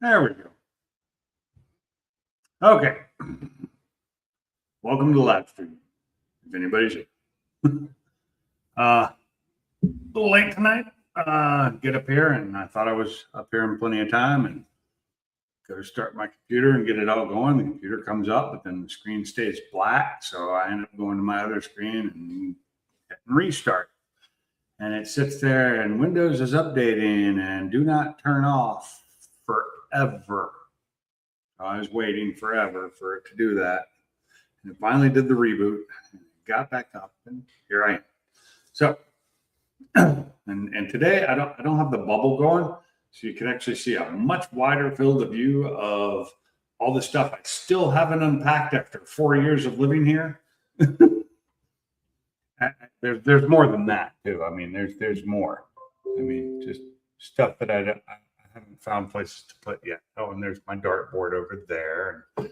There we go. Okay. Welcome to the live stream. If anybody's here. A little late tonight. Get up here, and I thought I was up here in plenty of time, and go to start my computer and get it all going. The computer comes up, but then the screen stays black. So I end up going to my other screen and hitting restart. And it sits there, and Windows is updating, and do not turn off forever. So I was waiting forever for it to do that. And it finally did the reboot, got back up, and here I am. So, and today I don't have the bubble going, so you can actually see a much wider field of view of all the stuff I still haven't unpacked after 4 years of living here. There's more than that too. I mean, there's more. I mean, just stuff that I haven't found places to put yet. Oh, and there's my dartboard over there, and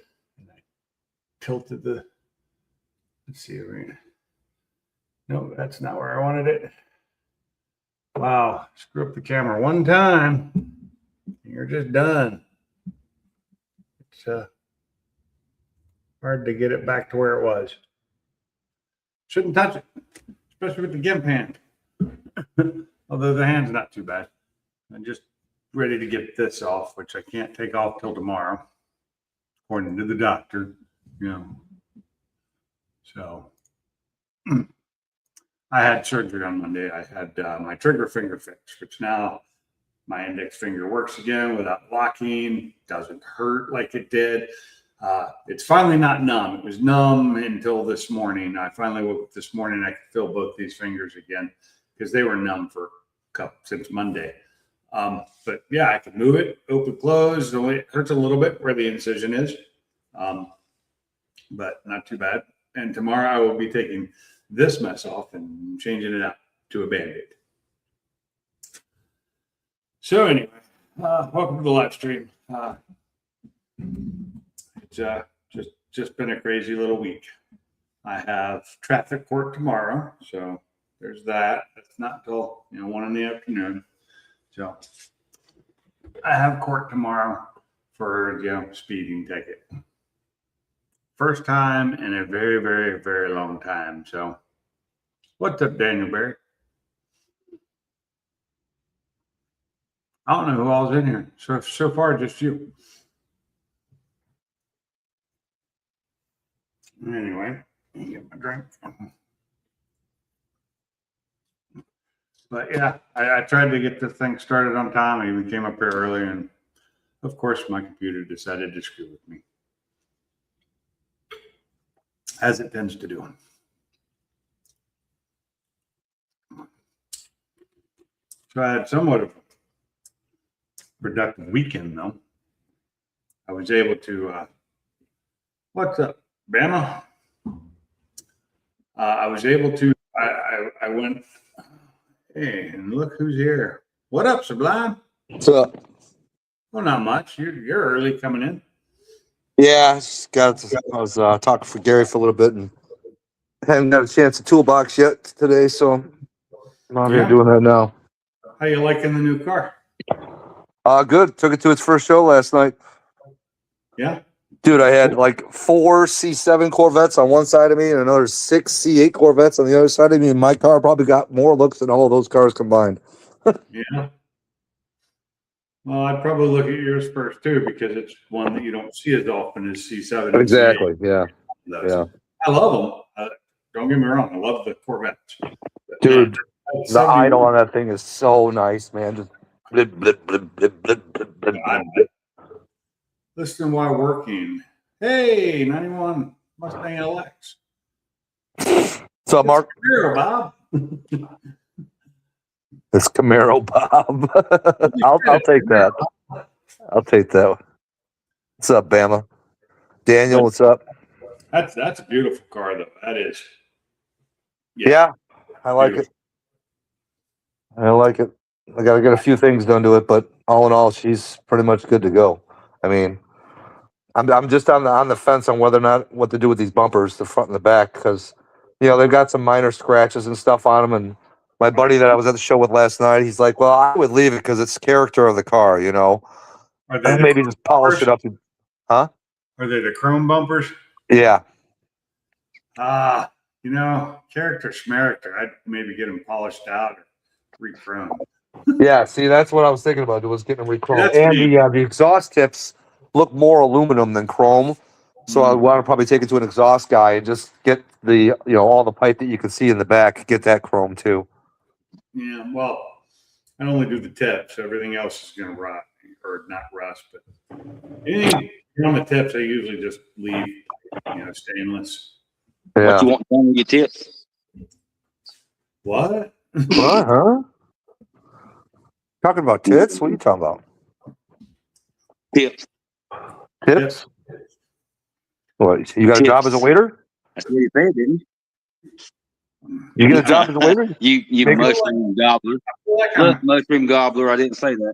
I tilted the. Let's see. No, that's not where I wanted it. Wow, screw up the camera one time, you're just done. It's hard to get it back to where it was. Shouldn't touch it, especially with the GIMP hand. Although the hand's not too bad. I'm just ready to get this off, which I can't take off till tomorrow, according to the doctor. You know. So I had surgery on Monday. I had my trigger finger fixed, which now my index finger works again without locking, doesn't hurt like it did. It's finally not numb. It was numb until this morning. I finally woke up this morning. I could feel both these fingers again because they were numb since Monday. But yeah, I could move it, open, close. It hurts a little bit where the incision is, but not too bad. And tomorrow I will be taking this mess off and changing it out to a Band-Aid. So anyway, welcome to the live stream. It's just been a crazy little week. I have traffic court tomorrow, so there's that. It's not till 1 in the afternoon. So I have court tomorrow for speeding ticket. First time in a very, very, very long time. So what's up, Daniel Berry? I don't know who all's in here. So far, just you. Anyway, let me get my drink. But yeah, I tried to get this thing started on time. I even came up here early, and of course, my computer decided to screw with me, as it tends to do. So I had somewhat of a productive weekend, though. I was able to. What's up, Bama? I was able to. I went. Hey, and look who's here. What up, Sublime? What's up? Well, not much. You're early coming in. Yeah, I was talking for Gary for a little bit and haven't got a chance to toolbox yet today, so I'm out here doing that now. How you liking the new car? Good. Took it to its first show last night. Yeah. Dude, I had like 4 C7 Corvettes on one side of me and another 6 C8 Corvettes on the other side of me, and my car probably got more looks than all of those cars combined. Yeah. Well, I'd probably look at yours first too, because it's one that you don't see as often as C7. Exactly. Yeah. Yeah. I love them. Don't get me wrong. I love the Corvettes. Dude, the idle on that thing is so nice, man. Just blip, blip, blip, blip, blip, blip, blip, blip. Listen while working. Hey, 91 Mustang LX. What's up, Mark? Camaro, Bob. It's Camaro Bob. I'll take that. I'll take that. What's up, Bama? Daniel, what's up? That's a beautiful car, though. That is. Yeah, I like it. I like it. I got to get a few things done to it, but all in all, she's pretty much good to go. I mean, I'm just on the fence on whether or not what to do with these bumpers, the front and the back, because they've got some minor scratches and stuff on them. And my buddy that I was at the show with last night, he's like, "Well, I would leave it because it's character of the car, Are they Maybe just polish it up. Huh? Are they the chrome bumpers? Yeah. Character schmaracter. I'd maybe get them polished out or re-chrome. Yeah, see, that's what I was thinking about. It was getting them re-chromed. That's And me. the exhaust tips look more aluminum than chrome. So I want to probably take it to an exhaust guy and just get the, all the pipe that you can see in the back, get that chrome too. Yeah, well, I only do the tips. Everything else is going to rot, or not rust, but anything on the tips, I usually just leave, stainless. Yeah. What you want on your tips? What? What, huh? Talking about tits? What are you talking about? Tips. Tips? What? You got a job as a waiter? That's what you said, didn't You get a job as a waiter? you? You Maybe. mushroom gobbler. I Look, mushroom gobbler. I didn't say that.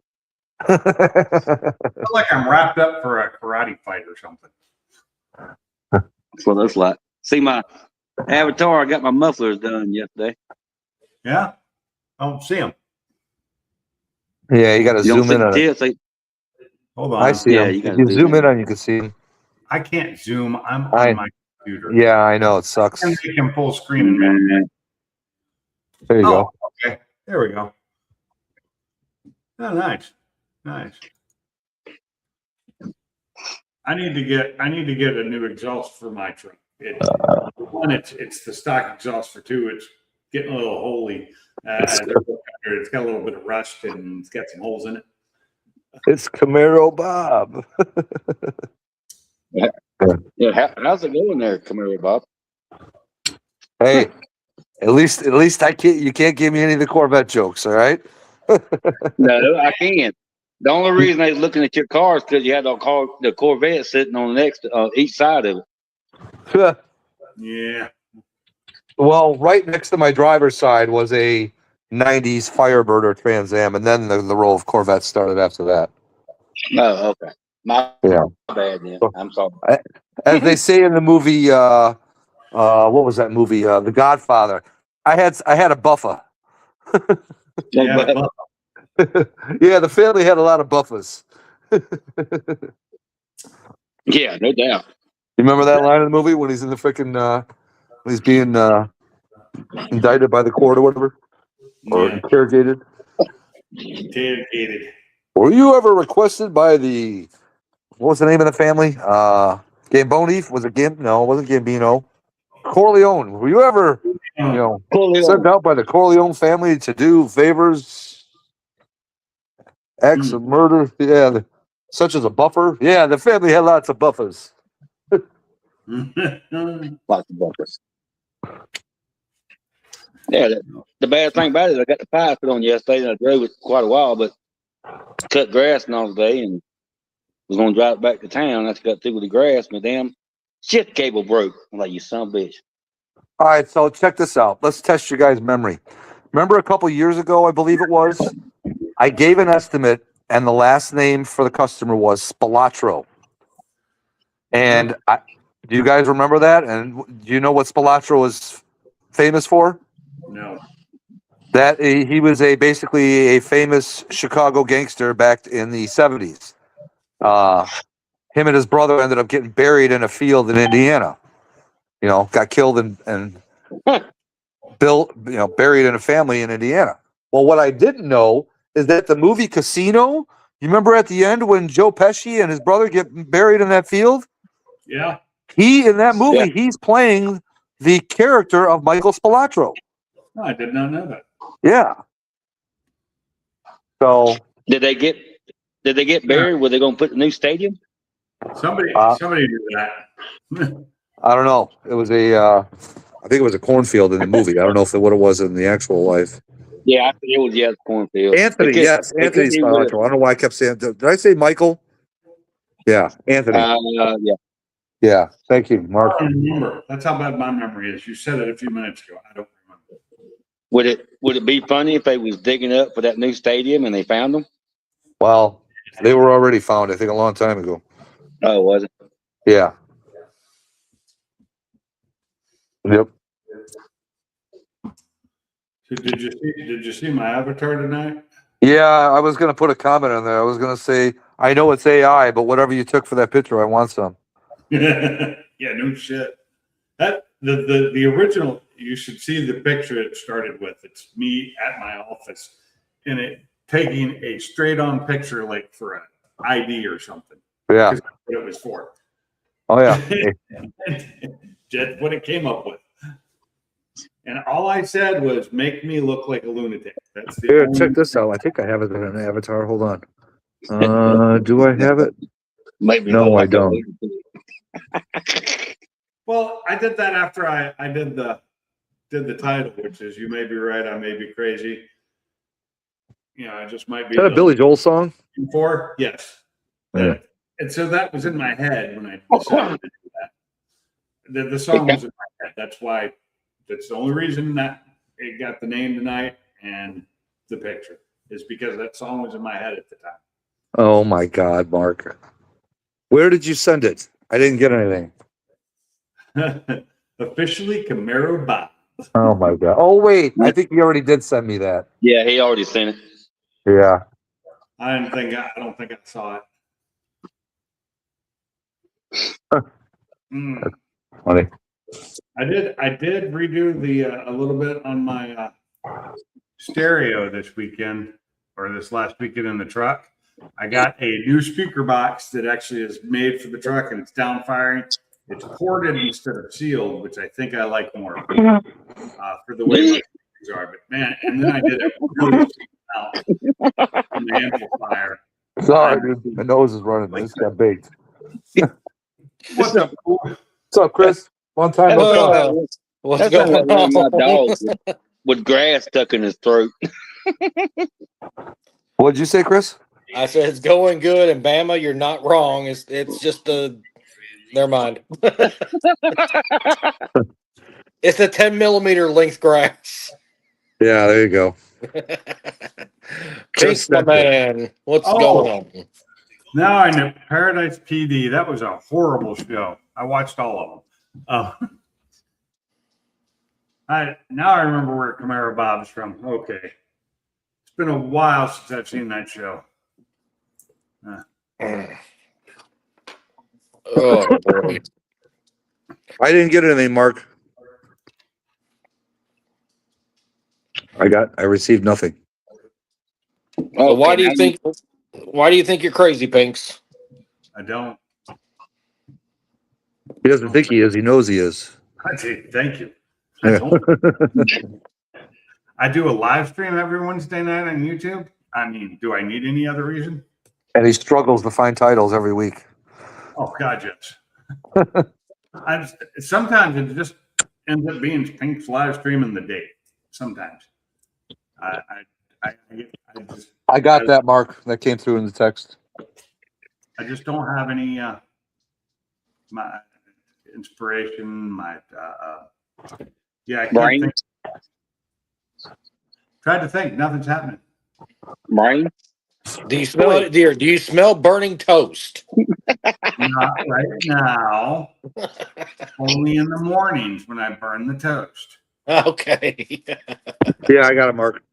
feel like I'm wrapped up for a karate fight or something. That's what that's like. See my avatar. I got my mufflers done yesterday. Yeah? I don't see them. Yeah, you got to You don't zoom see in the on it. tips? Hold on. I see Yeah, them. you If gotta you zoom zoom in in. on, you can see them. I can't zoom. I'm I- on my computer. Yeah, I know it sucks. I can make him full screen and man. There you go. Okay. There we go. Oh, nice. Nice. I need to get a new exhaust for my truck. It's the stock exhaust. For two, it's getting a little holy. It's got a little bit of rust and it's got some holes in it. It's Camaro Bob. Yeah, how's it going there, Camaro Bob? Hey, at least I can't. You can't give me any of the Corvette jokes. All right. No, I can't. The only reason I was looking at your car is because you had the Corvette sitting on the next each side of it. Yeah. Well, right next to my driver's side was a '90s Firebird or Trans Am, and then the row of Corvettes started after that. Oh, okay. My bad then. I'm sorry. As they say in the movie, what was that movie? The Godfather. I had a buffer. Yeah, But- well, Yeah, the family had a lot of buffers. yeah, no doubt. You remember that line in the movie when he's in the freaking when he's being indicted by the court or whatever, or yeah. interrogated? Interrogated. Were you ever requested by the what was the name of the family? Gamboni? Was it Gam? No, it wasn't Gambino. Corleone. Were you ever sent out by the Corleone family to do favors, acts of murder? Yeah, such as a buffer. Yeah, the family had lots of buffers. Lots of bumpers. Yeah, the bad thing about it is I got the pipe put on yesterday and I drove it quite a while, but cut grass and all day and was going to drive it back to town. After I got through with the grass, my damn shift cable broke. I'm like, you son of a bitch. All right, so check this out. Let's test your guys' memory. Remember a couple years ago, I believe it was, I gave an estimate, and the last name for the customer was Spilatro. And do you guys remember that? And do you know what Spilatro was famous for? No. That he was basically a famous Chicago gangster back in the 70s. Him and his brother ended up getting buried in a field in Indiana. Got killed and buried in a family in Indiana. Well, what I didn't know is that the movie Casino, you remember at the end when Joe Pesci and his brother get buried in that field? Yeah. He, in that movie, he's playing the character of Michael Spilatro. No, I did not know that. Yeah. So Did they get buried? Were they going to put the new stadium? Somebody did that. I don't know. It was I think it was a cornfield in the movie. I don't know if what it was in the actual life. Yeah, I think it was the cornfield. Anthony, yes, Anthony Spilatro. I don't know why I kept saying. Did I say Michael? Yeah, Anthony. Yeah. Yeah, thank you, Mark. I don't remember. That's how bad my memory is. You said it a few minutes ago. I don't remember. Would it be funny if they was digging up for that new stadium and they found them? Well, they were already found, I think, a long time ago. Oh, was it? Yeah. Yep. So did you see my avatar tonight? Yeah, I was going to put a comment on there. I was going to say, I know it's AI, but whatever you took for that picture, I want some. Yeah, no shit. That the original. You should see the picture it started with. It's me at my office, and it taking a straight-on picture like for an ID or something. Yeah. That's what it was for. Oh yeah. That's what it came up with. And all I said was, "Make me look like a lunatic." That's the Here, only check this out. I think I have it in an avatar. Hold on. Do I have it? Maybe No, I don't. Well, I did that after I did the title, which is "You may be right, I may be crazy." You know, I just might be. Is that a Billy Joel song? Before, yes. Yeah. And so that was in my head when I decided to do that. The song was in my head. That's why. That's the only reason that it got the name tonight and the picture is because that song was in my head at the Oh my God, Mark. Where did you send it? I didn't get anything. time. Officially Camaro Bob. Oh my God. Oh wait, I think you already did send me that. Yeah, he already seen it. Yeah. I don't think I saw it. Funny. I did redo the a little bit on my stereo this weekend or this last weekend in the truck. I got a new speaker box that actually is made for the truck and it's down firing. It's ported instead of sealed, which I think I like more for the way my speakers are. But man, and then I did a really out on the amplifier. Sorry, dude. My nose is running. I just got baked. What's up, cool? What's up, Chris? One time. What's That's going like one of my on? dogs with grass stuck in his throat. What'd you say, Chris? I said it's going good, and Bama, you're not wrong. It's just a. Never mind. It's a 10 millimeter length grass. Yeah, there you go. Pinks, my man. What's going on? Now I know Paradise PD. That was a horrible show. I watched all of them. Now I remember where Camaro Bob's from. Okay, it's been a while since I've seen that show. Oh boy. I didn't get anything, Mark. I received nothing. So why do you think? Why do you think you're crazy, Pinks? I don't. He doesn't think he is. He knows he is. I say thank you. I don't. I do a live stream every Wednesday night on YouTube. I mean, do I need any other reason? And he struggles to find titles every week. Oh God, yes. Sometimes it just ends up being Pink's live stream in the day. Sometimes. I got that, Mark. That came through in the text. I just don't have any my inspiration. I can't think. Tried to think. Nothing's happening. Brain? Do you smell it, dear? Do you smell burning toast? Not right now. Only in the mornings when I burn the toast. Okay. Yeah, I got it, Mark.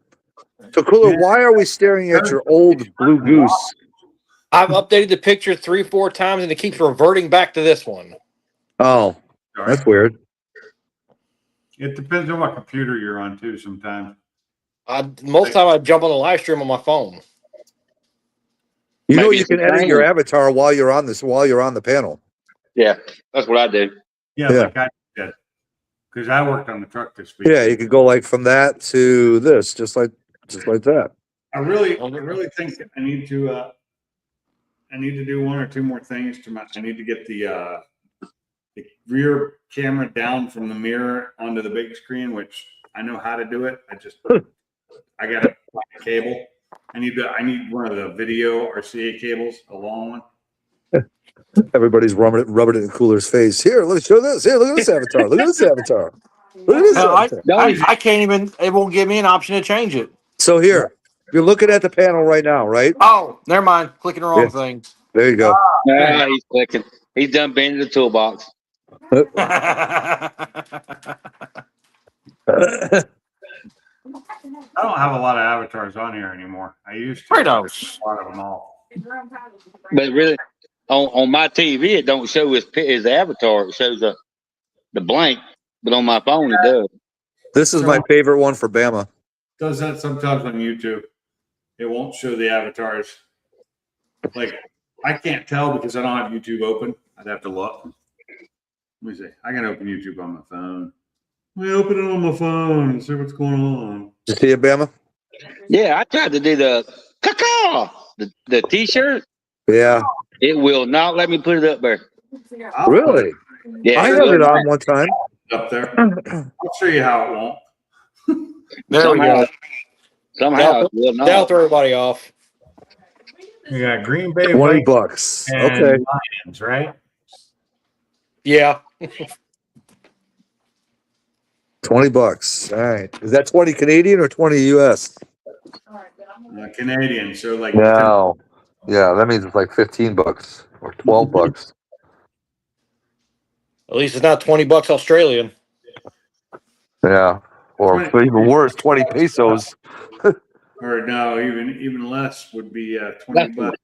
So, Cooler, why are we staring at your old blue goose? I've updated the picture 3-4 times, and it keeps reverting back to this one. Oh, that's weird. It depends on what computer you're on too. Sometimes. Most of the time, I jump on the live stream on my phone. You know, Maybe you it's can the edit same. your avatar while you're on the panel. Yeah, that's what I do. Yeah, like I did. Because I worked on the truck this week. Yeah, you could go like from that to this, just like that. I really think I need to do one or two more things I need to get the rear camera down from the mirror onto the big screen, which I know how to do it. I got a cable. I need one of the video RCA cables, a long one. Everybody's rubbing it in Cooler's face. Here, let's show this. Here, look at this avatar. Look at this avatar. Look at this avatar. I can't even. It won't give me an option to change it. So here, you're looking at the panel right now, right? Oh, never mind. Clicking the wrong thing. There you go. He's clicking. He's done been in the toolbox. I don't have a lot of avatars on here anymore. I used to. Kratos. A lot of them all. But really, on my TV, it don't show his avatar. It shows the blank. But on my phone, it does. This is my favorite one for Bama. Does that sometimes on YouTube. It won't show the avatars. Like, I can't tell because I don't have YouTube open. I'd have to look. Let me see. I can open YouTube on my phone. Let me open it on my phone and see what's going on. You see it, Bama? Yeah, I tried to do the the T-shirt. Yeah. It will not let me put it up there. Really? Yeah, I it had will it not. on one time. Up there. I'll show you how it won't. There we go. Somehow it will That'll not. throw everybody off. We got Green Bay 20 Vikings bucks. and Okay. Lions, right? Yeah. 20 bucks. All right. Is that 20 Canadian or 20 US? Canadian. So like No. Yeah, that means it's like 15 bucks or 12 bucks. At least it's not $20 Australian. Yeah. Or 20. even worse, 20 pesos. or no, even less would be 20 bucks.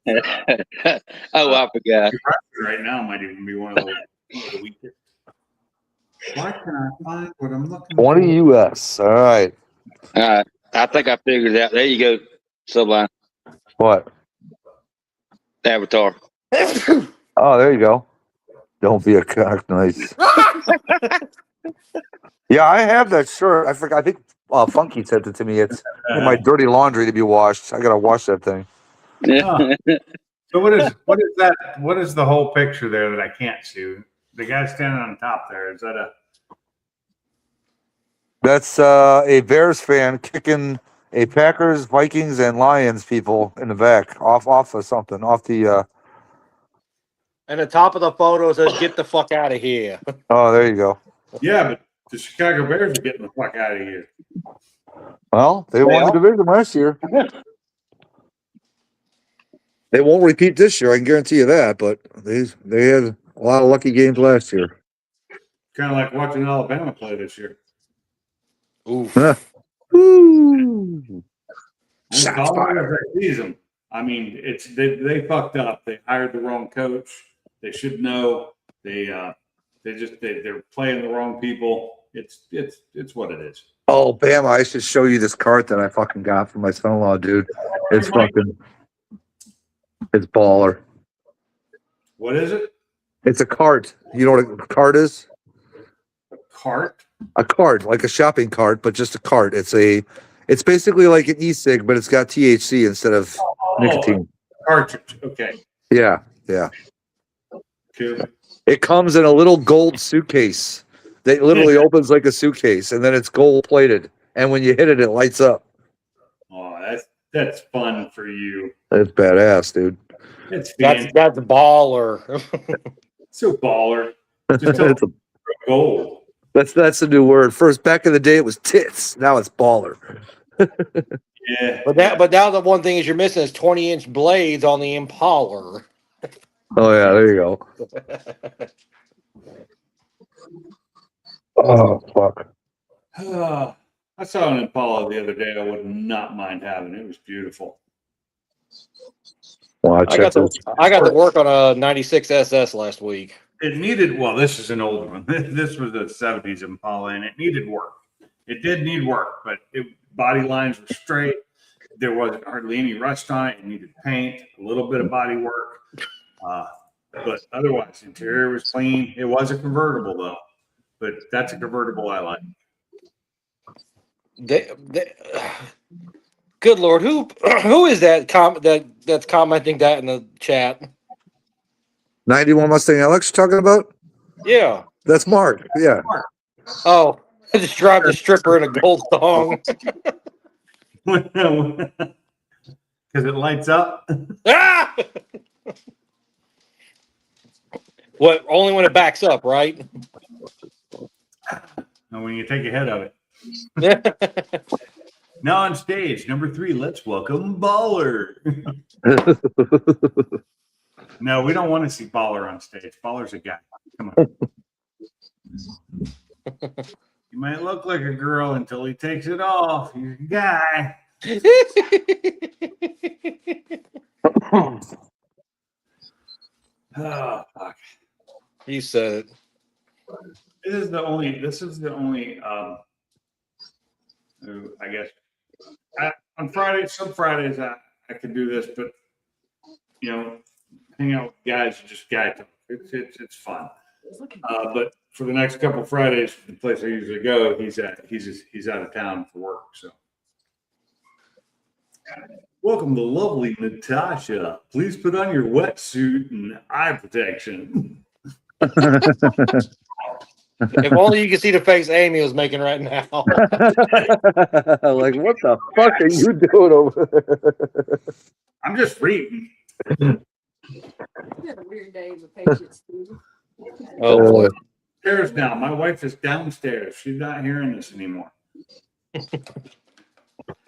Oh, I forgot. Right now might even be one of the weakest. Why can I find what I'm looking 20 for? US. All right. All right, I think I figured it out. There you go, Sublime What? Avatar. Oh, there you go. Don't be a cock. Nice. Yeah, I have that shirt. I forgot. I think Funky sent it to me. It's in my dirty laundry to be washed. I gotta wash that thing. Huh. So what is that? What is the whole picture there that I can't see? The guy standing on top there, is that a That's a Bears fan kicking a Packers, Vikings, and Lions people in the back off of something off the. And the top of the photo says, "Get the fuck out of here." Oh, there you go. yeah, but the Chicago Bears are getting the fuck out of here. Well, they won the division last year. They won't repeat this year. I can guarantee you that. But they had a lot of lucky games last year. Kind of like watching Alabama play this year. Oof. Woo. Shots All fired. I sees them. I mean, it's they fucked up. They hired the wrong coach. They should know. They're playing the wrong people. It's what it is. Oh, Bam! I should show you this cart that I fucking got from my son-in-law, dude. It's it's baller. What is it? It's a cart. You know what a cart is? A cart? A cart, like a shopping cart, but just a cart. It's basically like an e-cig, but it's got THC instead of nicotine. Cartridge. Okay. Yeah. Cool. It comes in a little gold suitcase that literally opens like a suitcase, and then it's gold plated. And when you hit it, it lights up. Oh, that's fun for you. It's badass, dude. It's That's baller. so baller. Just It's a- gold. That's the new word. First, back in the day, it was tits. Now it's baller. Yeah. But now the one thing is you're missing is 20-inch blades on the Impala. Oh yeah, there you go. Oh fuck. I saw an Impala the other day. I would not mind having it. It was beautiful. Well, I got to work on a 96 SS last week. It needed, well, this is an old one. This was a 70s Impala, and it needed work. It did need work, but body lines were straight. There wasn't hardly any rust on it. It needed paint, a little bit of body work. But otherwise, the interior was clean. It was a convertible, though. But that's a convertible I like. Good Lord, who is that that's commenting that in the chat? 91 Mustang Alex you're talking about? Yeah. That's Mark. Yeah. Oh, I just drive the stripper in a gold thong. Because it lights up. Ah! What? Only when it backs up, right? And when you take a hit of it. Now on stage, number 3, let's welcome Baller. No, we don't want to see Baller on stage. Baller's a guy. Come on. He might look like a girl until he takes it off. He's a guy. Oh, fuck. You said it. This is the only, I guess, on Fridays, some Fridays I could do this, but, you know, hang out with guys, just guy talk. It's fun. But for the next couple of Fridays, the place I usually go, he's out of town for work. So, welcome to lovely Natasha. Please put on your wetsuit and eye protection. If only you could see the face Amy was making right now. Like, what the fuck are you doing over there? I'm just reading. You had a weird day with patience, Steve. Oh boy. Upstairs now. My wife is downstairs. She's not hearing this anymore.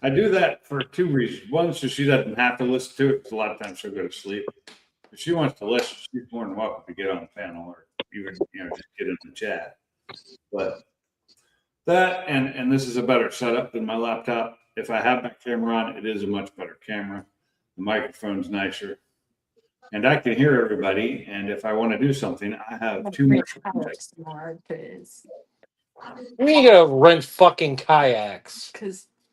I do that for two reasons. One, so she doesn't have to listen to it, because a lot of times she'll go to sleep. If she wants to listen, she's more than welcome to get on the panel or even, just get in the chat. But that, and this is a better setup than my laptop. If I have my camera on, it is a much better camera. The microphone's nicer. And I can hear everybody. And if I want to do something, I have two more. Because We need to rent fucking kayaks.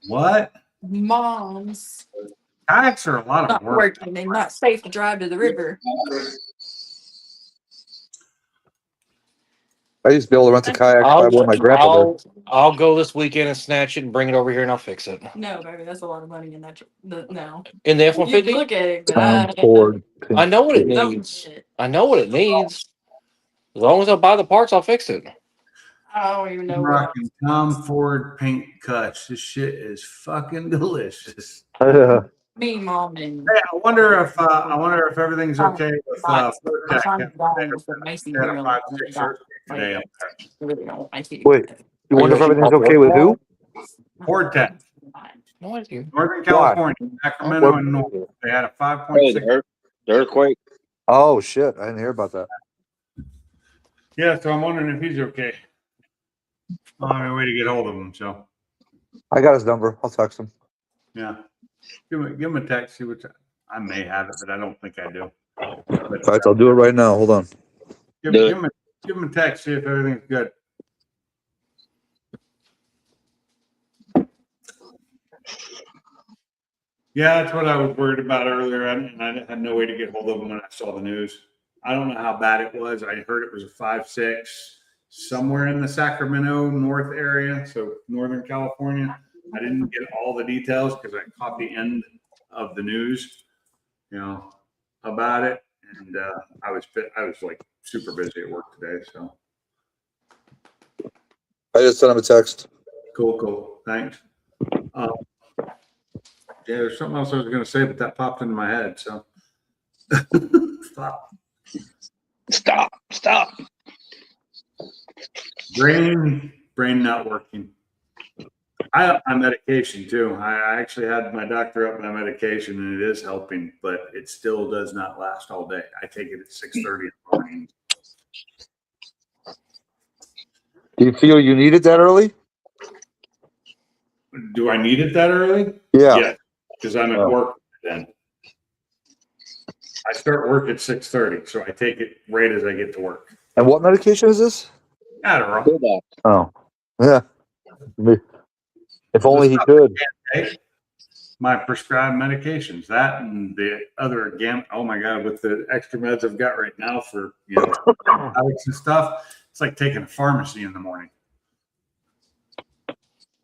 What? moms Kayaks are a lot of not work. working and not safe to drive to the river. I used to be able to rent a kayak by where my grandpa lived. I'll go this weekend and snatch it and bring it over here and I'll fix it. No, baby, that's a lot of money in that. No, In the you F-150? look at it, but Tom Ford. I know what it don't needs. get it. I know what it needs. As long as I buy the parts, I'll fix it. I don't even know. I'm What rocking Tom Ford paint cuts. This shit is fucking delicious. me, mom, and Hey, I wonder if everything's okay with Ford I'm Tech. trying to buy with the Macy Had a grill. 5.6 earthquake today. Really don't like it. Wait, you wonder if everything's okay with who? Ford Tech, No idea. Northern California, Sacramento, and North. They had a Oh, 5.6. the earthquake. Oh shit, I didn't hear about that. Yeah, so I'm wondering if he's okay. I'm on my way to get hold of him. So I got his number. I'll text him. yeah, give him a text. See what I may have it, but I don't think I do. In fact, I'll do it right now. Hold on. Give him a text. See if everything's good. Yeah, that's what I was worried about earlier, and I had no way to get hold of him when I saw the news. I don't know how bad it was. I heard it was a 5.6 somewhere in the Sacramento North area, so Northern California. I didn't get all the details because I caught the end of the news, about it, and I was like super busy at work today. So I just sent him a text. cool. Thanks. Yeah, there's something else I was going to say, but that popped into my head. So Stop. Brain not working. I up my medication too. I actually had my doctor up my medication, and it is helping, but it still does not last all day. I take it at 6:30 in the morning. Do you feel you need it that early? Do I need it that early? Yeah. Because I'm at Oh. work then. I start work at 6:30, so I take it right as I get to work. And what medication is this? Adderall. Oh, yeah. If only he could. Okay. My prescribed medications, that and the other gamut. Oh my God, with the extra meds I've got right now for Alex and stuff, it's like taking a pharmacy in the morning.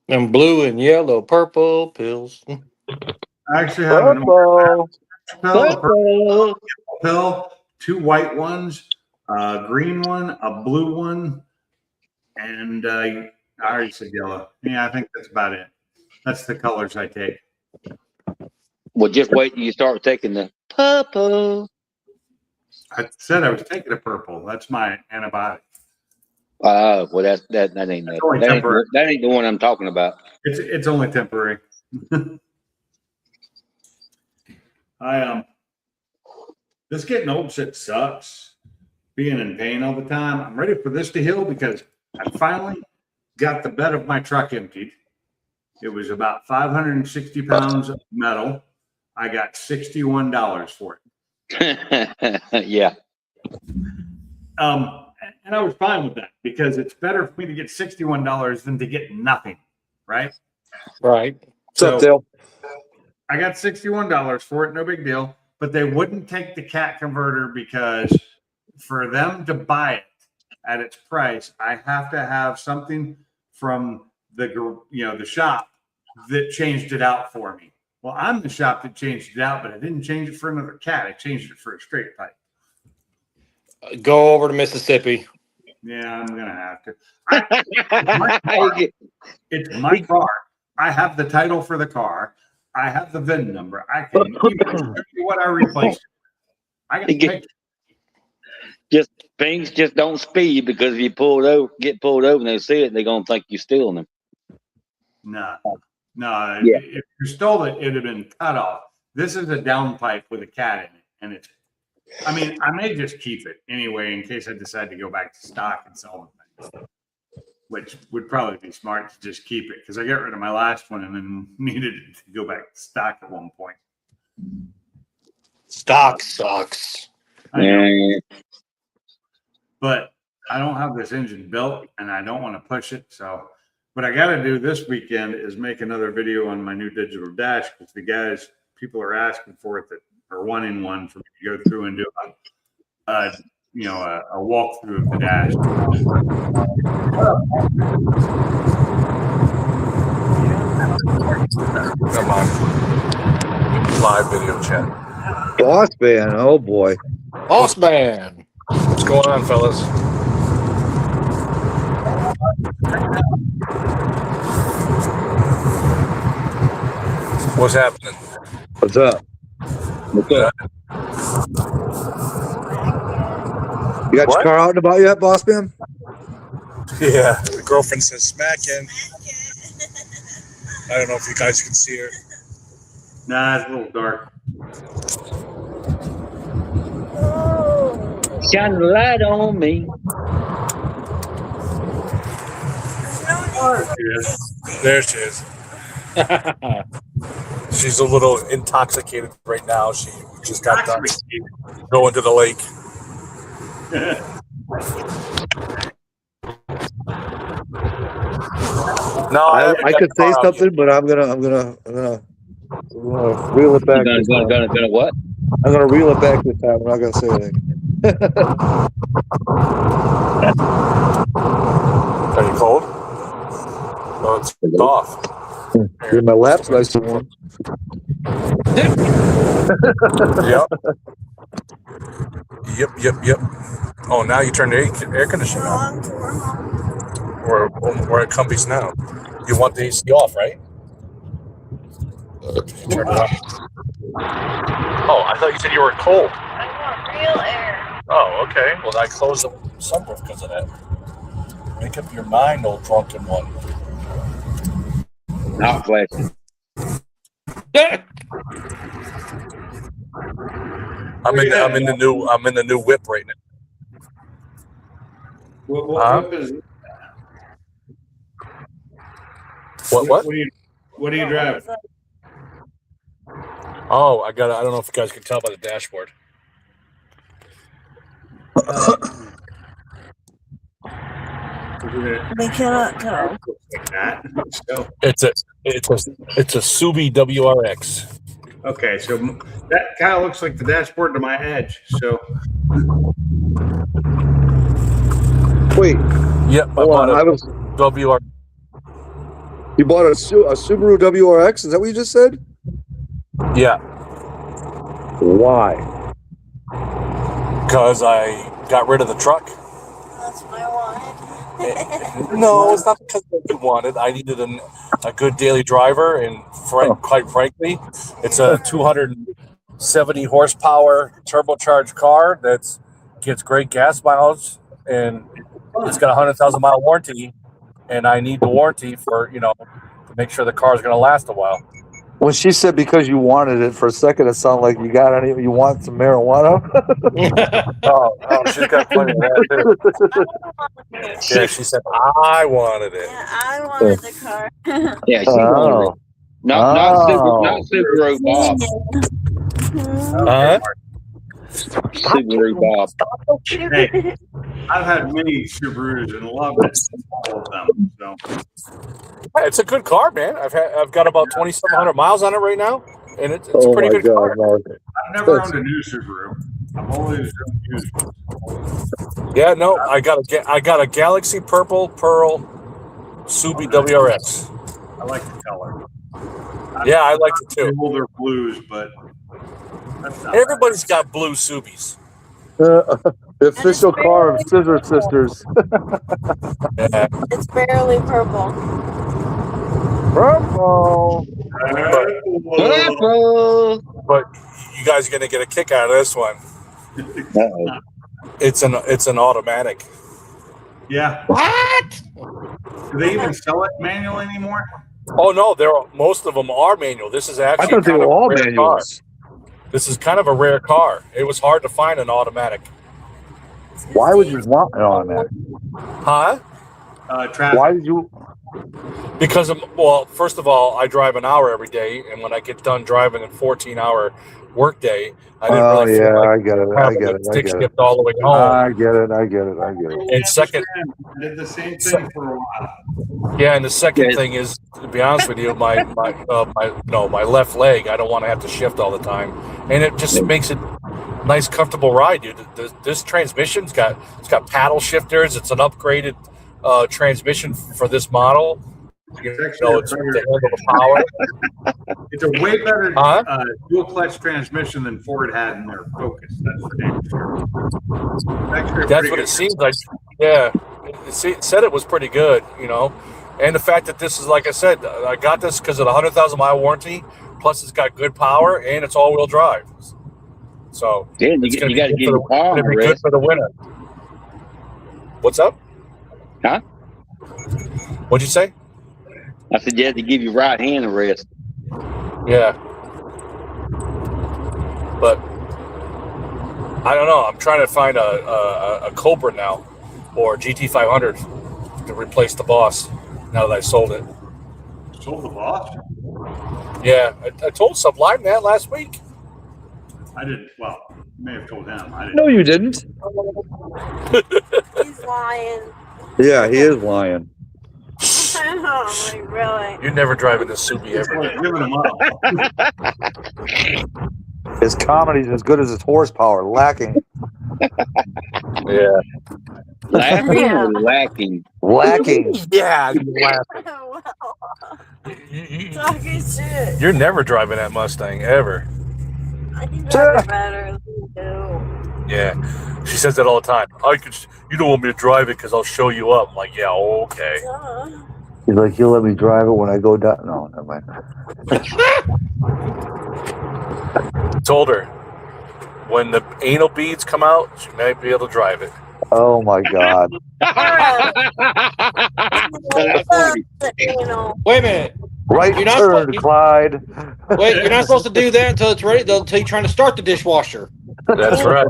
And blue and yellow, purple pills. I actually have an orange pill, a purple pill, 2 white ones, a green one, a blue one, and I already said yellow. Yeah, I think that's about it. That's the colors I take. Well, just wait till you start taking the purple. I said I was taking a purple. That's my antibiotic. Well, that ain't That's only that ain't, temporary. that ain't the one I'm talking about. It's only temporary. This getting old shit sucks. Being in pain all the time. I'm ready for this to heal because I finally got the bed of my truck emptied. It was about 560 pounds of metal. I got $61 for it. Yeah. And I was fine with that because it's better for me to get $61 than to get nothing, right? Right. What's up, Dale? I got $61 for it, no big deal. But they wouldn't take the cat converter because for them to buy it at its price, I have to have something from the shop that changed it out for me. Well, I'm the shop that changed it out, but I didn't change it for another cat. I changed it for a straight pipe. Go over to Mississippi. Yeah, I'm gonna have to. It's my car. I have the title for the car. I have the VIN number. I can even show you what I replaced. I got pictures. Things just don't speed because if you get pulled over and they see it, they're gonna think you're stealing them. No. Yeah. If you stole it, it'd have been cut off. This is a downpipe with a cat in it, and I may just keep it anyway in case I decide to go back to stock and sell the thing, which would probably be smart to just keep it because I got rid of my last one and then needed it to go back to stock at one point. Stock sucks. I know. Yeah. But I don't have this engine built and I don't want to push it. So what I got to do this weekend is make another video on my new digital dash because people are asking for it that are wanting one for me to go through and do a walkthrough of the dash. Come on. Live video chat. Boss man, oh boy. Boss man. What's going on, fellas? What's happening? What's up? What's up? You got your car out and about yet, boss man? Yeah, the girlfriend says smacking. I don't know if you guys can see her. Nah, it's a little dark. Shine the light on me. There she is. She's a little intoxicated right now. She just got done going to the lake. No, I could say something, but I'm gonna reel it back. Gonna what? I'm gonna reel it back this time. I'm not gonna say anything. Are you cold? Oh, it's off. Dude, my lap's nice and warm. Yep. Oh, now you turn the air conditioning on. We're at Cumbie's now. You want the AC off, right? Turn it off. Oh, I thought you said you were cold. I want real air. Oh, okay. Well, I closed the sunroof because of that. Make up your mind, old drunken one. Not flashing. I'm in the new whip right now. What is it? What? What are you driving? Oh, I don't know if you guys can tell by the dashboard. We cannot tell. Like that. So, It's a Subi WRX. okay, so that kind of looks like the dashboard to my Edge. So Wait, Yep, I hold bought on. a WR. You bought a Subaru WRX? Is that what you just said? Yeah, Why? because I got rid of the truck. That's what I wanted. No, it's not because I wanted. I needed a good daily driver, and quite frankly, it's a 270 horsepower turbocharged car that gets great gas mileage, and it's got a 100,000 mile warranty. And I need the warranty for to make sure the car is going to last a while. When she said because you wanted it, for a second it sounded like you want some marijuana. Oh, she's got plenty of that too. Yeah, she said I wanted it. Yeah, I wanted the car. Yeah, she wanted it. Not Subaru Bob. Huh? Subaru Bob. Hey, I've had many Subarus and loved it, all of them. So Hey, it's a good car, man. I've got about 2,700 miles on it right now, and it's a Oh pretty my good car. God, Mark. I've never owned a new Subaru. I've always owned used ones. Yeah, no, I got a Galaxy Purple Pearl Subi WRX. I like the color. Yeah, I liked it too. The older blues, but that's not Everybody's got blue Subis. The official car of Scissor Sisters. Yeah. It's barely purple. Purple. bad. Purple. But you guys are gonna get a kick out of this one. Uh-oh. It's an automatic. Yeah. What? Do they even sell it manual anymore? Oh no, most of them are manual. This is actually I thought they kind were of a all rare manuals. car. This is kind of a rare car. It was hard to find an automatic. Why would you want an automatic? Huh? Traffic. Why did you? Because first of all, I drive an hour every day, and when I get done driving a 14-hour workday, I didn't Oh really feel yeah, like I get it. I having get a it. I stick get it. shift all the way home. I get it. I get it. I get it. And second, I did the same thing for a while. yeah, and the second Yeah. thing is, to be honest with you, my left leg, I don't want to have to shift all the time, and it just makes it nice, comfortable ride, dude. This transmission's got paddle shifters. It's an upgraded transmission for this model. You know, it's to handle the power. It's a way better Huh? dual clutch transmission than Ford had in their Focus. That's for damn sure. Actually, a That's pretty what good it seems like. Yeah, it said it was pretty good, you know. And the fact that this is, like I said, I got this because of the 100,000-mile warranty. Plus, it's got good power and it's all-wheel drive. So Yeah, it's you gonna got to be get good your car gonna on be the good rest. for the winter. What's up? Huh? What'd you say? I said you had to give your right hand a rest. Yeah. But I don't know. I'm trying to find a Cobra now or GT500 to replace the Boss now that I sold it. Sold the Boss? Yeah, I told Sublime that last week. I didn't. Well, you may have told him. I didn't. No, you didn't. He's lying. Yeah, he is lying. Oh, like, really? You're never driving this Subi It's ever. like giving him up. His comedy's as good as his horsepower, lacking. Yeah. Laughing or lacking? Lacking. Yeah. Well, talking shit. You're never driving that Mustang ever. I can drive it better than you. Yeah. She says that all the time. You don't want me to drive it because I'll show you up. I'm like, yeah, okay. He's like, you'll let me drive it when I go down. No, never mind. Told her when the anal beads come out, she might be able to drive it. Oh my God. Wait a minute. Right You're not turn, supposed- Clyde. Wait, you're not supposed to do that until it's ready. Until you're trying to start the dishwasher. That's right.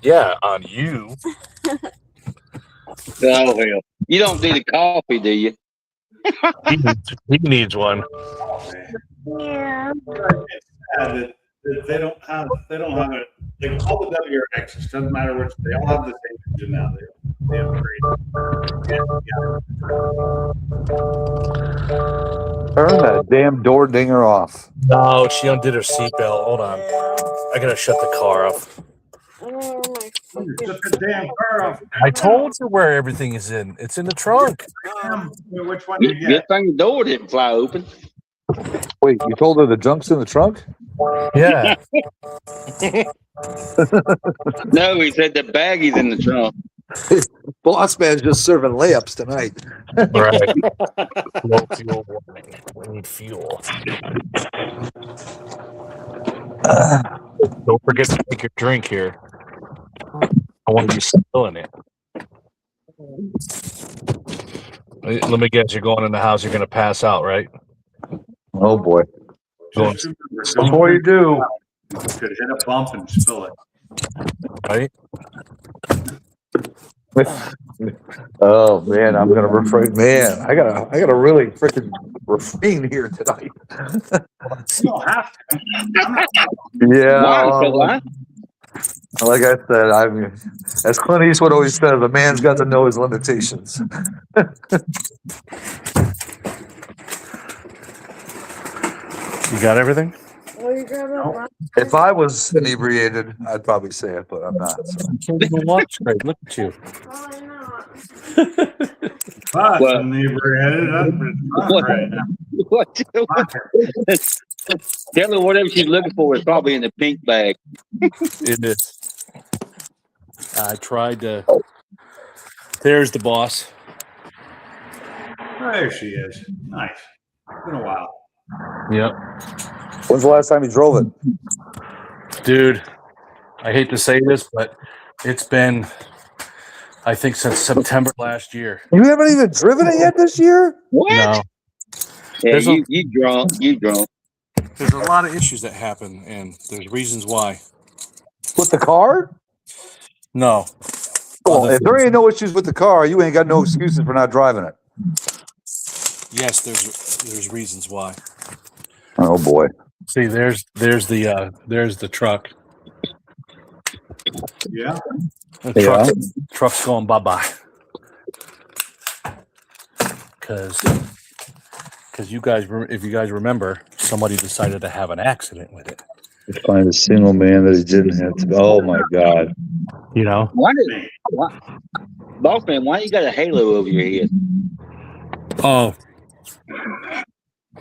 Yeah, on you. Oh, hell. You don't do the coffee, do you? He needs one. Yeah. That they don't have it. Like all the WRXs, doesn't matter which. They all have the same engine now. They upgrade. Turn that damn door dinger off. No, she undid her seatbelt. Hold on. I gotta shut the car off. Oh, my Shut the damn car off. I told you where everything is in. It's in the trunk. Damn. Which one did you Good get? thing the door didn't fly open. Wait, you told her the junk's in the trunk? Yeah. No, he said the baggies in the trunk. Boss man's just serving layups tonight. Right. Low fuel warning. We need fuel. Don't forget to take your drink here. I want to be still in it. Let me guess, you're going in the house, you're going to pass out, right? Oh boy. Going, Just remember, Before you do, you could hit a bump and spill it. right? Oh man, I'm gonna refrain. Man, I gotta really freaking refrain here tonight. You don't have to. I'm not- Yeah, Why? So why? like I said, I mean, as Clint Eastwood always says, a man's got to know his limitations. You got everything? Well, you grab up my- If I was inebriated, I'd probably say it, but I'm not. So. You can't even watch straight. Look at you. Probably not. But Well- inebriated up in front right now. What? Tell her whatever she's looking for is probably in the pink bag. It is. I tried to. There's the boss. There she is. Nice. Been a while. Yep. When's the last time you drove it? Dude, I hate to say this, but it's been, I think, since September last year. You haven't even driven it yet this year? What? No. Yeah, There's a- you drunk. You drunk. There's a lot of issues that happen, and there's reasons why. With the car? No. Well, if there ain't no issues with the car, you ain't got no excuses for not driving it. Yes, there's reasons why. Oh boy. See, there's the truck. Yeah. The truck's going bye-bye. Because you guys, if you guys remember, somebody decided to have an accident with it. To find a single man that he didn't have to. Oh my God. You know? Boss man, why you got a halo over your head? Oh,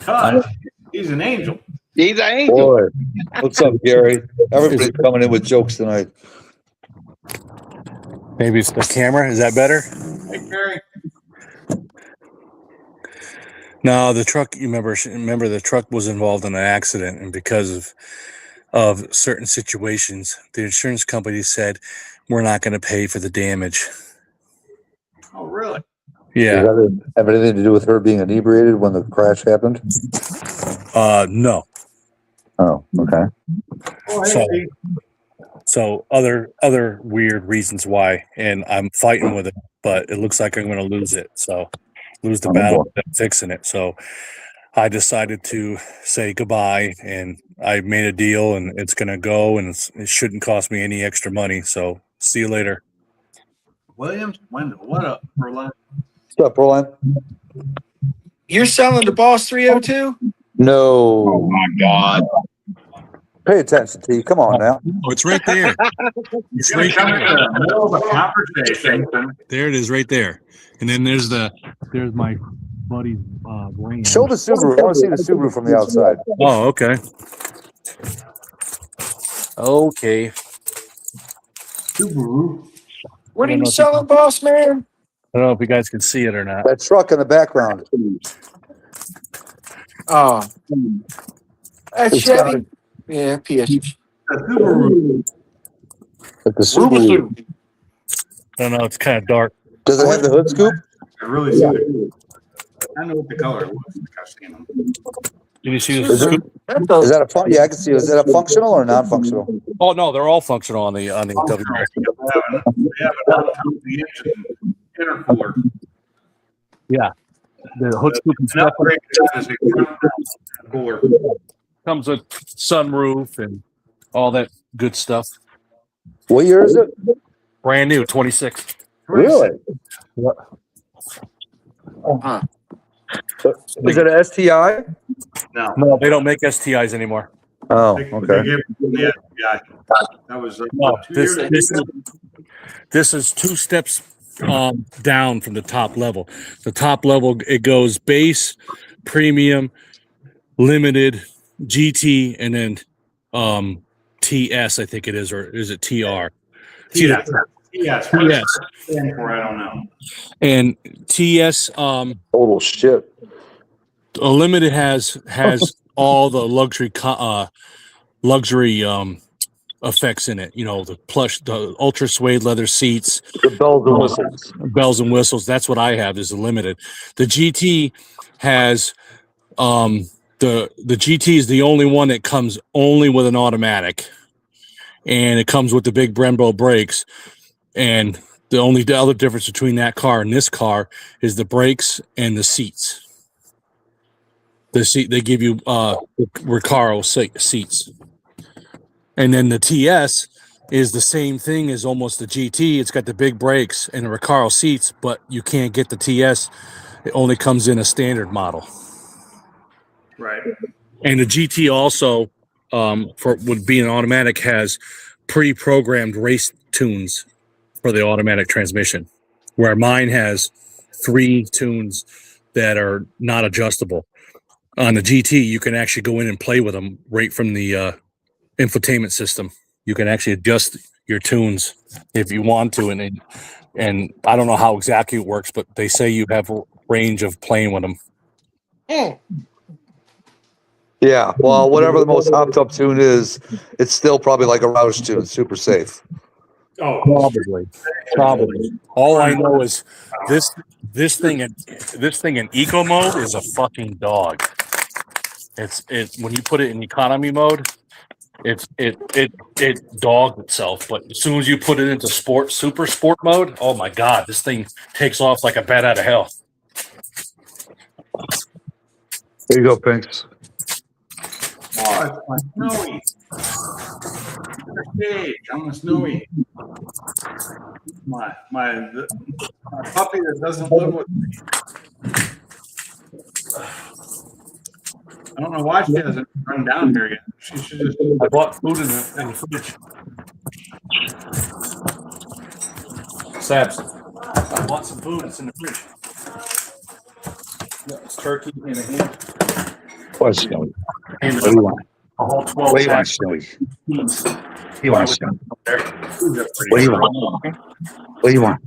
Cuz he's an angel. He's an angel. Boy. What's up, Gary? Everybody's coming in with jokes tonight. maybe it's the camera. Is that better? Hey, Gary. No, the truck. You remember the truck was involved in an accident, and because of certain situations, the insurance company said we're not going to pay for the damage. Oh, really? Yeah. Does that have anything to do with her being inebriated when the crash happened? No. Oh, okay. Oh, hey, So- Steve. So other weird reasons why, and I'm fighting with it, but it looks like I'm going to lose it. So lose the Oh, battle boy. of fixing it. So I decided to say goodbye, and I made a deal, and it's going to go, and it shouldn't cost me any extra money. So see you later. Williams, Wendell, what up, Berlin? What's up, Roland? You're selling the Boss 302? No. Oh my God. Pay attention, T. Come on now. Oh, it's right there. It's You're gonna come into the middle of a conversation. There it is, right there. And then there's my buddy's Ram. Show the Subaru. I want to see the Subaru from the outside. Oh, okay. Okay. Subaru. What I are don't you know if selling, boss man? I don't know if you guys can see it or not. That truck in the background. Oh, that's It's got Chevy. Yeah, PS. The Subaru. Like the Subaru. I don't know. It's kind of dark. Does it have the hood scoop? I really see it. I know what the color was. I've seen them. Can you see the Is it- scoop? That's Is a, that a fun? Yeah, I can see it. Is that a functional or non-functional? Oh no, they're all functional on the They WRC. have it on top of the engine intercooler. The hood scoop and An stuff upgrade is a front cooler. comes with sunroof and all that good stuff. What year is it? Brand new, 26. Really? huh. Is it an STI? No. No, they don't make STIs anymore. Oh, They okay. gave it to the FBI. That was No, 2 this years ago. this is two steps down from the top level. The top level, it goes base, premium, limited, GT, and then TS, I think it is, or is it TR? Yes. Yes. What TS. it's stand for, I don't know. And TS Total shit. a limited has all the luxury effects in it. You know, the plush, the ultra suede leather seats, The bells and whistles. bells and whistles. That's what I have is the limited. The GT has the GT is the only one that comes only with an automatic, and it comes with the big Brembo brakes, and The other difference between that car and this car is the brakes and the seats. The seat they give you Recaro seats, and then the TS is the same thing as almost the GT. It's got the big brakes and the Recaro seats, but you can't get the TS. It only comes in a standard model. Right. And the GT also, for would be an automatic, has pre-programmed race tunes for the automatic transmission, where mine has 3 tunes that are not adjustable. On the GT, you can actually go in and play with them right from the infotainment system. You can actually adjust your tunes if you want to, and I don't know how exactly it works, but they say you have a range of playing with them. Yeah, well, whatever the most hopped up tune is, it's still probably like a Roush tune, super safe. Oh, Probably. All I know is this thing in eco mode is a fucking dog. It when you put it in economy mode, it dogs itself. But as soon as you put it into super sport mode, oh my god, this thing takes off like a bat out of hell. There you go, Pinks. oh, it's my Snowy. Hey, I'm a Snowy. My puppy that doesn't live with me. I don't know why she hasn't run down here yet. She should just. I bought food in the fridge. Sabs, I bought some food. It's in the fridge. Yeah, it's turkey and a ham. What's Snowy? And What do you want? a whole 12 What do you want, packs Snowy? of You want Snowy? there. What do you want? What do you want?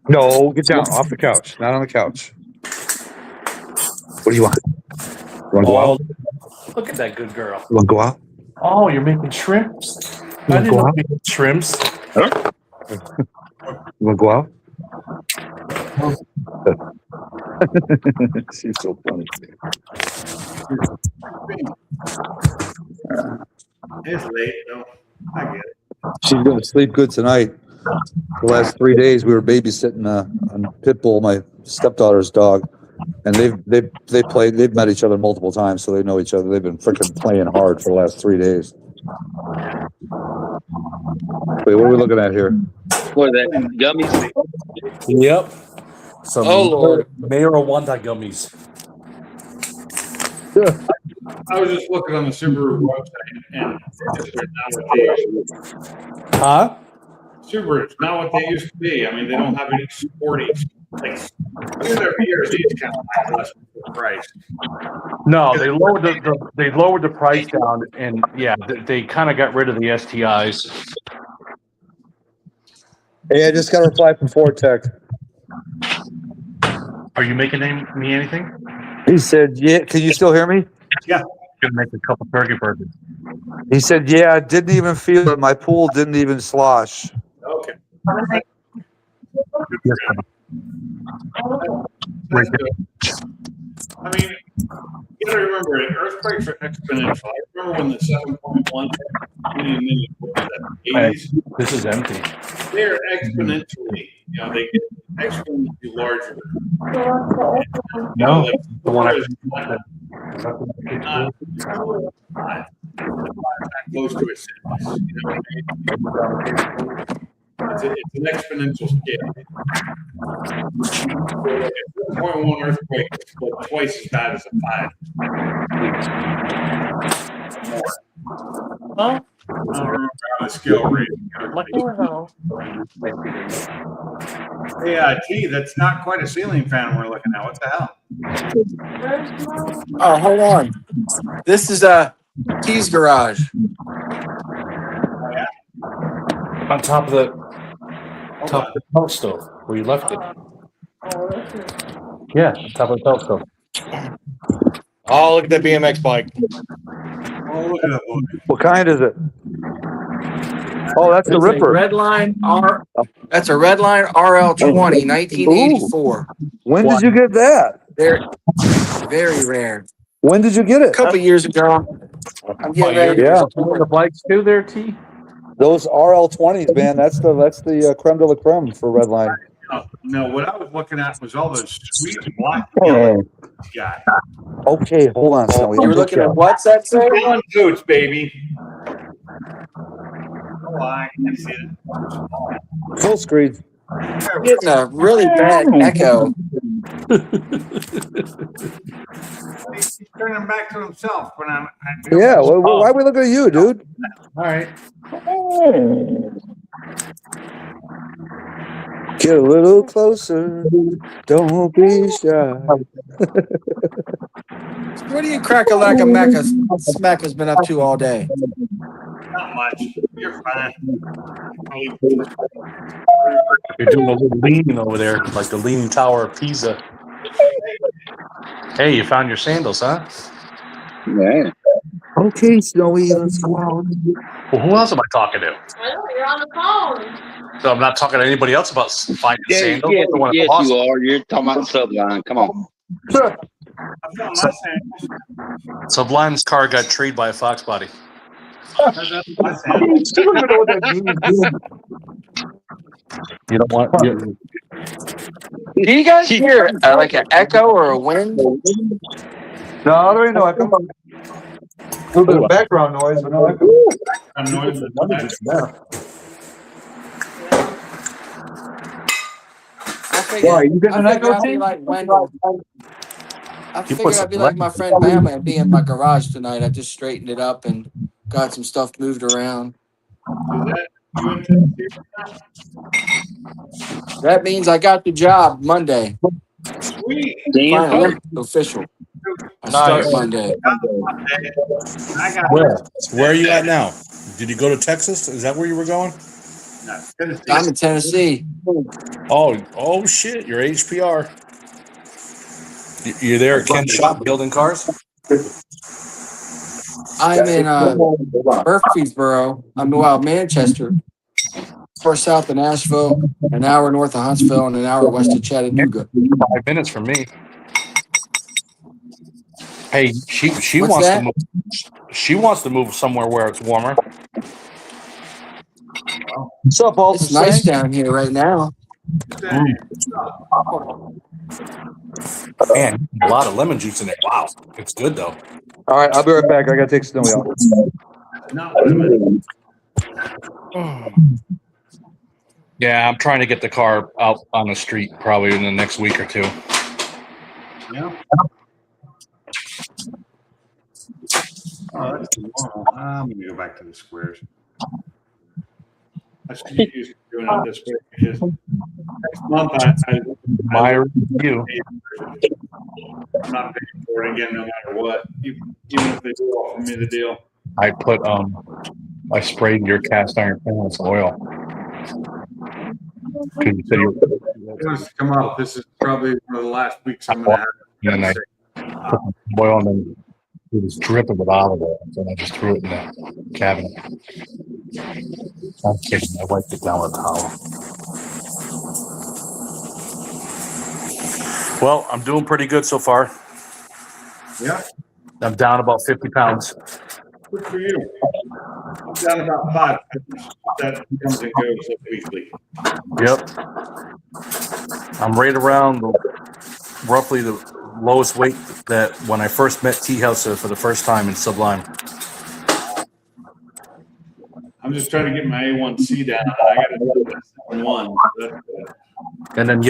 No, get down off the couch. Not on the couch. What do you want? You want to go Oh, out? look at that good girl. You want to go out? Oh, you're making shrimps. You I want to didn't go know out? you made shrimps. You want to go out? She's so funny. It's late though. I get it. She's going to sleep good tonight. The last 3 days, we were babysitting on Pitbull, my stepdaughter's dog, and they've met each other multiple times, so they know each other. They've been freaking playing hard for the last 3 days. Wait, what are we looking at here? What is that? Gummies? Yep. Some Oh, Lord. Mayor Wanda gummies. I was just looking on the Subaru website and it's not what they used to be. Huh? Subaru's not what they used to be. I mean, they don't have any sporty, like, every year these kind of like less price. No, they lowered the price down, and yeah, they kind of got rid of the STIs. Hey, I just got a reply from Ford Tech. Are you making me anything? He said, yeah, can you still hear me? Gonna make a couple turkey burgers. He said, yeah, I didn't even feel it. My pool didn't even slosh. Okay. Yes, That's good. I mean, you gotta remember, earthquakes are exponential. I remember when the 7.1 in the 80s, this is empty. they're exponentially, they get exponentially larger. No, Like, the one I- is not close to its size. It's an exponential scale. 7.1 earthquake is twice as bad as a 5. More. Huh? I don't remember how the scale rating. Hey, T, that's not quite a ceiling fan we're looking at. What the hell? Oh, hold on. This is T's garage. On top of the couch stove where you left it. Yeah, top of the couch stove. Oh, look at that BMX bike. Oh, look at that one. What kind is it? Oh, that's the That's a Ripper. That's a Redline RL20, 1984. When did you get that? They're very rare. When did you get A it? couple years ago. I'm getting ready. Yeah. The bikes too there, T? Those RL20s, man, that's the creme de la creme for Redline. No, what I was looking at was all those sweet black yellow guys. Okay, hold on, Snowy. You were looking at what's that say? One boots, baby. Oh, I can see it. Full screen. Getting a really bad echo. He's turning back to himself when I'm. Yeah, why are we looking at you, dude? All right. Get a little closer. Don't be shy. What do you crack-a-lack smack has been up to all day? Not much. You're fine. You're doing a little leaning over there, like the Leaning Tower of Pisa. Hey, you found your sandals, huh? Yeah. Okay, Snowy, let's go out. Well, who else am I talking to? I know, you're on the phone. So I'm not talking to anybody else about finding sandals. Yes, The one at the yes, hospital. you are. You're talking about Subline. Come on. I found my sandals. Sublime's car got treed by a fox body. That's my sandals. Still don't even know what that means. You don't want. You, Do you guys hear like an echo or a wind? No, there ain't no echo. A little bit of background noise, but no echo. I'm noisy. Why, you getting an echo, I'd be T? like Wendell. I You figured put I'd be some like my friend Bama and be in my garage tonight. I just straightened it up and got some stuff moved around. That means I got the job Monday. Sweet. Finally, official. I start Nice. Monday. I got where are you at now? Did you go to Texas? Is that where you were going? I'm in Tennessee. Oh shit! You're HPR. You're there at Ken's shop building cars. I'm in Murfreesboro. Manchester. Far south of Nashville, an hour north of Huntsville, and an hour west of Chattanooga. 5 minutes from me. Hey, she What's wants that? to move. She wants to move somewhere where it's warmer. What's up, Alton? It's nice down here right now. Man, a lot of lemon juice in there. Wow, it's good though. All right, I'll be right back. I gotta take Snowy out. No, wait a minute. Yeah, I'm trying to get the car out on the street probably in the next week or two. Yeah. Oh, that's normal. I'm gonna go back to the squares. I should get used to doing it this way because next month My review. I'm not paying for it again no matter what. Even if they do offer me the deal. I put I sprayed your cast iron pan with some oil. 'Cause you said you- It was to come up. This is probably one of the last weeks I'm gonna have. and I put some oil and then it was dripping with olive oil. So I just threw it in the cabinet. I'm kidding. I wiped it down with a towel. Well, I'm doing pretty good so far. Yeah, I'm down about 50 pounds. good for you. I'm down about 5 pounds. That comes and goes weekly. Yep. I'm right around roughly the lowest weight that when I first met T House for the first time in Sublime. I'm just trying to get my A1C down. I got to do this one. And then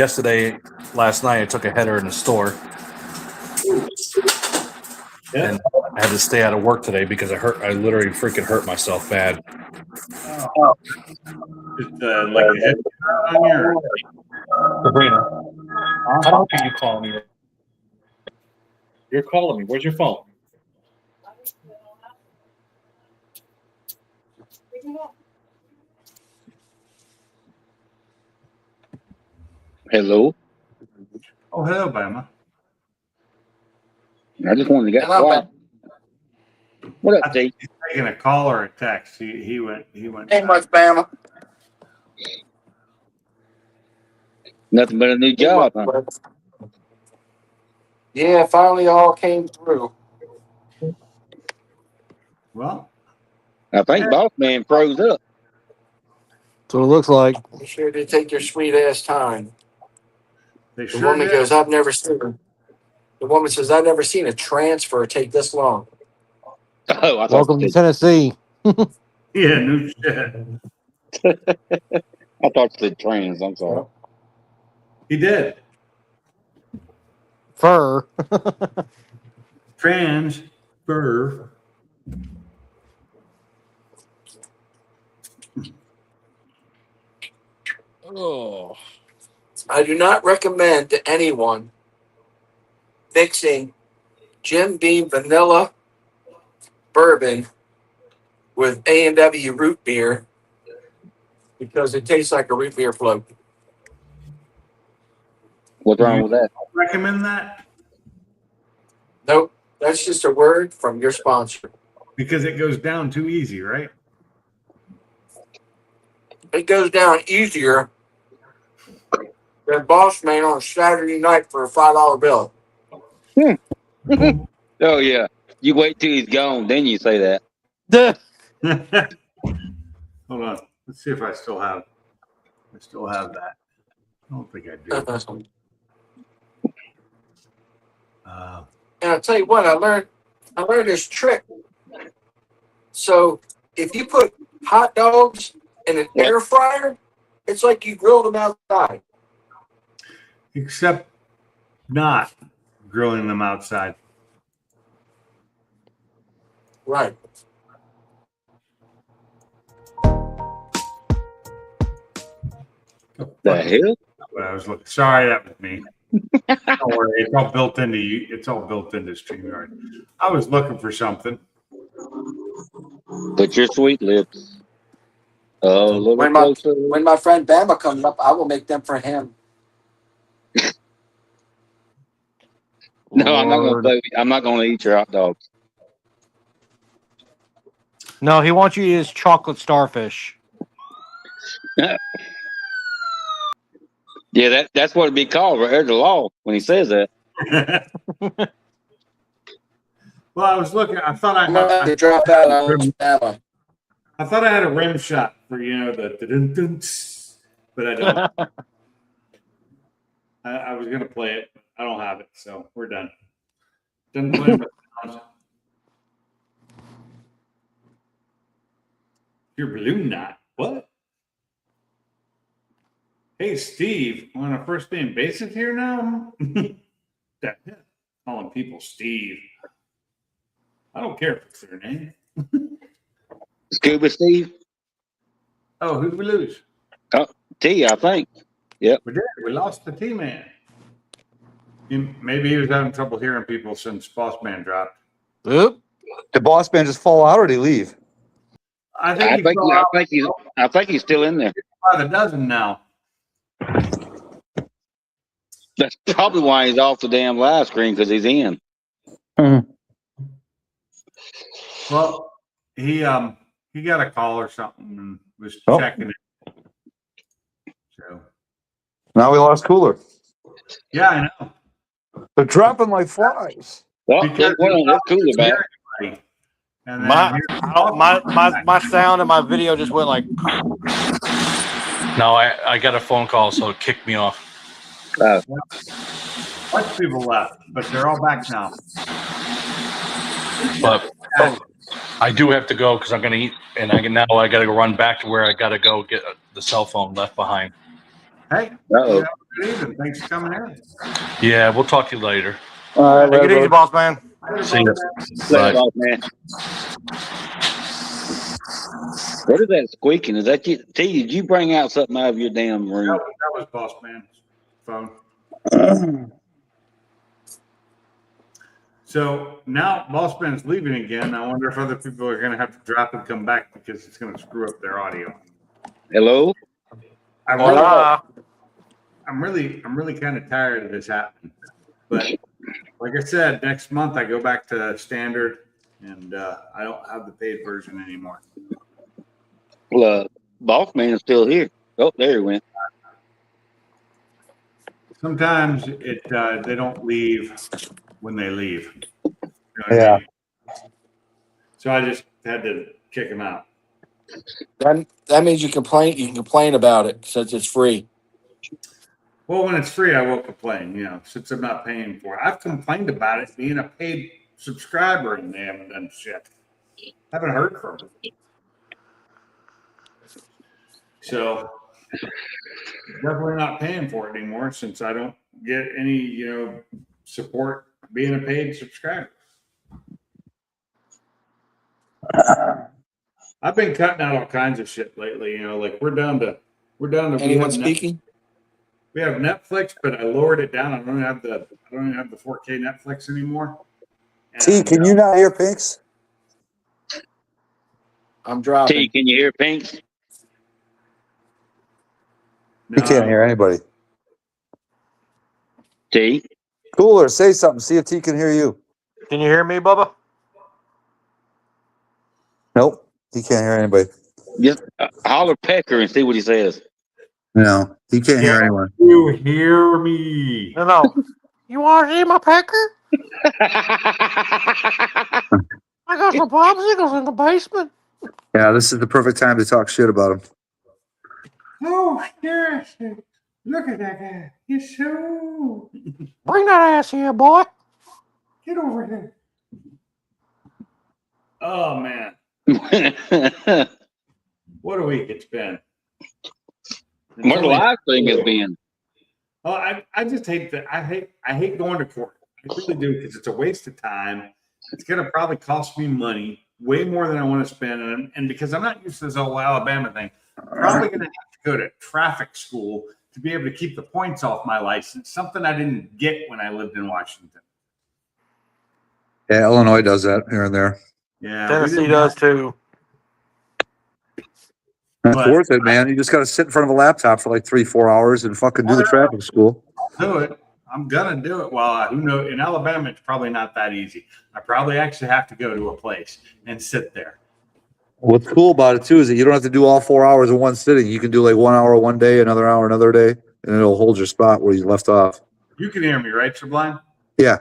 last night, I took a header in the store. Yeah. And I had to stay out of work today because I literally freaking hurt myself bad. Just like a head on your. Sabrina, how can you call me? You're calling me. Where's your phone? Hello. Oh, hello, Bama. I just wanted to get Hello, quiet. What up, T? Taking a call or a text. He went. Ain't much, Bama. Nothing but a new job, huh? Yeah, finally all came through. Well, I think Boss Man froze up. That's what it looks like. You sure did take your sweet ass time. They The sure woman did. goes, I've never seen her. The woman says, I've never seen a transfer take this long. Oh, I thought Welcome to you Tennessee. Yeah, no shit. said trans. I'm sorry. He did. Fur. Transfer. Oh. I do not recommend to anyone mixing Jim Beam vanilla bourbon with A&W root beer because it tastes like a root beer float. What's wrong with that? Recommend that Nope, that's just a word from your sponsor. because it goes down too easy, right? It goes down easier than Boss Man on a Saturday night for a $5 bill. Oh yeah. You wait till he's gone, then you say that. Hold on. Let's see if I still have that. I don't think I do. And I'll tell you what, I learned this trick. So if you put hot dogs in an air fryer, it's like you grilled them outside. Except not grilling them outside. Right. The hell? But I was looking. Sorry, that was me. Don't worry, it's all built into you. It's all built into StreamYard. I was looking for something. Put your sweet lips a little When closer. my friend Bama comes up, I will make them for him. No, I'm not gonna Lord. play. I'm not gonna eat your hot dogs. No, he wants you to eat his chocolate starfish. Yeah, that's what it'd be called. Right? There's the law when he says that. Well, I was looking. I thought I'm about to drop out on Bama. I thought I had a rim shot for the dun, but I don't. I was gonna play it, but I don't have it, so we're done. Didn't play with sound. Your balloon knot. What? Hey, Steve, want a first name basis here now? Calling people Steve. I don't care if it's their name. Scuba Steve. Oh, who'd we lose? T, I think. We did. We lost the T-Man. Maybe he was having trouble hearing people since Boss Man dropped. Oop. Did Boss Man just fall out or did he leave? I I think he's still in there. by the dozen now. That's probably why he's off the damn live screen because he's in. Well, he got a call or something and was checking it. So Now we lost Cooler. yeah, I know. They're dropping like flies. Well, Because that's cool about it. And then My sound and my video just went like. No, I got a phone call, so it kicked me off. bunch of people left, but they're all back now. But I do have to go because I'm going to eat, and I got to go run back to where I got to go get the cell phone left behind. Hey, Uh-oh. good evening. Thanks for coming in. Yeah, we'll talk to you later. All right, Take it easy, boss man. See you. Play it Bye. off, man. What is that squeaking? Is that you? T, did you bring out something out of your damn room? That was Boss Man's phone. So now Boss Man's leaving again. I wonder if other people are going to have to drop and come back because it's going to screw up their audio. Hello? I'm really kind of tired of this happening. But like I said, next month I go back to standard, and I don't have the paid version anymore. Well, Boss Man is still here. Oh, there he went. Sometimes they don't leave when they leave. You know what I Yeah. mean? So I just had to kick them out. That means you can complain about it since it's free. Well, when it's free, I will complain, since I'm not paying for it. I've complained about it being a paid subscriber and they haven't done shit. Haven't heard from them. So definitely not paying for it anymore since I don't get any, support being a paid subscriber. I've been cutting out all kinds of shit lately, like we're down to Anyone speaking? We have Netflix, but I lowered it down. I don't have the 4K Netflix anymore. T, can you not hear Pinks? I'm dropping. T, can you hear Pinks? You can't hear anybody. T? Cooler, say something. See if T can hear you. Can you hear me, Bubba? Nope. He can't hear anybody. Just holler Pecker and see what he says. No, he can't hear anyone. You hear me? No. You want to see my pecker? I got some popsicles in the basement. Yeah, this is the perfect time to talk shit about him. Oh, yes. Look at that guy. He's so. Bring that ass here, boy. Get over here. Oh, man. What a week it's been. What a live thing has been. Oh, I just hate that. I hate going to court. I really do because it's a waste of time. It's going to probably cost me money, way more than I want to spend. And because I'm not used to this whole Alabama thing, I'm probably going to have to go to traffic school to be able to keep the points off my license, something I didn't get when I lived in Washington. Yeah, Illinois does that here and there. Yeah, Tennessee does too. That's But- worth it, man. You just got to sit in front of a laptop for like 3-4 hours and fucking do the traffic school. Do it. I'm gonna do it. Well, who knows? In Alabama, it's probably not that easy. I probably actually have to go to a place and sit there. What's cool about it too is that you don't have to do all 4 hours in one sitting. You can do like 1 hour one day, another hour another day, and it'll hold your spot where you left off. You can hear me, right, Sublime? Yeah.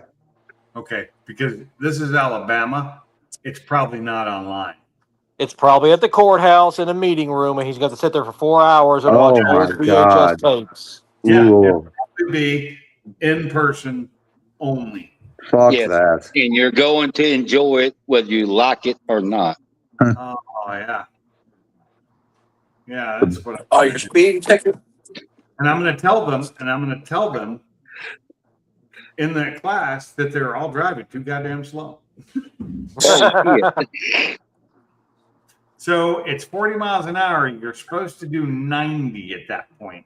Okay, because this is Alabama. It's probably not online. It's probably at the courthouse in a meeting room, and he's got to sit there for 4 hours and watch Oh, my old VHS God. tapes. Yeah, Ooh, Could be in person only. fuck Yes. that. And you're going to enjoy it whether you like it or not. Oh yeah, yeah. That's what. Oh, you're speeding ticket? And I'm going to tell them, in that class that they're all driving too goddamn slow. Oh, shit. So it's 40 miles an hour. You're supposed to do 90 at that point.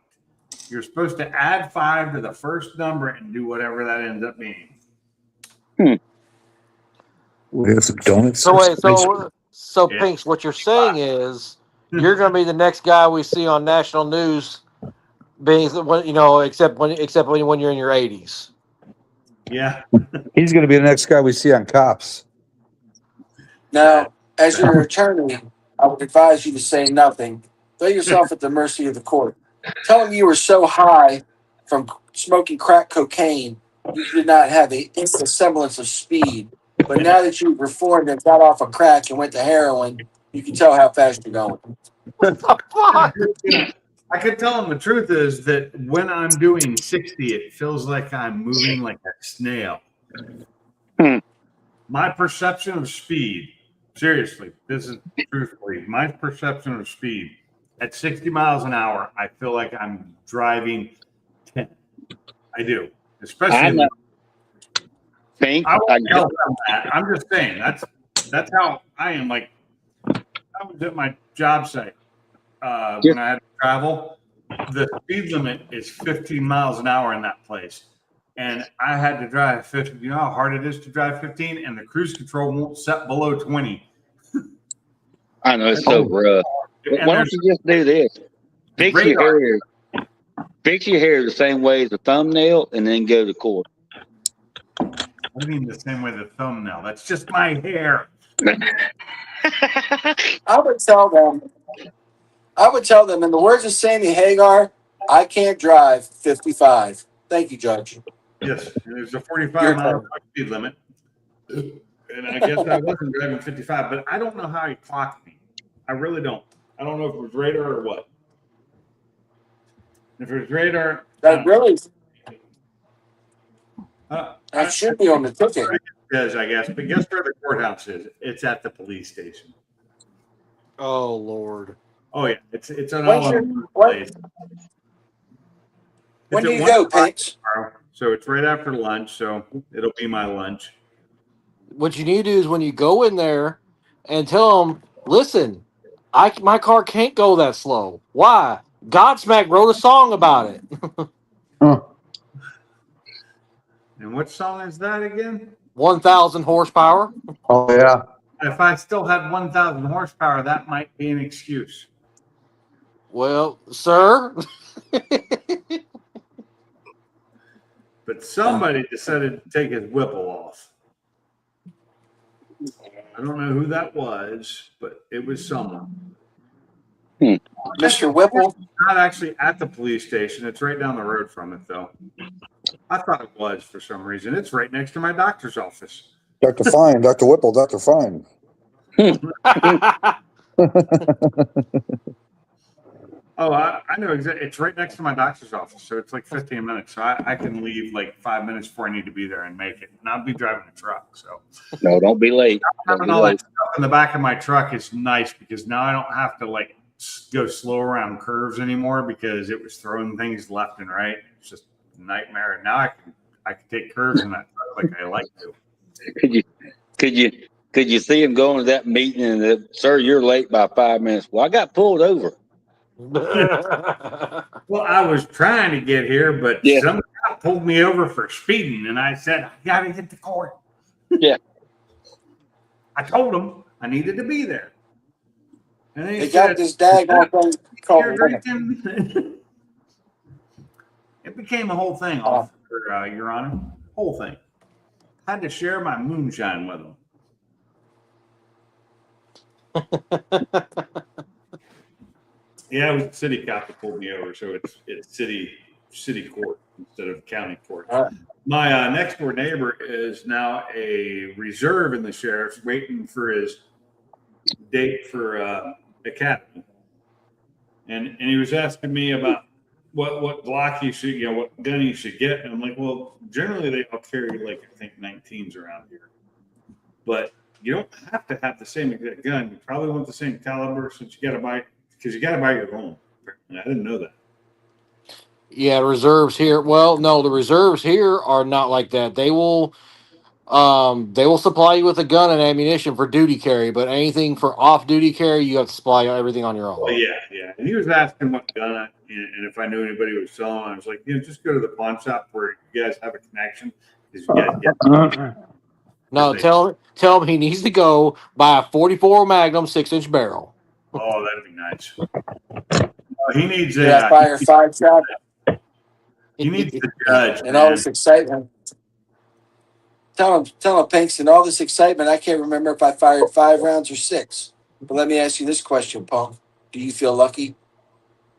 You're supposed to add 5 to the first number and do whatever that ends up being. We got some donuts. So wait, so Yeah. Pinks, what you're saying is you're going to be the next guy we see on national news, being except when you're in your 80s. Yeah. He's going to be the next guy we see on Cops. Now, as your attorney, I would advise you to say nothing. Throw yourself at the mercy of the court. Tell them you were so high from smoking crack cocaine, you did not have a semblance of speed. But now that you've reformed and got off of crack and went to heroin, you can tell how fast you're going. What the fuck? I could tell them the truth is that when I'm doing 60, it feels like I'm moving like a snail. My perception of speed, seriously, this is truthfully, my perception of speed at 60 miles an hour, I feel like I'm driving 10. I do, I especially. know. Pink, I won't tell them that. I'm just saying that's how I am. Like I was at my job site when I had to travel. The speed limit is 15 miles an hour in that place, and I had to drive 50. You know how hard it is to drive 15, and the cruise control won't set below 20. I know it's so rough. And Why don't you just do this? Fix your hair. Fix your hair the same way as the thumbnail, and then go to court. What do you mean the same way the thumbnail? That's just my hair. I would tell them, in the words of Sammy Hagar, I can't drive 55. Thank you, Judge. Yes, there's a 45 mile speed limit, and I guess I wasn't driving 55, but I don't know how he clocked me. I really don't. I don't know if it was radar or what. If it was radar, That really, I that should be on the ticket. is, I guess. But guess where the courthouse is? It's at the police station. Oh Lord. Oh yeah, it's an When's all your- over when- place. When It's do at you 1 go, o'clock Pinks? tomorrow, so it's right after lunch. So it'll be my lunch. What you need to do is when you go in there and tell them, listen, my car can't go that slow. Why? Godsmack wrote a song about it. And what song is that again? 1,000 horsepower. Oh yeah. If I still had 1,000 horsepower, that might be an excuse. Well, sir. But somebody decided to take his Whipple off. I don't know who that was, but it was someone. Mr. Whipple? Not actually at the police station. It's right down the road from it, though. I thought it was for some reason. It's right next to my doctor's office. Dr. Fine, Dr. Whipple, Dr. Fine. Oh, I know exactly. It's right next to my doctor's office, so it's like 15 minutes. So I can leave like 5 minutes before I need to be there and make it. And I'll be driving a truck. So No, don't be late. Don't having be all that late. stuff in the back of my truck is nice because now I don't have to like go slow around curves anymore because it was throwing things left and right. It's just a nightmare. And now I can take curves in that truck like I like to. Could you see him going to that meeting and sir, you're late by 5 minutes? Well, I got pulled over. Well, I was trying to get here, but Yeah. some guy pulled me over for speeding, and I said, I got to get to court. Yeah. I told him I needed to be there. And They got this daggone thing called "You're drinking." It became a whole thing, officer, Your Honor. Whole thing. Had to share my moonshine with him. Yeah, it was the city cop that pulled me over, so it's city court instead of county court. My next door neighbor is now a reserve in the sheriff's, waiting for his date for academy, and he was asking me about what Glock he should, what gun he should get, and I'm like, well, generally they all carry like I think 19s around here, but you don't have to have the same exact gun. You probably want the same caliber, since you got to buy. Because you got to buy your own. I didn't know that. Yeah, reserves here. Well, no, the reserves here are not like that. They will supply you with a gun and ammunition for duty carry, but anything for off duty carry, you have to supply everything on your own. Well, yeah. And he was asking what gun and if I knew anybody who was selling. I was like, just go to the pawn shop where you guys have a connection. Because you guys get. No, tell him he needs to go buy a 44 Magnum 6-inch barrel. Oh, that'd be nice. He needs Yeah, a. fire 5 shot He needs the judge. and all Man. this excitement. Tell him, Pinks, and all this excitement. I can't remember if I fired 5 rounds or 6. But let me ask you this question, Punk. Do you feel lucky?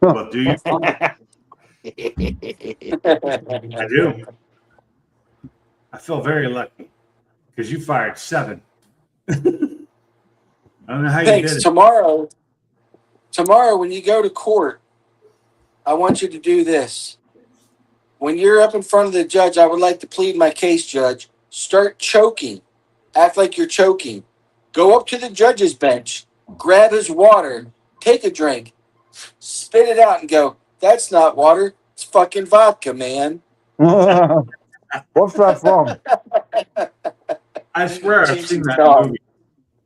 Well, do you? I do. I feel very lucky because you fired 7. I don't know how you Pinks, did it. tomorrow when you go to court, I want you to do this. When you're up in front of the judge, I would like to plead my case, Judge. Start choking. Act like you're choking. Go up to the judge's bench, grab his water, take a drink, spit it out and go, that's not water. It's fucking vodka, man. What's that from? I swear I've Cheech seen and that Chong. movie.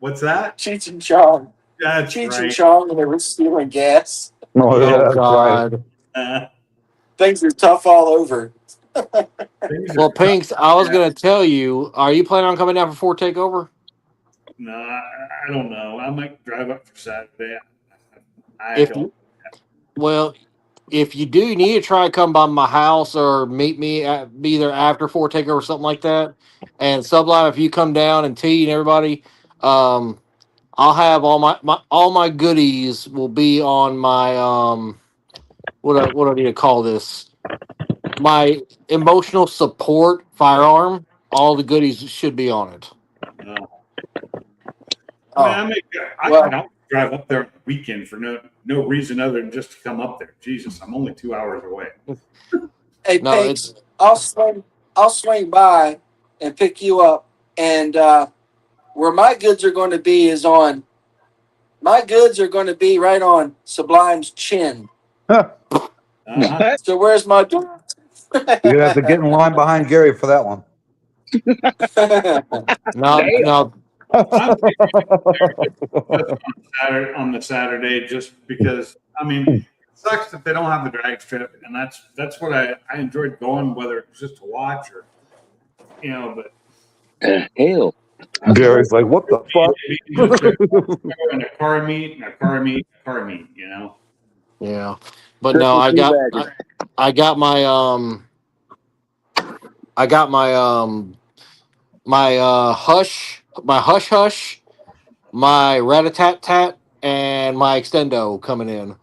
What's that? Cheech and Chong. That's Cheech and right. Chong, and they were stealing gas. Oh, yeah, Oh that's right. God. Things are tough all over. Things Well, are- Pinks, I was gonna tell you. Are you planning on coming down for Fort Takeover? No, I don't know. I might drive up for Saturday. Well, if you do, you need to try to come by my house or meet me be there after Fort Takeover or something like that. And Sublime, if you come down and T and everybody, I'll have all my goodies will be on my what do I need to call this? My emotional support firearm. All the goodies should be on it. I mean, I Well- can drive up there on the weekend for no reason other than just to come up there. Jesus, I'm only 2 hours away. Hey, No, Pinks, I'll swing by and pick you up. And where my goods are going to be is on. My goods are going to be right on Sublime's chin. Uh-huh. So where's my? You're gonna have to get in line behind Gary for that one. no. On the Saturday, just because it sucks that they don't have the drag strip, and that's what I enjoyed going, whether it's just to watch or but Hell. Gary's like, what the fuck? and a car meet, Yeah, but no, I got my hush, my rat-a-tat-tat, and my extendo coming in.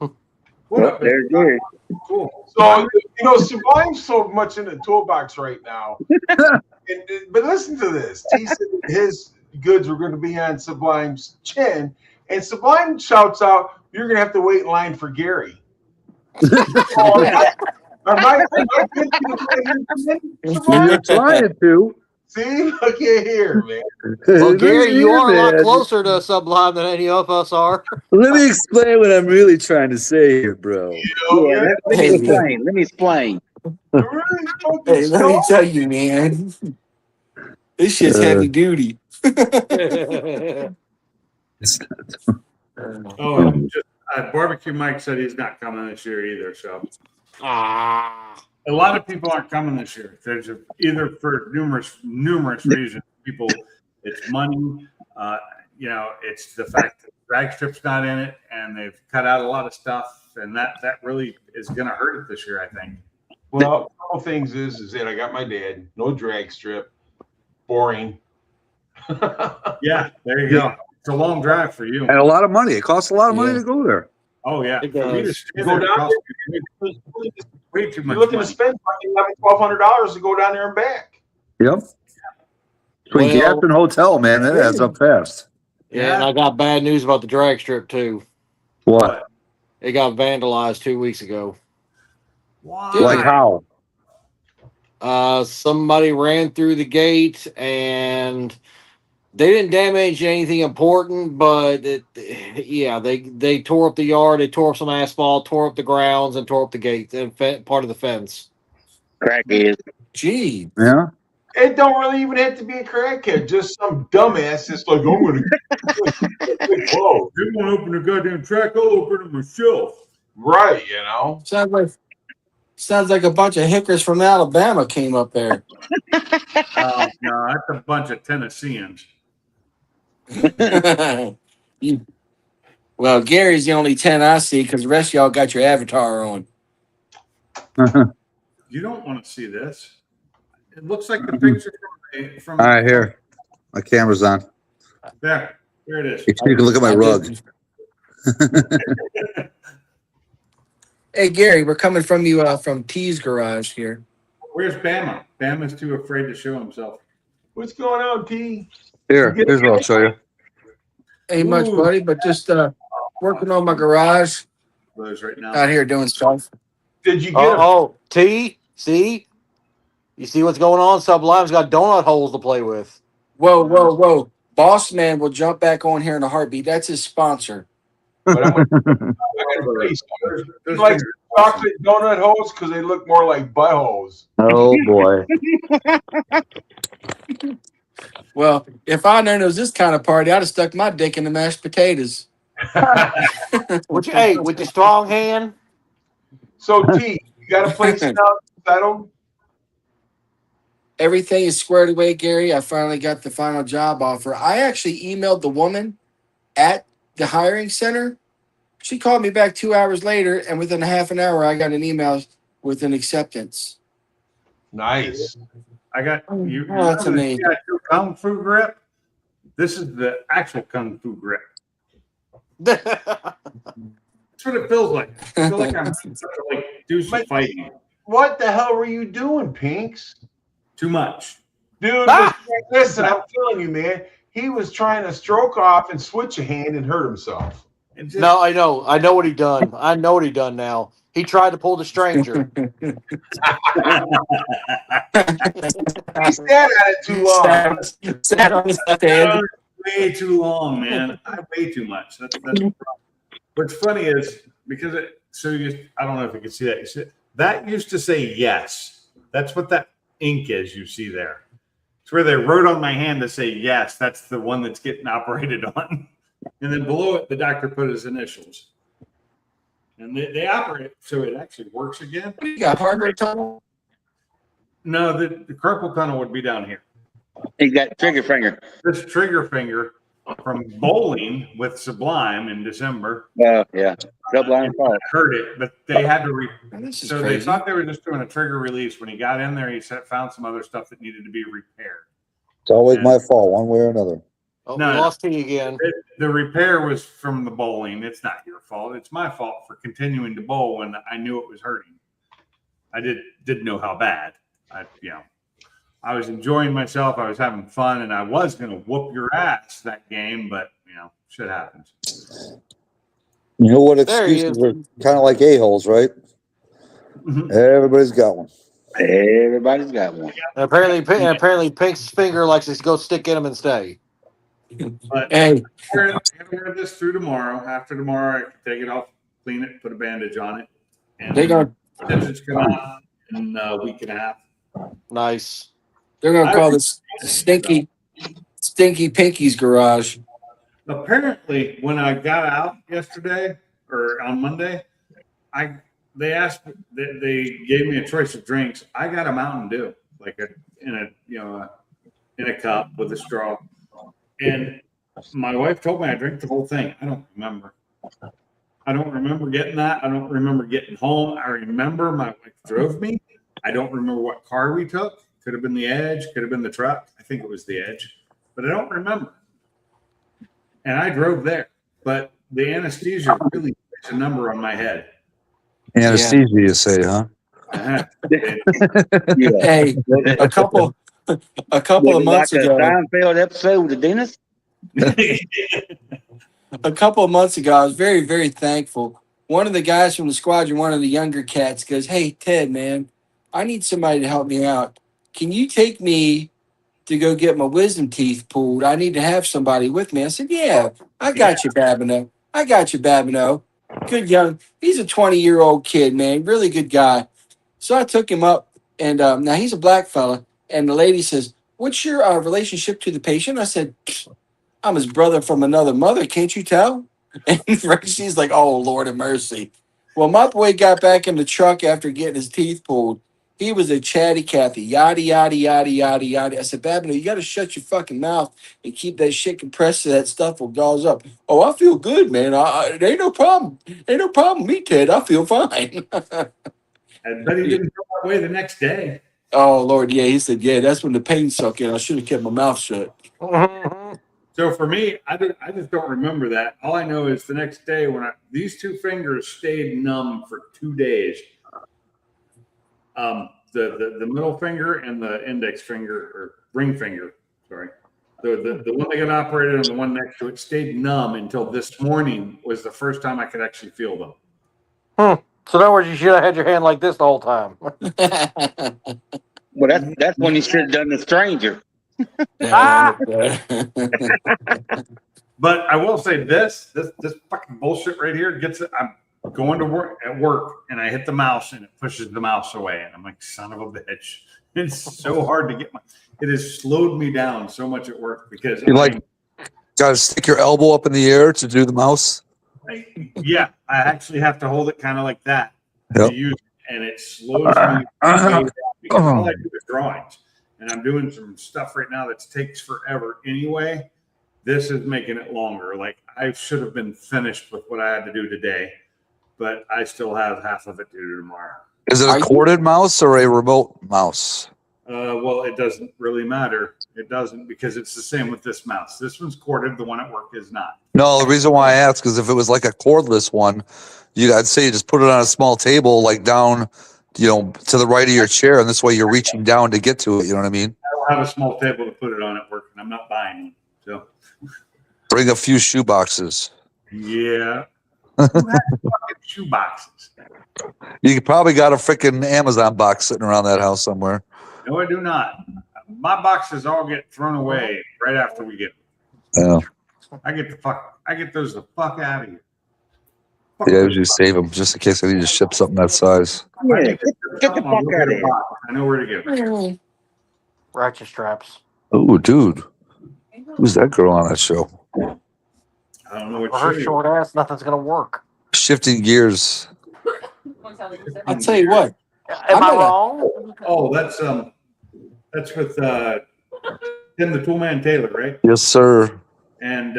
What up? There's Gary. Cool. So Sublime's so much in the toolbox right now. But listen to this. He said his goods were going to be on Sublime's chin, and Sublime shouts out, "You're going to have to wait in line for Gary." Am I You're trying to. See, look at here, man. Well, Gary, you are a lot closer to Sublime than any of us are. Let me explain what I'm really trying to say here, bro. Yeah, let me explain. Hey, let me tell you, man. This shit's heavy duty. Oh, and just Barbecue Mike said he's not coming this year either. So a lot of people aren't coming this year. There's either for numerous reasons. People, it's money. It's the fact that drag strip's not in it, and they've cut out a lot of stuff, and that really is going to hurt it this year, I think. Well, a couple things is that I got my dad, no drag strip, boring. Yeah, there you go. It's a long drive for you. And a lot of money. It costs a lot of money to go there. Oh yeah, It for me to does. stay Go there, down it costs way too much You're looking money. to spend $1,100 to go down there and back. Yep. Between Well- gas and hotel, man, it adds up fast. Yeah, and I got bad news about the drag strip too. What? It got vandalized 2 weeks ago. Why? Like how? Somebody ran through the gate and they didn't damage anything important, but they tore up the yard, they tore up some asphalt, tore up the grounds, and tore up the gate and part of the fence. Crackhead. Gee. Yeah. It don't really even have to be a crackhead, just some dumbass that's like, I'm going to. Whoa. You want to open the goddamn track? I'll open it myself. Right, Sounds like a bunch of hickers from Alabama came up there. No, that's a bunch of Tennesseans. Well, Gary's the only 10 I see because the rest of y'all got your avatar on. You don't want to see this. It looks like the picture from All right, here. My camera's on. there. Here it is. You can look at my rug. Hey, Gary, we're coming from you from T's garage here. Where's Bama? Bama's too afraid to show himself. What's going on, T? Here's what I'll show you. Ain't much, Ooh. buddy, but just working on my garage Those right now. out here doing stuff. Did you get him? T, see? You see what's going on? Sublime's got donut holes to play with. Whoa. Boss Man will jump back on here in a heartbeat. That's his sponsor. But I got a face. You like chocolate donut holes because they look more like buttholes. Oh, boy. Well, if I'd known it was this kind of party, I'd have stuck my dick in the mashed potatoes. With your strong hand. So, T, you got a place now settled? Everything is squared away, Gary. I finally got the final job offer. I actually emailed the woman at the hiring center. She called me back 2 hours later, and within a half an hour, I got an email with an acceptance. Nice. I got you. Oh, that's remember amazing. the Kung Fu grip. This is the actual Kung Fu grip. That's what it feels like. I feel like I'm supposed to do some fighting. What the hell were you doing, Pinks? Too much. Dude, listen, I'm telling you, man. He was trying to stroke off and switch a hand and hurt himself. And just, No, I know. I know what he done. I know what he done now. He tried to pull the stranger. He sat at it too long. Sat on his left hand. way too long, man. I way too much. That's the problem. What's funny is because I don't know if you can see that. That used to say yes. That's what that ink is you see there. It's where they wrote on my hand to say yes. That's the one that's getting operated on. And then below it, the doctor put his initials. And they operate so it actually works again. You got hardware tunnel? No, the carpal tunnel would be down here. He got trigger finger. This trigger finger from bowling with Sublime in December. Yeah. Sublime Park. Hurt it, but they had to This is so crazy. they thought they were just doing a trigger release. When he got in there, he found some other stuff that needed to be repaired. It's always my fault, one way or another. Oh, No, we lost T again. The repair was from the bowling. It's not your fault. It's my fault for continuing to bowl when I knew it was hurting. I didn't know how bad. I was enjoying myself. I was having fun, and I was going to whoop your ass that game, but shit happens. You know what There he excuses is. are kind of like a-holes, right? Mhm. Everybody's got one. Everybody's got one. And apparently Pink's finger likes to go stick in him and stay. But Hey, we're going to wear this through tomorrow. After tomorrow, I can take it off, clean it, put a bandage on it, and they're gonna stitches come out in a week and a half. Nice. call this Stinky Pinky's garage. Apparently, when I got out yesterday or on Monday, they gave me a choice of drinks. I got a Mountain Dew, like in a cup with a straw. And my wife told me I drank the whole thing. I don't remember. I don't remember getting that. I don't remember getting home. I remember my wife drove me. I don't remember what car we took. Could have been the Edge. Could have been the truck. I think it was the Edge, but I don't remember. And I drove there, but the anesthesia really makes a number on my head. Anesthesia, you say, huh? Yeah. Hey, a couple Was of it months like ago. a Seinfeld episode with the dentist? A couple of months ago, I was very, very thankful. One of the guys from the squadron, one of the younger cats, goes, "Hey, Ted, man, I need somebody to help me out. Can you take me to go get my wisdom teeth pulled? I need to have somebody with me." I said, "Yeah, I got you, Babineau. I got you, Babineau." Good young. He's a 20-year-old kid, man. Really good guy. So I took him up, and now he's a black fella. And the lady says, "What's your relationship to the patient?" I said, "I'm his brother from another mother. Can't you tell?" And she's like, "Oh, Lord of mercy." Well, my boy got back in the truck after getting his teeth pulled. He was a chatty Cathy, yada, yada, yada, yada, yada. I said, "Babineau, you got to shut your fucking mouth and keep that shit compressed so that stuff will gauze up." "Oh, I feel good, man. It ain't no problem. Ain't no problem with me, Ted. I feel fine." I bet he didn't feel that way the next day. Oh, Lord, yeah. He said, "Yeah, that's when the pain sunk in. I should have kept my mouth shut." So for me, I just don't remember that. All I know is the next day when these two fingers stayed numb for 2 days. The middle finger and the index finger or ring finger, sorry. The one that got operated and the one next to it stayed numb until this morning was the first time I could actually feel them. So in other words, you should have had your hand like this the whole time. Well, that's when you should have done the stranger. But I will say this fucking bullshit right here gets it. I'm going to work and I hit the mouse and it pushes the mouse away. And I'm like, son of a bitch. It's so hard to get it has slowed me down so much at work because Got to stick your elbow up in the air to do the mouse. I actually have to hold it kind of like that Yep. to use it, and it slows me way down because all I do is drawings. And I'm doing some stuff right now that takes forever anyway. This is making it longer. Like I should have been finished with what I had to do today, but I still have half of it to do tomorrow. Is it a corded mouse or a remote mouse? Well, it doesn't really matter. It doesn't because it's the same with this mouse. This one's corded. The one at work is not. No, the reason why I ask is if it was like a cordless one, I'd say you just put it on a small table, like down, to the right of your chair, and this way you're reaching down to get to it. You know what I mean? I don't have a small table to put it on at work, and I'm not buying one. So bring a few shoe boxes. Yeah. Who has fucking shoe boxes? You probably got a freaking Amazon box sitting around that house somewhere. No, I do not. My boxes all get thrown away right after we get Yeah. I get those the fuck out of here. Fuck Yeah, those usually save them just in case I need to ship something that size. Yeah, I get the I'll fuck go get out a of here. box. I know where to get it. Ratchet straps. Oh, dude. Who's that girl on that show? I don't know what For her shoe. short ass, nothing's gonna work. Shifting gears. I'll tell you what. Am I wrong? Oh, that's with Tim the Toolman Taylor, right? Yes, sir. And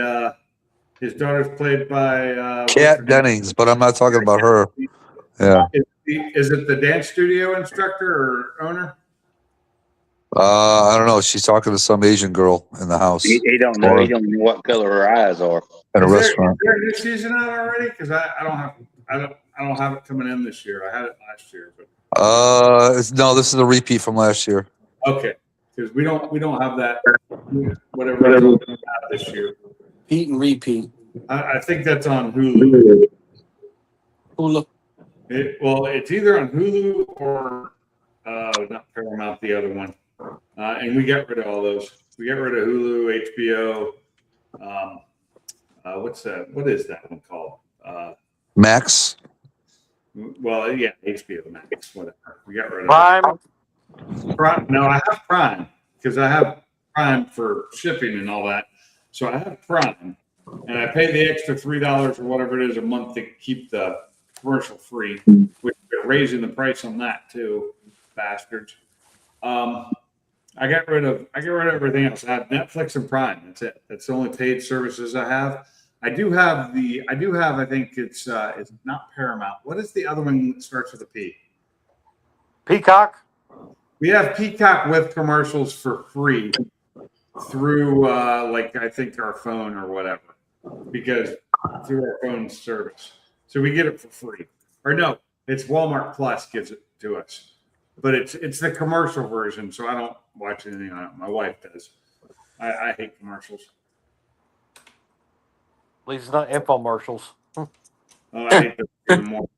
his daughter's played by Kat Dennings, but I'm not talking about her. Yeah. Is it the dance studio instructor or owner? I don't know. She's talking to some Asian girl in the house He don't know. He don't know what color her eyes are. at a Is restaurant. there a new season out already? Because I don't have it coming in this year. I had it last year, but No, this is a repeat from last year. okay, because we don't have that whatever it is we have this year. Pete and repeat. I think that's on Hulu. Hulu. It's either on Hulu or not Paramount, the other one. And we got rid of all those. We got rid of Hulu, HBO. What's that? What is that one called? Max. Well, yeah, HBO Max, whatever. We got rid of Prime. No, I have Prime because I have Prime for shipping and all that. So I have Prime, and I pay the extra $3 or whatever it is a month to keep the commercial free. Which they're raising the price on that too, bastards. I got rid of everything else. I have Netflix and Prime. That's it. That's the only paid services I have. I think it's not Paramount. What is the other one that starts with a P? Peacock. We have Peacock with commercials for free through I think our phone or whatever, because through our phone service. So we get it for free. Or no, it's Walmart Plus gives it to us. But it's the commercial version, so I don't watch anything on it. My wife does. I hate commercials. At least it's not infomercials. Oh, I hate them even more.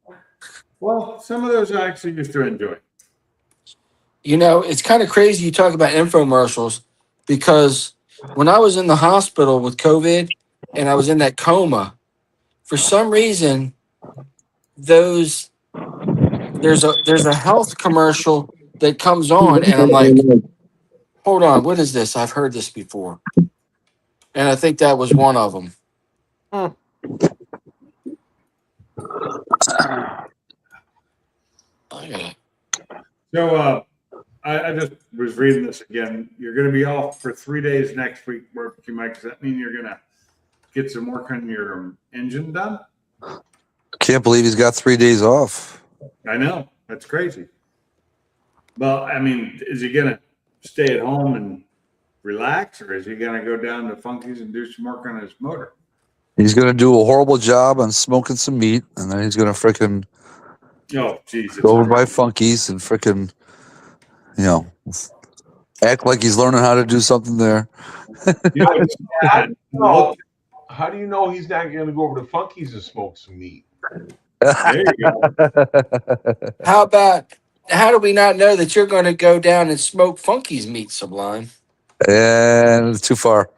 Well, some of those I actually used to enjoy. You know, it's kind of crazy you talk about infomercials because when I was in the hospital with COVID and I was in that coma, for some reason, there's a health commercial that comes on and I'm like, hold on, what is this? I've heard this before. And I think that was one of them. So I just was reading this again. You're going to be off for 3 days next week, Barbecue Mike. Does that mean you're going to get some work on your engine done? Can't believe he's got 3 days off. I know. That's crazy. Well, I mean, is he going to stay at home and relax, or is he going to go down to Funky's and do some work on his motor? He's going to do a horrible job on smoking some meat, and then he's going to frickin' Oh, Jesus. go over by Funky's and frickin', act like he's learning how to do something there. You know, it's sad. No. How do you know he's not going to go over to Funky's and smoke some meat? There you go. How do we not know that you're going to go down and smoke Funky's meat, Sublime? And too far.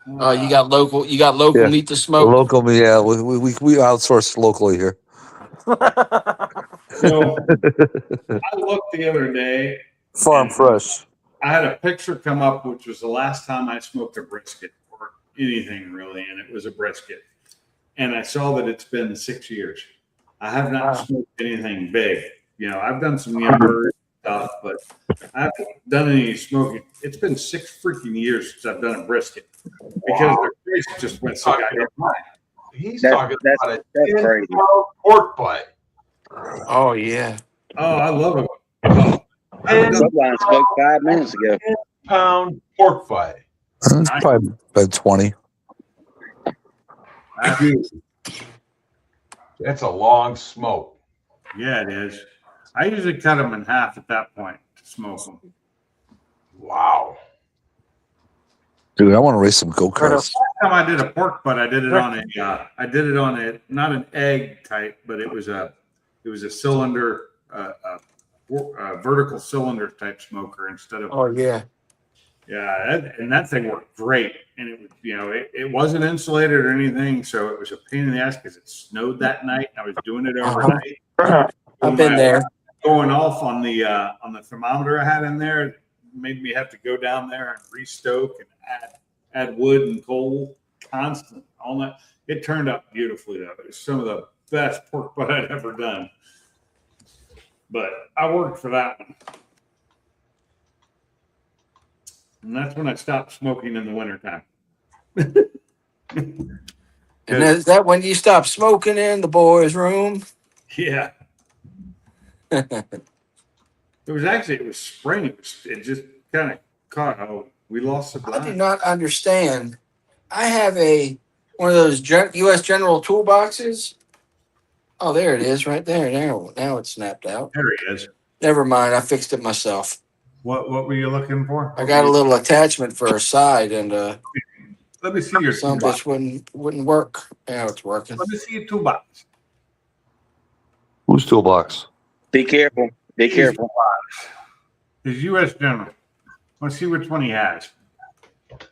You got local Yeah. meat to smoke. Local, yeah, we outsource locally here. So I looked the other day. Farm fresh. I had a picture come up, which was the last time I smoked a brisket or anything really, and it was a brisket. And I saw that it's been 6 years. I have not smoked anything big. I've done some younger stuff, but I haven't done any smoking. It's been 6 freaking years since I've done a brisket because the price just went so goddamn high. He's That's talking about a that's crazy. 10-pound pork butt. Oh yeah. Oh, I love it. Oh, Sublime spoke 5 minutes ago. 10-pound pork butt. It's probably about 20. That's a long smoke. yeah, it is. I usually cut them in half at that point to smoke them. Wow. Dude, I want to race some go-karts. time I did a pork butt, I did it on a not an egg type, but it was a cylinder, a vertical cylinder type smoker instead of. Oh yeah. Yeah, and that thing worked great, and it wasn't insulated or anything, so it was a pain in the ass because it snowed that night. And I was doing it overnight. I've been there. Going off on the thermometer I had in there, it made me have to go down there and restoke and add wood and coal constant. All that. It turned out beautifully though. It was some of the best pork butt I'd ever done. But I worked for that one. And that's when I stopped smoking in the wintertime. And is that when you stop smoking in the boys' room? Yeah. It was spring. It just kind of caught. Oh, we lost the I do blind. not understand. I have one of those U.S. General toolboxes. Oh, there it is, right there. Now it's snapped out. There he is. Never mind. I fixed it myself. What were you looking for? I got a little attachment for a side, and Let me see your some toolbox. bitch wouldn't work. Now it's working. Let me see your toolbox. Whose toolbox? Be careful. Be careful. His U.S. General. Let's see which one he has. But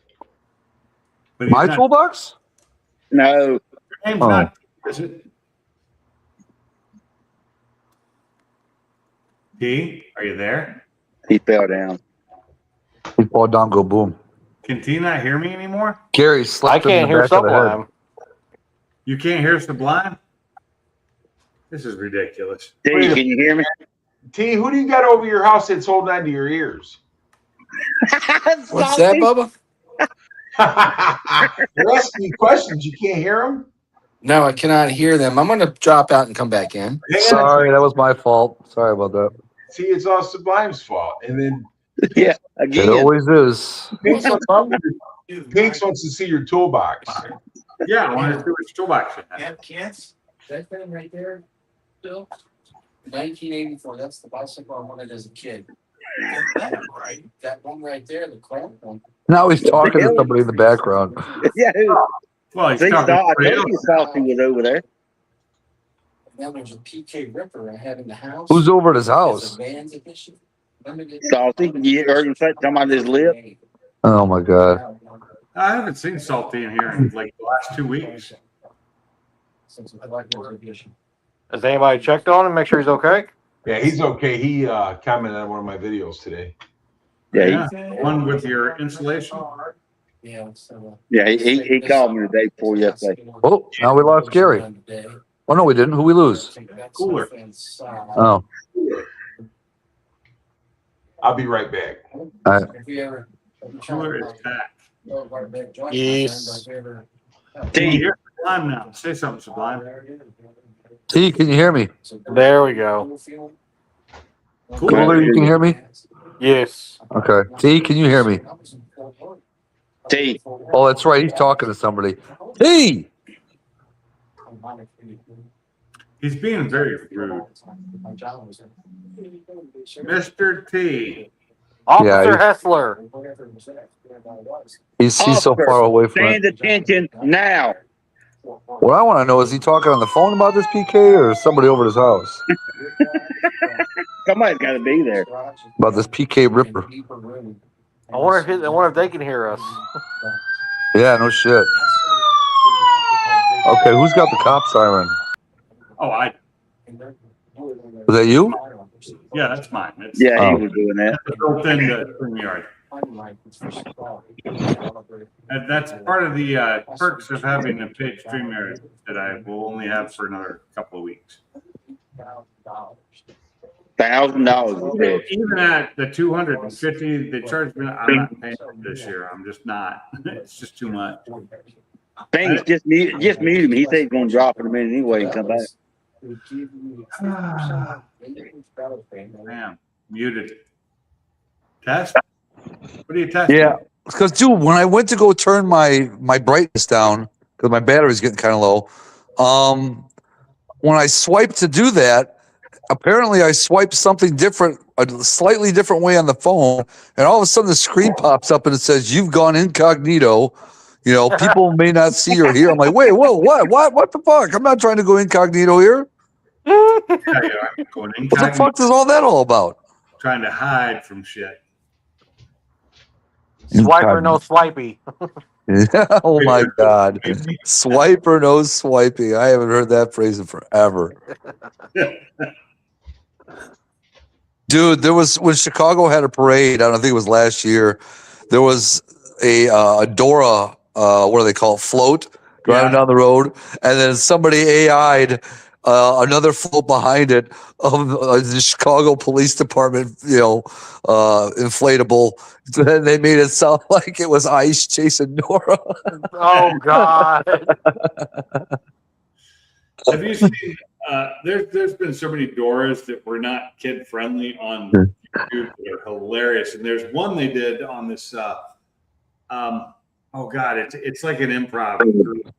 he's My not- toolbox? No. Your name's Oh. not, is it? T, are you there? He fell down. He fall down, go boom. Can T not hear me anymore? Gary I slapped him in can't the hear back of the head. Sublime. You can't hear Sublime? This is ridiculous. T, can you hear me? T, who do you got over your house that's holding on to your ears? What's that, Bubba? They're asking you questions. You can't hear them? No, I cannot hear them. I'm going to drop out and come back in. Sorry, that was my fault. Sorry about that. See, it's all Sublime's fault. And then Yeah, It again. always is. Pinks wants to see your toolbox. Yeah, I want to see which toolbox you have. Kids? That thing right there, Bill? 1984. That's the bicycle I wanted as a kid. Right. That one right there, the crank one. Now he's talking to somebody in the background. Yeah, Well, he's see, talking I to told you Salty was over there. That was a PK Ripper I had in the house. Who's over at his It's a house? Vans edition. Salty, you heard him say, talking about his lip? Oh my God. I haven't seen Salty in here in like the last 2 weeks. Has anybody checked on him? Make sure he's okay. Yeah, he's okay. He commented on one of my videos today. Yeah, Yeah, one with your insulation. Yeah, so, he called me the day before yesterday. Oh, now we lost Gary. Oh no, we didn't. Who we lose? Cooler. Oh, I'll be right back. Cooler is back. Yes. Can you hear Sublime now? Say something, Sublime. T, can you hear me? There we go. Cooler, you can hear me? Yes. Okay. T, can you hear me? T, Oh, that's right. He's talking to somebody. T! He's being very rude. Mr. T. Officer Yeah, Hessler. He's so Officer, far away from stand it. attention now. What I want to know is he talking on the phone about this PK or somebody over at his house Somebody's got to be there. about this PK Ripper? I wonder if they can hear us. Yeah, no shit. Okay, who's got the cop siren? Oh, Was that you? yeah, that's mine. It's Yeah, Oh. he was doing that. built into StreamYard. And that's part of the perks of having a paid StreamYard that I will only have for another couple of weeks. $1,000. Even at the 250 they charge me, I'm not paying it this year. I'm just not. It's just too much. Thanks, just mute him. He said he's going to drop in a minute anyway and come back. Damn, muted. Test? What are you testing? Yeah, because dude, when I went to go turn my brightness down because my battery's getting kind of low, when I swiped to do that, apparently I swiped something different, a slightly different way on the phone, and all of a sudden the screen pops up and it says you've gone incognito. You know, people may not see or hear. I'm like, wait, whoa, what the fuck? I'm not trying to go incognito here. Yeah, you know, I'm going What the incognito, fuck is all that all about? trying to hide from shit. Swiper, no swipey. Oh my God. Swipe or no swiping. I haven't heard that phrase in forever. Dude, there was when Chicago had a parade, I don't think it was last year, there was a Dora, what do they call it, float driving down the road, and then somebody AI'd another float behind it of the Chicago Police Department, inflatable. Then they made it sound like it was Ice chasing Nora. Oh God. Have you seen? There's been so many Doras that were not kid friendly on YouTube that are hilarious, and there's one they did on this. Oh God, it's like an improv group,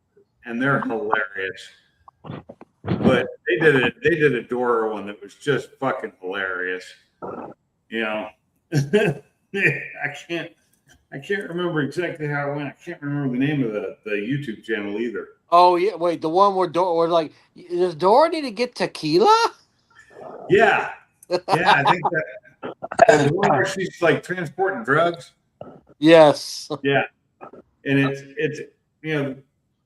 and they're hilarious. But they did a Dora one that was just fucking hilarious. You know, I can't remember exactly how it went. I can't remember the name of the YouTube channel either. Oh yeah, wait, the one where Dora was like, does Dora need to get tequila? Yeah, I think that the one where she's like transporting drugs. Yes. Yeah, and it's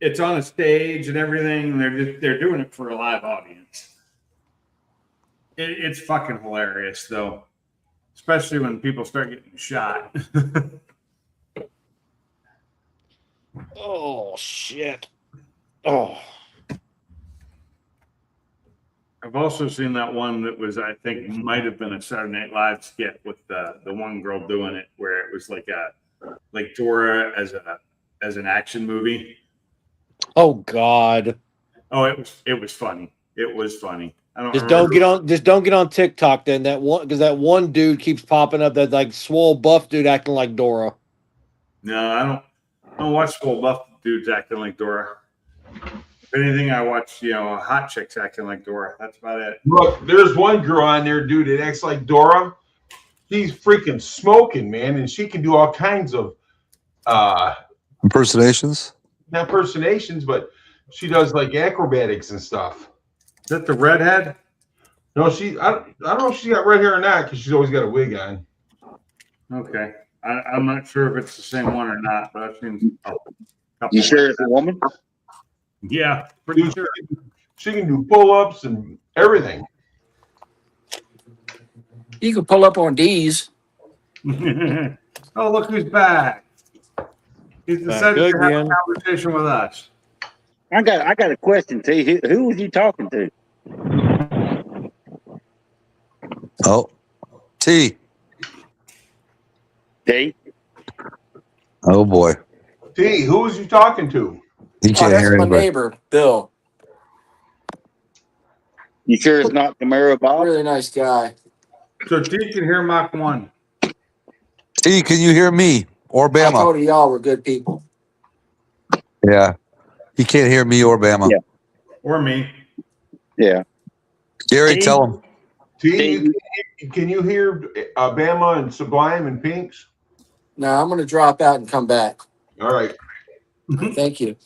it's on a stage and everything. And they're doing it for a live audience. It's fucking hilarious though, especially when people start getting shot. Oh shit. Oh. I've also seen that one that was, I think, might have been a Saturday Night Live skit with the one girl doing it, where it was like Dora as an action movie. Oh God. Oh, it was funny. It was funny. I don't Just remember. don't get on TikTok then. Because that one dude keeps popping up, that like swole buff dude acting like Dora. No, I don't watch full buff dudes acting like Dora. If anything, I watch hot chicks acting like Dora. That's about it. Look, there's one girl on there, dude, that acts like Dora. She's freaking smoking, man, and she can do all kinds of Impersonations? not impersonations, but she does like acrobatics and stuff. Is that the redhead? No, I don't know if she got red hair or not, because she's always got a wig on. Okay. I'm not sure if it's the same one or not, but I've seen a couple. You sure it's a woman? Yeah, pretty Dude, sure. she can do pull-ups and everything. You can pull up on D's. Oh, look who's back. He's decided to have a conversation with us. I got a question, T. Who was you talking to? Oh, T. T. Oh boy. T, who was you talking to? He can't That's hear my anybody. neighbor, Bill. You sure it's not Camaro Bob? Really nice guy. So T can hear Mach 1. T, can you hear me or I Bama? told you y'all were good people. Yeah. He can't hear me or Bama. Yeah. Or me. Yeah. Gary, T? tell him. T, can you hear Bama and Sublime and Pinks? No, I'm going to drop out and come back. All right. Thank you.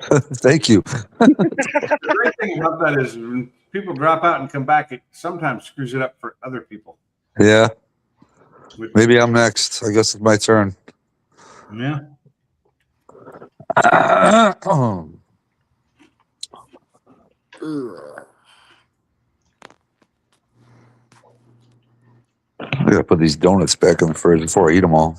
Thank you. The great thing about that is when people drop out and come back, it sometimes screws it up for other people. Yeah. Maybe I'm next. I guess it's my turn. Yeah. I gotta put these donuts back in the fridge before I eat them all.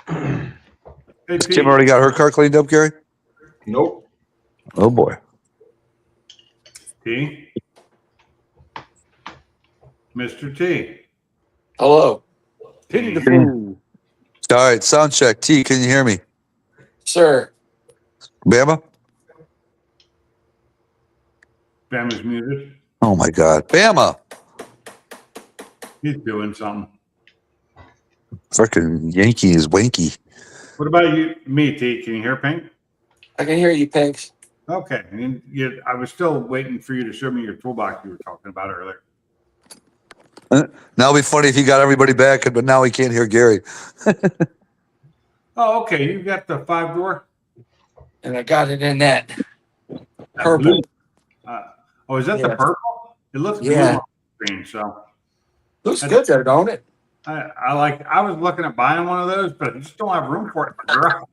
Hey, Pete. Kim already got her car cleaned up, Gary? Nope. Oh boy. T. Mr. T. Hello. Pity the fool. All right, sound check. T, can you hear me? Sir. Bama? Bama's muted. Oh my God. Bama! He's doing something. Freaking Yankee is wanky. What about you, me, T? Can you hear Pink? I can hear you, Pinks. Okay. I was still waiting for you to show me your toolbox you were talking about earlier. Now it'd be funny if he got everybody back, but now he can't hear Gary. Oh, okay. You got the 5-door? And I got it in that That purple. blue. Oh, is that the Yeah. purple? It looks blue Yeah. on the screen, so Looks good there, don't it? I was looking at buying one of those, but I just don't have room for it in the garage.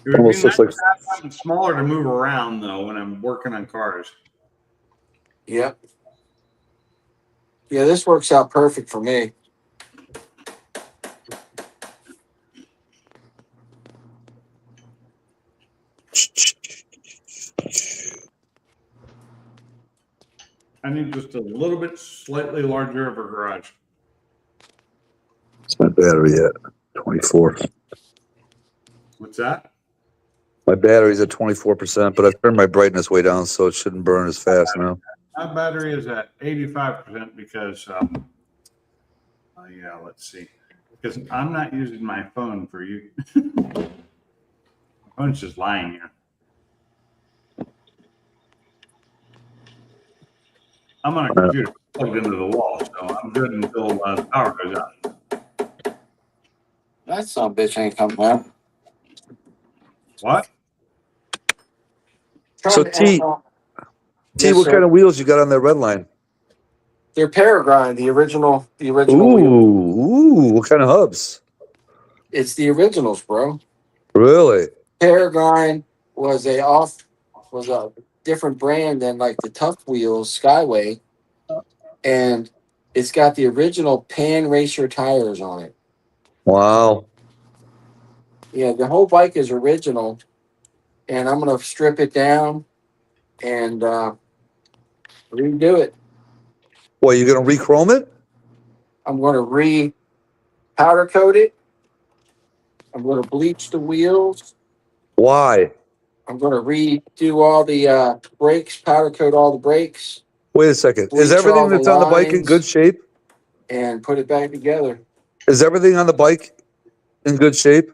It would Almost be looks nice like- to have something smaller to move around though when I'm working on cars. Yep. Yeah, this works out perfect for me. I need just a little bit slightly larger of a garage. It's my battery at 24. What's that? My battery's at 24%, but I've turned my brightness way down, so it shouldn't burn as fast now. My battery is at 85% because, yeah, let's see. Because I'm not using my phone for you. My phone's just lying here. I'm on a computer plugged into the wall, so I'm good until the power goes out. That son of a bitch ain't coming out. What? So T, what kind of wheels you got on that red line? They're Peregrine, the original wheel. Ooh, what kind of hubs? It's the originals, bro. Really? Peregrine was a different brand than like the Tough Wheels Skyway, and it's got the original Pan Racer tires on it. Wow. Yeah, the whole bike is original, and I'm gonna strip it down and redo it. What, you gonna re-chrome it? I'm gonna powder coat it. I'm gonna bleach the wheels. Why? I'm gonna redo all the brakes, powder coat all the brakes, Wait a second. Is Bleach all everything the that's on the bike in lines. good shape? and put it back together. Is everything on the bike in good shape?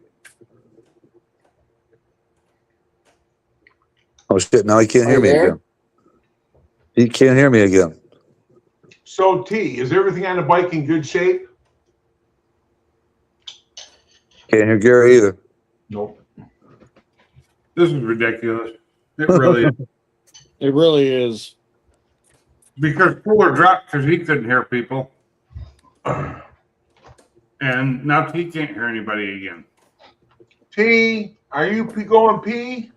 Oh shit, now he can't Are hear you me there? again. He can't hear me again. So T, is everything on the bike in good shape? Can't hear Gary either. Nope. This is ridiculous. It really is. It really is. Because Fuller dropped because he couldn't hear people. And now he can't hear anybody again. T, are you going P?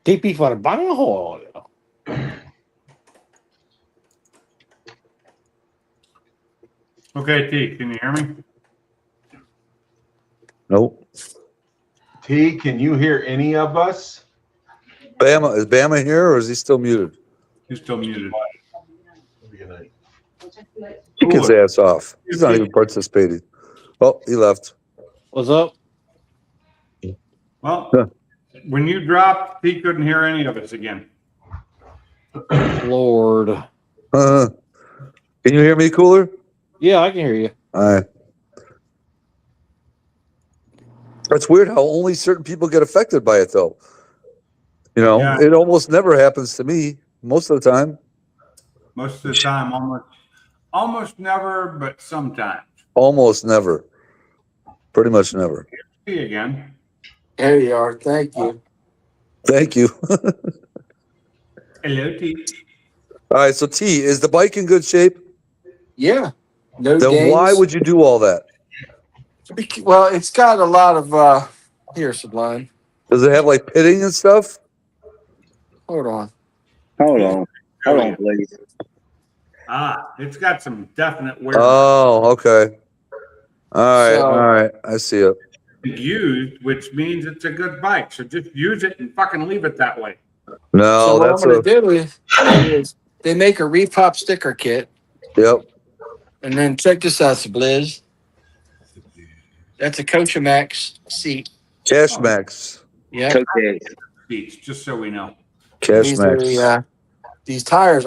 TP for the ball. Okay, T, can you hear me? Nope. T, can you hear any of us? Bama, is Bama here or is he still muted? He's still muted. Good night. Kick his ass off. He's not even participating. Oh, he left. What's up? Well, Huh. when you dropped, he couldn't hear any of us again. Lord. Can you hear me, Cooler? Yeah, I can hear you. All right. That's weird how only certain people get affected by it, though. You know, Yeah. it almost never happens to me most of the time. Most of the time, almost never, but sometimes. Almost never. Pretty much never. See you again. There you are. Thank you. Thank you. Hello, T. All right, so T, is the bike in good shape? Yeah. No Then dings. why would you do all that? Well, it's got a lot of here, Sublime. Does it have like pitting and stuff? Hold on. Hold on, please. It's got some definite wear. Oh, okay. All right, So- all right. I see it. Used, which means it's a good bike. So just use it and fucking leave it that way. No, so what that's I'm going to do is they make a repop sticker kit. Yep. And then check this out, Blizz. That's a Coachamax seat. Cash Max. Yeah. Okay. Beats, just so we know. Cash These are Max. the, these tires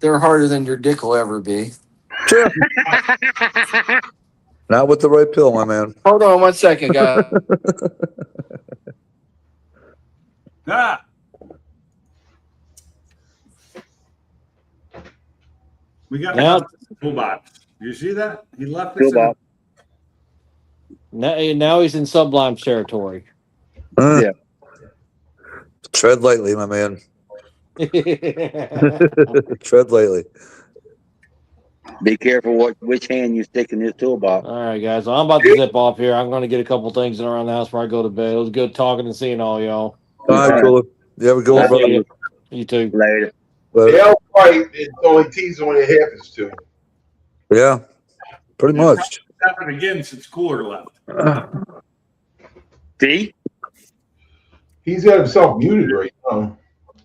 they're harder than your dick will ever be. Not with the right pill, my man. Hold on 1 second, guys. We got Now- nothing in the toolbox. You see that? He left us in Toolbox. Now he's in Sublime territory. Yeah. Tread lightly, my man. All Tread lightly. Be careful which hand you stick in this toolbox. right, guys. Well, I'm about to zip off here. I'm going to get a couple things in around the house before I go to bed. It was good talking and seeing all y'all. All right, cooler. You have a good one, I'll brother. see you. You too. Later. But, They'll fight. It's only teasing when it happens to him. yeah, pretty much. It's happened again since Cooler left. See? He's got himself muted right now.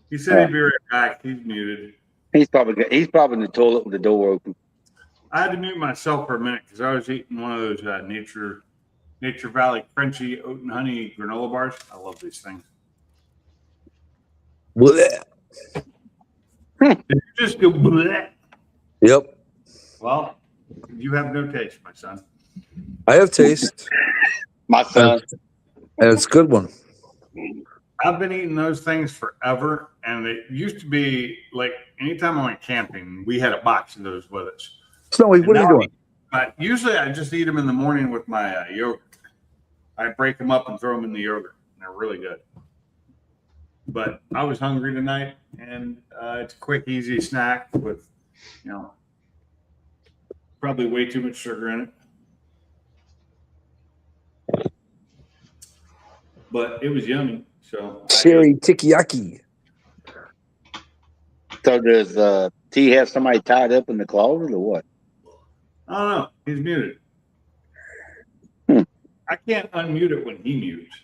He said he'd be right back. He's muted. He's probably in the toilet with the door open. I had to mute myself for a minute because I was eating one of those Nature Valley crunchy oat and honey granola bars. I love these things. Blech. Did you just go bleh? Yep. Well, you have no taste, my son. I have taste, My son. and it's a good one. I've been eating those things forever, and it used to be like anytime I went camping, we had a box of those with us. Snowy, what are you doing? But usually I just eat them in the morning with my yogurt. I break them up and throw them in the yogurt. They're really good. But I was hungry tonight, and it's a quick, easy snack with, probably way too much sugar in it. But it was yummy. So Cherry Tikiyaki. So does T have somebody tied up in the closet or what? I don't know. He's muted. I can't unmute it when he mutes.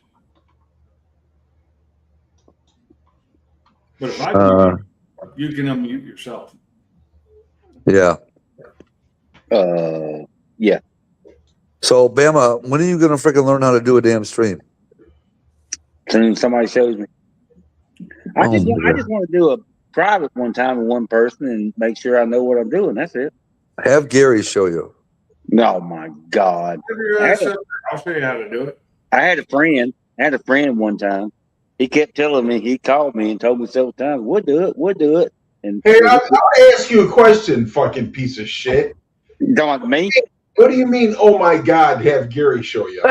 But if I mute you can unmute yourself. Yeah. Yeah. So, Bama, when are you going to freaking learn how to do a damn stream? Soon somebody shows me. I just want to do a private one time with one person and make sure I know what I'm doing. That's it. Have Gary show you. Oh my God. I'll show you how to do it. I had a friend one time. He kept telling me, he called me and told me several times, we'll do it. And Hey, I'll ask you a question, fucking piece of shit. Don't me? What do you mean, oh my God, have Gary show you?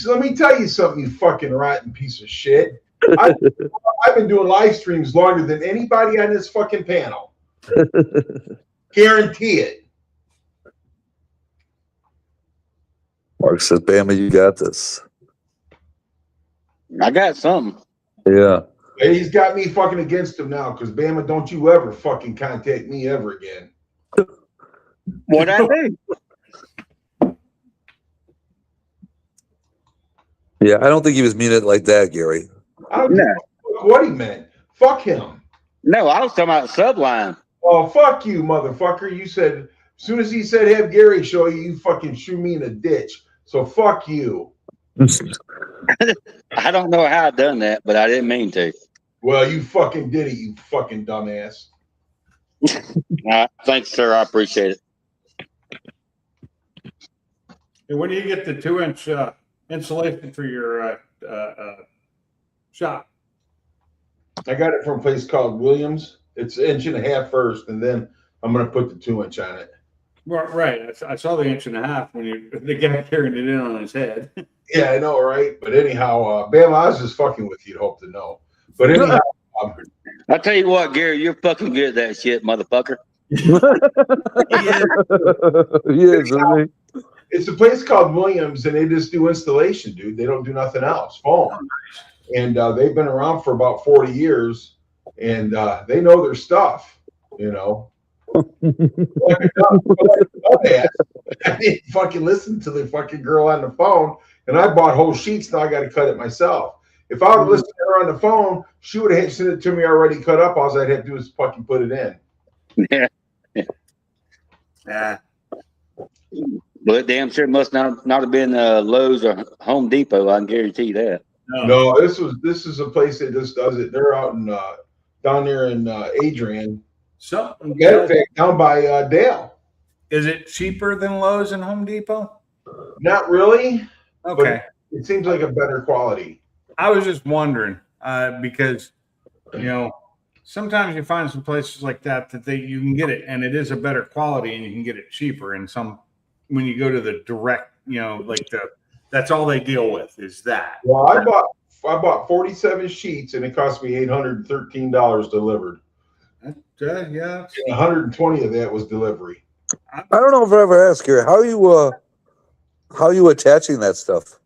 Let me tell you something, you fucking rotten piece of shit. I've been doing live streams longer than anybody on this fucking panel. Guarantee it. Mark says, Bama, you got this. I got something. Yeah. Hey, he's got me fucking against him now because Bama, don't you ever fucking contact me ever again. What'd I do? Yeah, I don't think he was meaning it like that, Gary. I don't know what he meant. Fuck him. No, I was talking about Sublime. Oh, fuck you, motherfucker. You said, as soon as he said have Gary show you, you fucking shoot me in a ditch. So fuck you. I don't know how I done that, but I didn't mean to. Well, you fucking did it, you fucking dumbass. Thanks, sir. I appreciate it. And when do you get the 2-inch insulation for your shop? I got it from a place called Williams. It's 1.5 inches first, and then I'm going to put the 2-inch on it. Right. I saw the 1.5 when the guy carrying it in on his head. Yeah, I know, right? But anyhow, Bam, I was just fucking with you, hope to know. But anyhow, I'll tell you what, Gary, you're fucking good at that shit, motherfucker. Yes, it's a place called Williams, and they just do installation, dude. They don't do nothing else. Foam. And they've been around for about 40 years, and they know their stuff, you know. I didn't fucking listen to the fucking girl on the phone, and I bought whole sheets. Now I got to cut it myself. If I would have listened to her on the phone, she would have sent it to me already cut up. All I'd have to do is fucking put it in. Yeah. Yeah. Well, it damn sure must not have been Lowe's or Home Depot. I can guarantee that. No, this is a place that just does it. They're out in down there in Adrian. Matter of fact, down by Dale. Is it cheaper than Lowe's and Home Depot? Not really. Okay. But it seems like a better quality. I was just wondering because, sometimes you find some places like that you can get it, and it is a better quality, and you can get it cheaper. And some when you go to the direct, that's all they deal with is that. Well, I bought 47 sheets, and it cost me $813 delivered. Yeah. 120 of that was delivery. I don't know if I ever asked you how you attaching that stuff.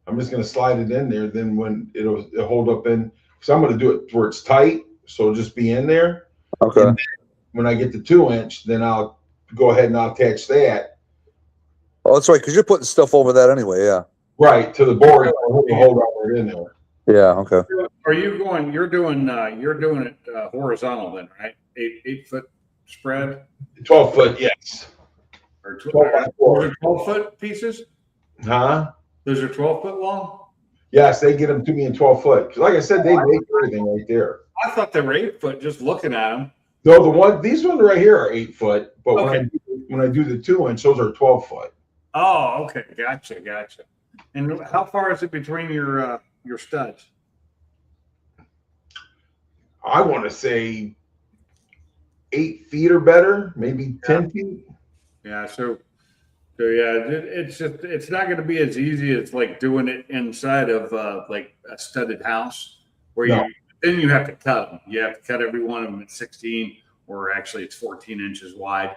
I'm just gonna slide it in there. Then when it'll hold up in, so I'm gonna do it where it's tight, so it'll just be in there. Okay. And when I get the 2-inch, then I'll go ahead and I'll attach that. Oh, that's right, because you're putting stuff over that anyway. Yeah. Right to the board. Hold right in there. Yeah. Okay. Are you going? You're doing it horizontal then, right? 8-foot spread. 12 foot, yes. Or 12 foot pieces. Huh? Those are 12-foot long. Yes, they get them to me in 12 foot. Like I said, they make everything right there. I thought they were 8-foot. Just looking at them. No, these ones right here are 8 foot, but Okay. when I do the 2-inch, those are 12 foot. Oh, okay, gotcha. And how far is it between your studs? I want to say 8 feet or better, maybe 10 feet. Yeah, so yeah, it's not going to be as easy as like doing it inside of like a studded house where you have to cut them. You have to cut every one of them at 16, or actually it's 14 inches wide,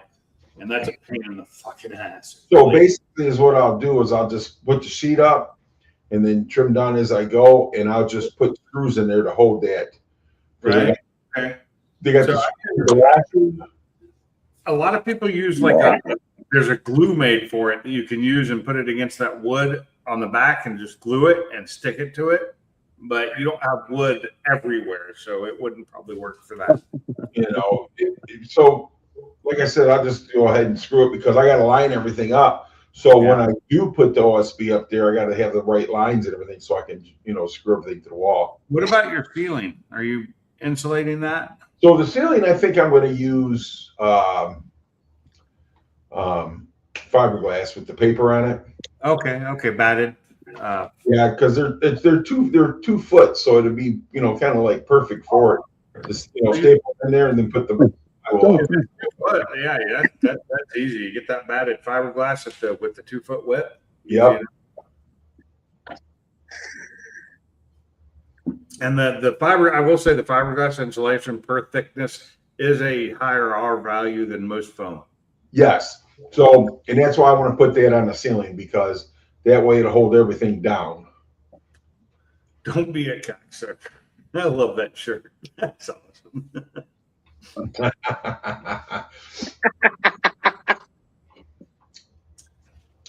and that's a pain in the fucking ass. So basically, is what I'll do is I'll just put the sheet up and then trim down as I go, and I'll just put screws in there to hold that. Right. Okay. They got the lashes. A lot of people use there's a glue made for it that you can use and put it against that wood on the back and just glue it and stick it to it. But you don't have wood everywhere, so it wouldn't probably work for that. So like I said, I'll just go ahead and screw it because I got to line everything up. So when I do put the OSB up there, I got to have the right lines and everything so I can, screw everything to the wall. What about your ceiling? Are you insulating that? So the ceiling, I think I'm going to use fiberglass with the paper on it. Okay, batted. Yeah, because they're 2 foot, so it'd be kind of like perfect for it. Just staple in there and then put the. Yeah, that's easy. You get that batted fiberglass with the 2 foot width. Yep. And the fiber, I will say, the fiberglass insulation per thickness is a higher R value than most foam. Yes. So, and that's why I want to put that on the ceiling, because that way it'll hold everything down. Don't be a cocksucker. I love that shirt. That's awesome.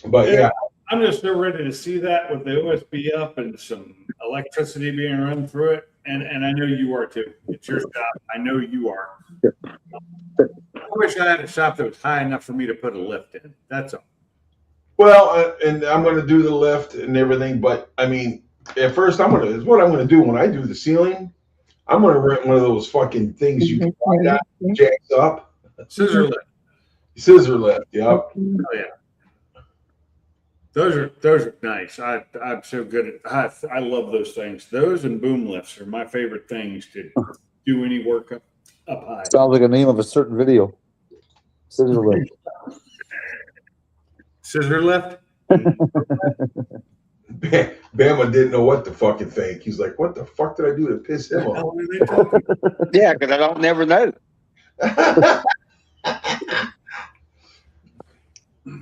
But yeah, I'm just so ready to see that with the OSB up and some electricity being run through it. And I know you are too. It's your shop. I know you are. I wish I had a shop that was high enough for me to put a lift in. That's all. well, and I'm going to do the lift and everything, but I mean, at first what I'm going to do when I do the ceiling, I'm going to rent one of those fucking things you can buy that jacks up. Scissor lift. Scissor lift. Yep. Oh yeah. Those are nice. I'm so good at. I love those things. Those and boom lifts are my favorite things to do any work up high. Sounds like a name of a certain video. Scissor lift. Scissor lift. Bama didn't know what to fucking think. He's like, "What the fuck did I do to piss him off?" Yeah, because I don't never know.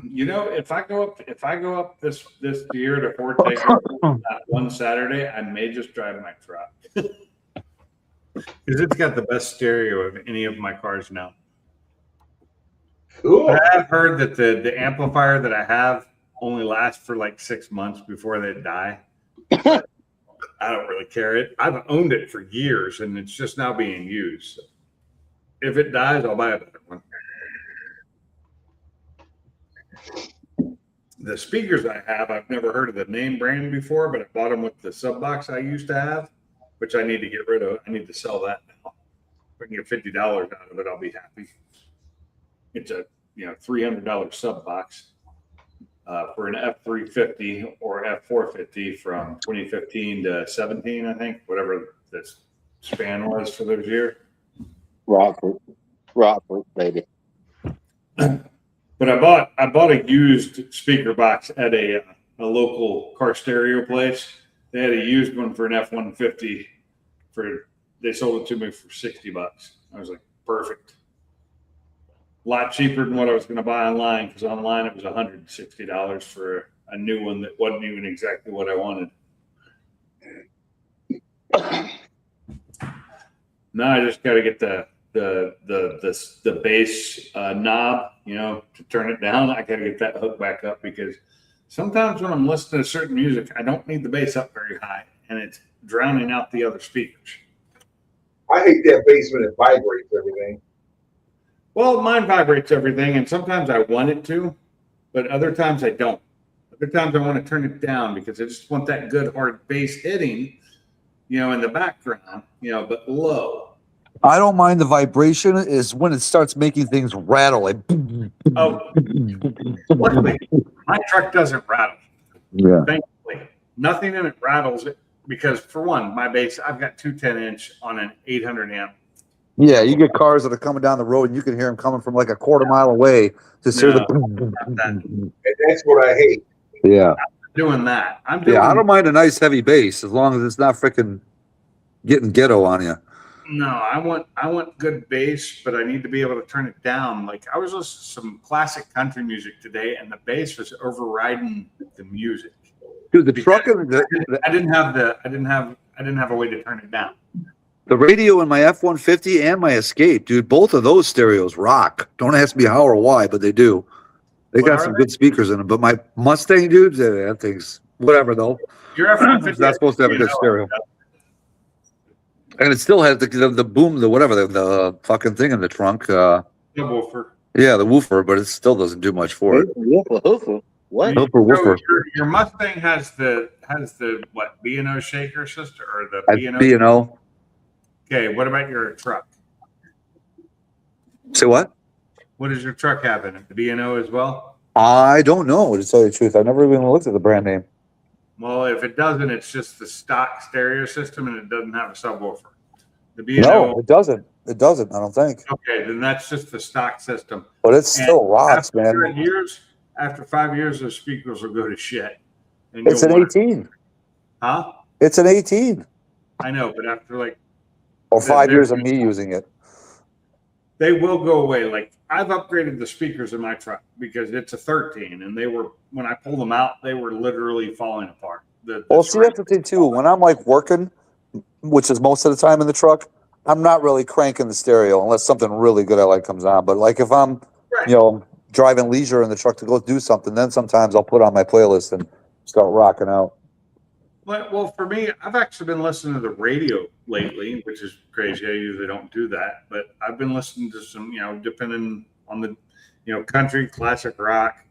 If I go up this year to Fort Taker one Saturday, I may just drive my truck because it's got the best stereo of any of my cars now. Cool. But I've heard that the amplifier that I have only lasts for like 6 months before they die. I don't really care. I've owned it for years, and it's just now being used. So if it dies, I'll buy a better one. The speakers I have, I've never heard of the name brand before, but I bought them with the sub box I used to have, which I need to get rid of. I need to sell that now. If I can get $50 out of it, I'll be happy. It's a $300 sub box for an F350 or F450 from 2015 to 17, I think, whatever this span was for those years. Rockford, baby. But I bought a used speaker box at a local car stereo place. They had a used one for an F-150 they sold it to me for $60. I was like, perfect. A lot cheaper than what I was going to buy online, because online it was $160 for a new one that wasn't even exactly what I wanted. Now I just got to get the bass knob, to turn it down. I got to get that hooked back up, because sometimes when I'm listening to certain music, I don't need the bass up very high, and it's drowning out the other speakers. I hate that bass when it vibrates everything. Well, mine vibrates everything, and sometimes I want it to, but other times I don't. Other times I want to turn it down, because I just want that good hard bass hitting, in the background, but low. I don't mind the vibration is when it starts making things rattle. Like, oh, luckily, my truck doesn't rattle. Yeah. Thankfully, nothing in it rattles it, because for one, my bass, I've got 2 10-inch on an 800 amp. Yeah, you get cars that are coming down the road and you can hear them coming from like a quarter mile away to hear the. And that's what I hate. Yeah. I'm doing that. I don't mind a nice heavy bass as long as it's not freaking getting ghetto on you. No, I want good bass, but I need to be able to turn it down. Like, I was listening to some classic country music today, and the bass was overriding the music. Dude, the truck and I didn't have a way to turn it down. The radio in my F-150 and my Escape, dude, both of those stereos rock. Don't ask me how or why, but they do. They got some good speakers in them. But my Mustang, dude, that thing's whatever though. Your F-150 is not supposed to have a good stereo. And it still has the boom, the fucking thing in the trunk. The woofer. Yeah, the woofer, but it still doesn't do much for it. Woofer. What? Woofer. Your Mustang has the what, B&O shaker system, or the B&O? B&O. Okay, what about your truck? Say what? What does your truck have in it? The B&O as well? I don't know, to tell you the truth. I've never even looked at the brand name. Well, if it doesn't, it's just the stock stereo system, and it doesn't have a subwoofer. The B&O. No, it doesn't. It doesn't, I don't think. Okay, then that's just the stock system. But it still rocks, man. After 5 years, those speakers will go to shit. It's an 18. Huh? It's an 18. I know, but after or 5 years of me using it, they will go away. Like, I've upgraded the speakers in my truck because it's a 13, and when I pulled them out, they were literally falling apart. See, that's the thing too. When I'm like working, which is most of the time in the truck, I'm not really cranking the stereo unless something really good I like comes on. But like if I'm, driving leisure in the truck to go do something, then sometimes I'll put on my playlist and start rocking out. Well, for me, I've actually been listening to the radio lately, which is crazy. I usually don't do that, but I've been listening to some, depending on the, country, classic rock,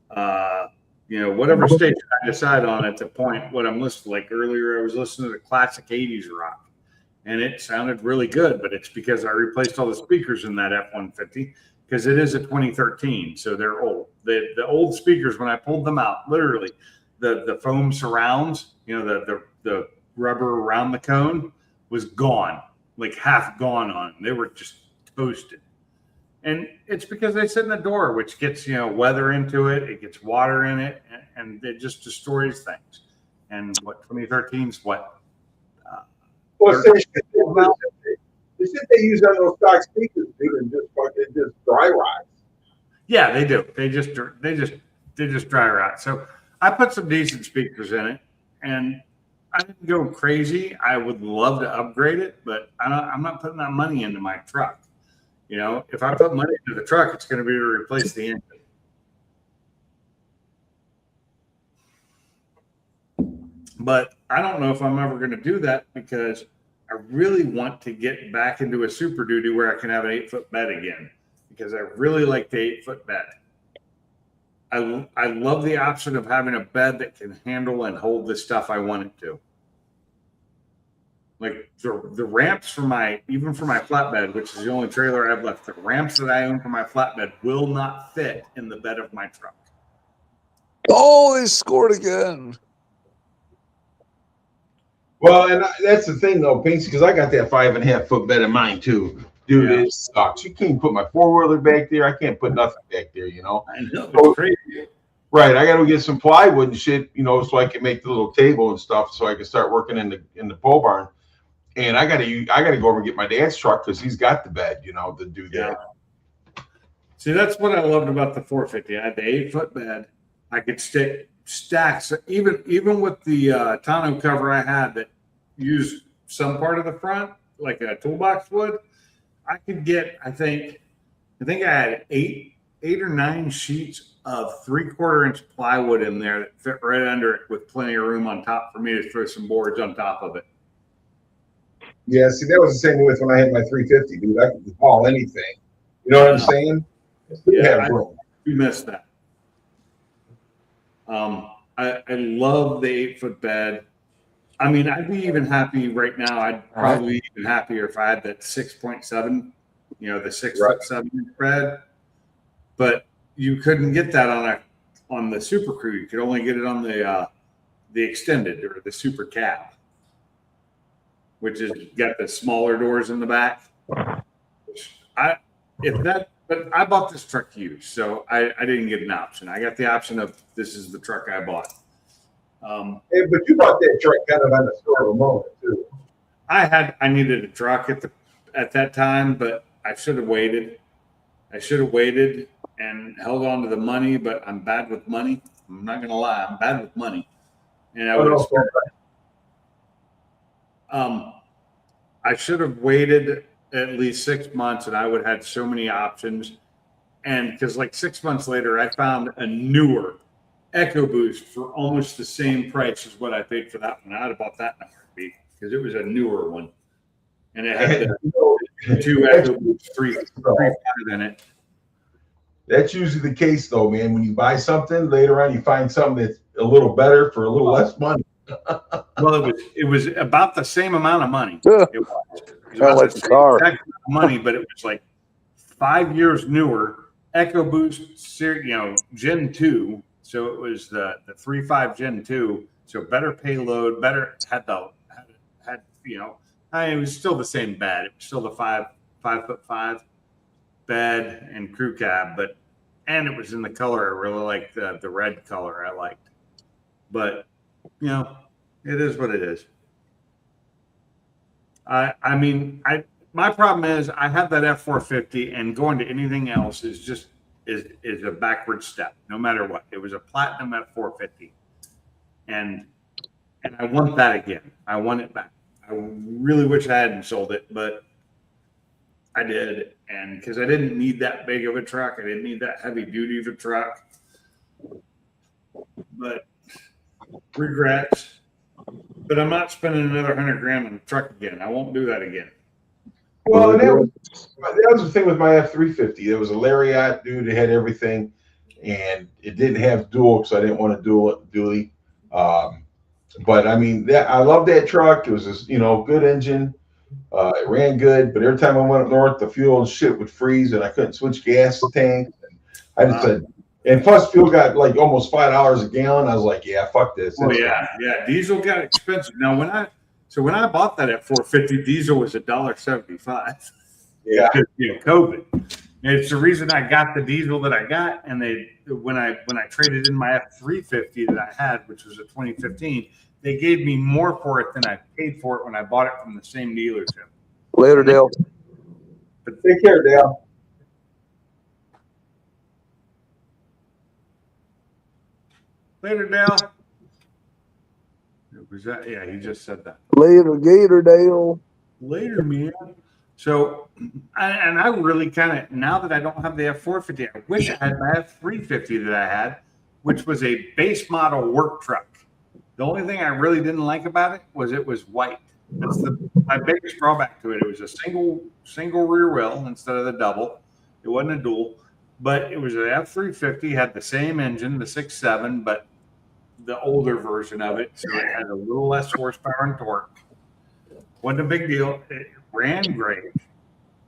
whatever station I decide on at the point. What I'm listening, like earlier, I was listening to the classic 80s rock, and it sounded really good, but it's because I replaced all the speakers in that F-150 because it is a 2013, so they're old. The old speakers, when I pulled them out, literally, the foam surrounds, the rubber around the cone was gone, like half gone on them. They were just toasted. And it's because they sit in the door, which gets, weather into it. It gets water in it, and it just destroys things. And what 2013's what? Well, they said they use on those stock speakers, dude, and just dry rot. Yeah, they do. They just dry rot. So I put some decent speakers in it, and I didn't go crazy. I would love to upgrade it, but I'm not putting that money into my truck. If I put money into the truck, it's going to be to replace the engine. But I don't know if I'm ever going to do that because I really want to get back into a Super Duty where I can have an 8-foot bed again, because I really like the 8-foot bed. I love the option of having a bed that can handle and hold the stuff I want it to. Like the ramps for my flatbed, which is the only trailer I have left, the ramps that I own for my flatbed will not fit in the bed of my truck. Oh, they scored again. Well, and that's the thing though, Pinksy, because I got that 5.5 foot bed of mine too. Dude, Yeah. it sucks. You can't put my 4-wheeler back there. I can't put nothing back there, you know. I know, So- it's crazy. Right. I gotta get some plywood and shit, you know, so I can make the little table and stuff so I can start working in the pole barn. And I gotta go over and get my dad's truck because he's got the bed, you know, to do that. See, that's what I loved about the 450. I had the 8-foot bed. I could stick stacks, even with the tonneau cover I had that used some part of the front, like a toolbox would. I could get, I think I had eight or 9 sheets of 3/4 inch plywood in there that fit right under it with plenty of room on top for me to throw some boards on top of it. Yeah, see, that was the same with when I had my 350, dude. I could haul anything. You know what I'm saying? Yeah, we missed that. I love the 8-foot bed. I mean, I'd be even happy right now. I'd probably be even happier if I had that 6.7, you know, the 6'7" bed. But you couldn't get that on the Super Crew. You could only get it on the extended or the Super Cab, which is got the smaller doors in the back. But I bought this truck used, so I didn't get an option. I got the option of this is the truck I bought. Hey, but you bought that truck kind of on the spur of a moment too. I needed a truck at that time, but I should have waited. I should have waited and held on to the money, but I'm bad with money. I'm not gonna lie, I'm bad with money. And I should have waited at least 6 months, and I would have had so many options. And because like 6 months later, I found a newer EcoBoost for almost the same price as what I paid for that one. I'd have bought that in a heartbeat because it was a newer one, and it had the 2 EcoBoost 3.5 in it. That's usually the case though, man. When you buy something, later on you find something that's a little better for a little less money. Well, it was about the same amount of money. Yeah. It was Kind of about like the the same car. exact amount of money, but it was like 5 years newer. EcoBoost, you know, Gen 2. So it was the 3.5 Gen 2. So better payload, better had you know, it was still the same bed. It was still the 5'5" bed and crew cab, and it was in the color I really liked, the red color I liked. But you know, it is what it is. I mean, my problem is I have that F450, and going to anything else is a backward step, no matter what. It was a platinum F450, and I want that again. I want it back. I really wish I hadn't sold it, but I did, and because I didn't need that big of a truck, I didn't need that heavy duty of a truck. But regrets. But I'm not spending another $100,000 on a truck again. I won't do that again. Well, and that was the thing with my F350. It was a Lariat, dude. It had everything, and it didn't have dual because I didn't want to dually. But I mean, I love that truck. It was just, you know, good engine. It ran good, but every time I went up north, the fuel and shit would freeze, and I couldn't switch gas tanks. I just said, and plus fuel got like almost $5 a gallon. I was like, yeah, fuck this. Oh yeah. Diesel got expensive. Now when I bought that at 450, diesel was $1.75. Yeah. Because, you know, COVID. And it's the reason I got the diesel that I got. And when I traded in my F350 that I had, which was a 2015, they gave me more for it than I paid for it when I bought it from the same dealership. Later, Dale. But take care, Dale. Later, Dale. Was that? Yeah, he just said that. Later, Gator Dale. Later, man. So, I really kind of, now that I don't have the F450, I wish I had my F350 that I had, which was a base model work truck. The only thing I really didn't like about it was white. That's my biggest drawback to it. It was a single rear wheel instead of the double. It wasn't a dual, but it was an F350, had the same engine, the 6.7, but the older version of it. So it had a little less horsepower and torque. Wasn't a big deal. It ran great.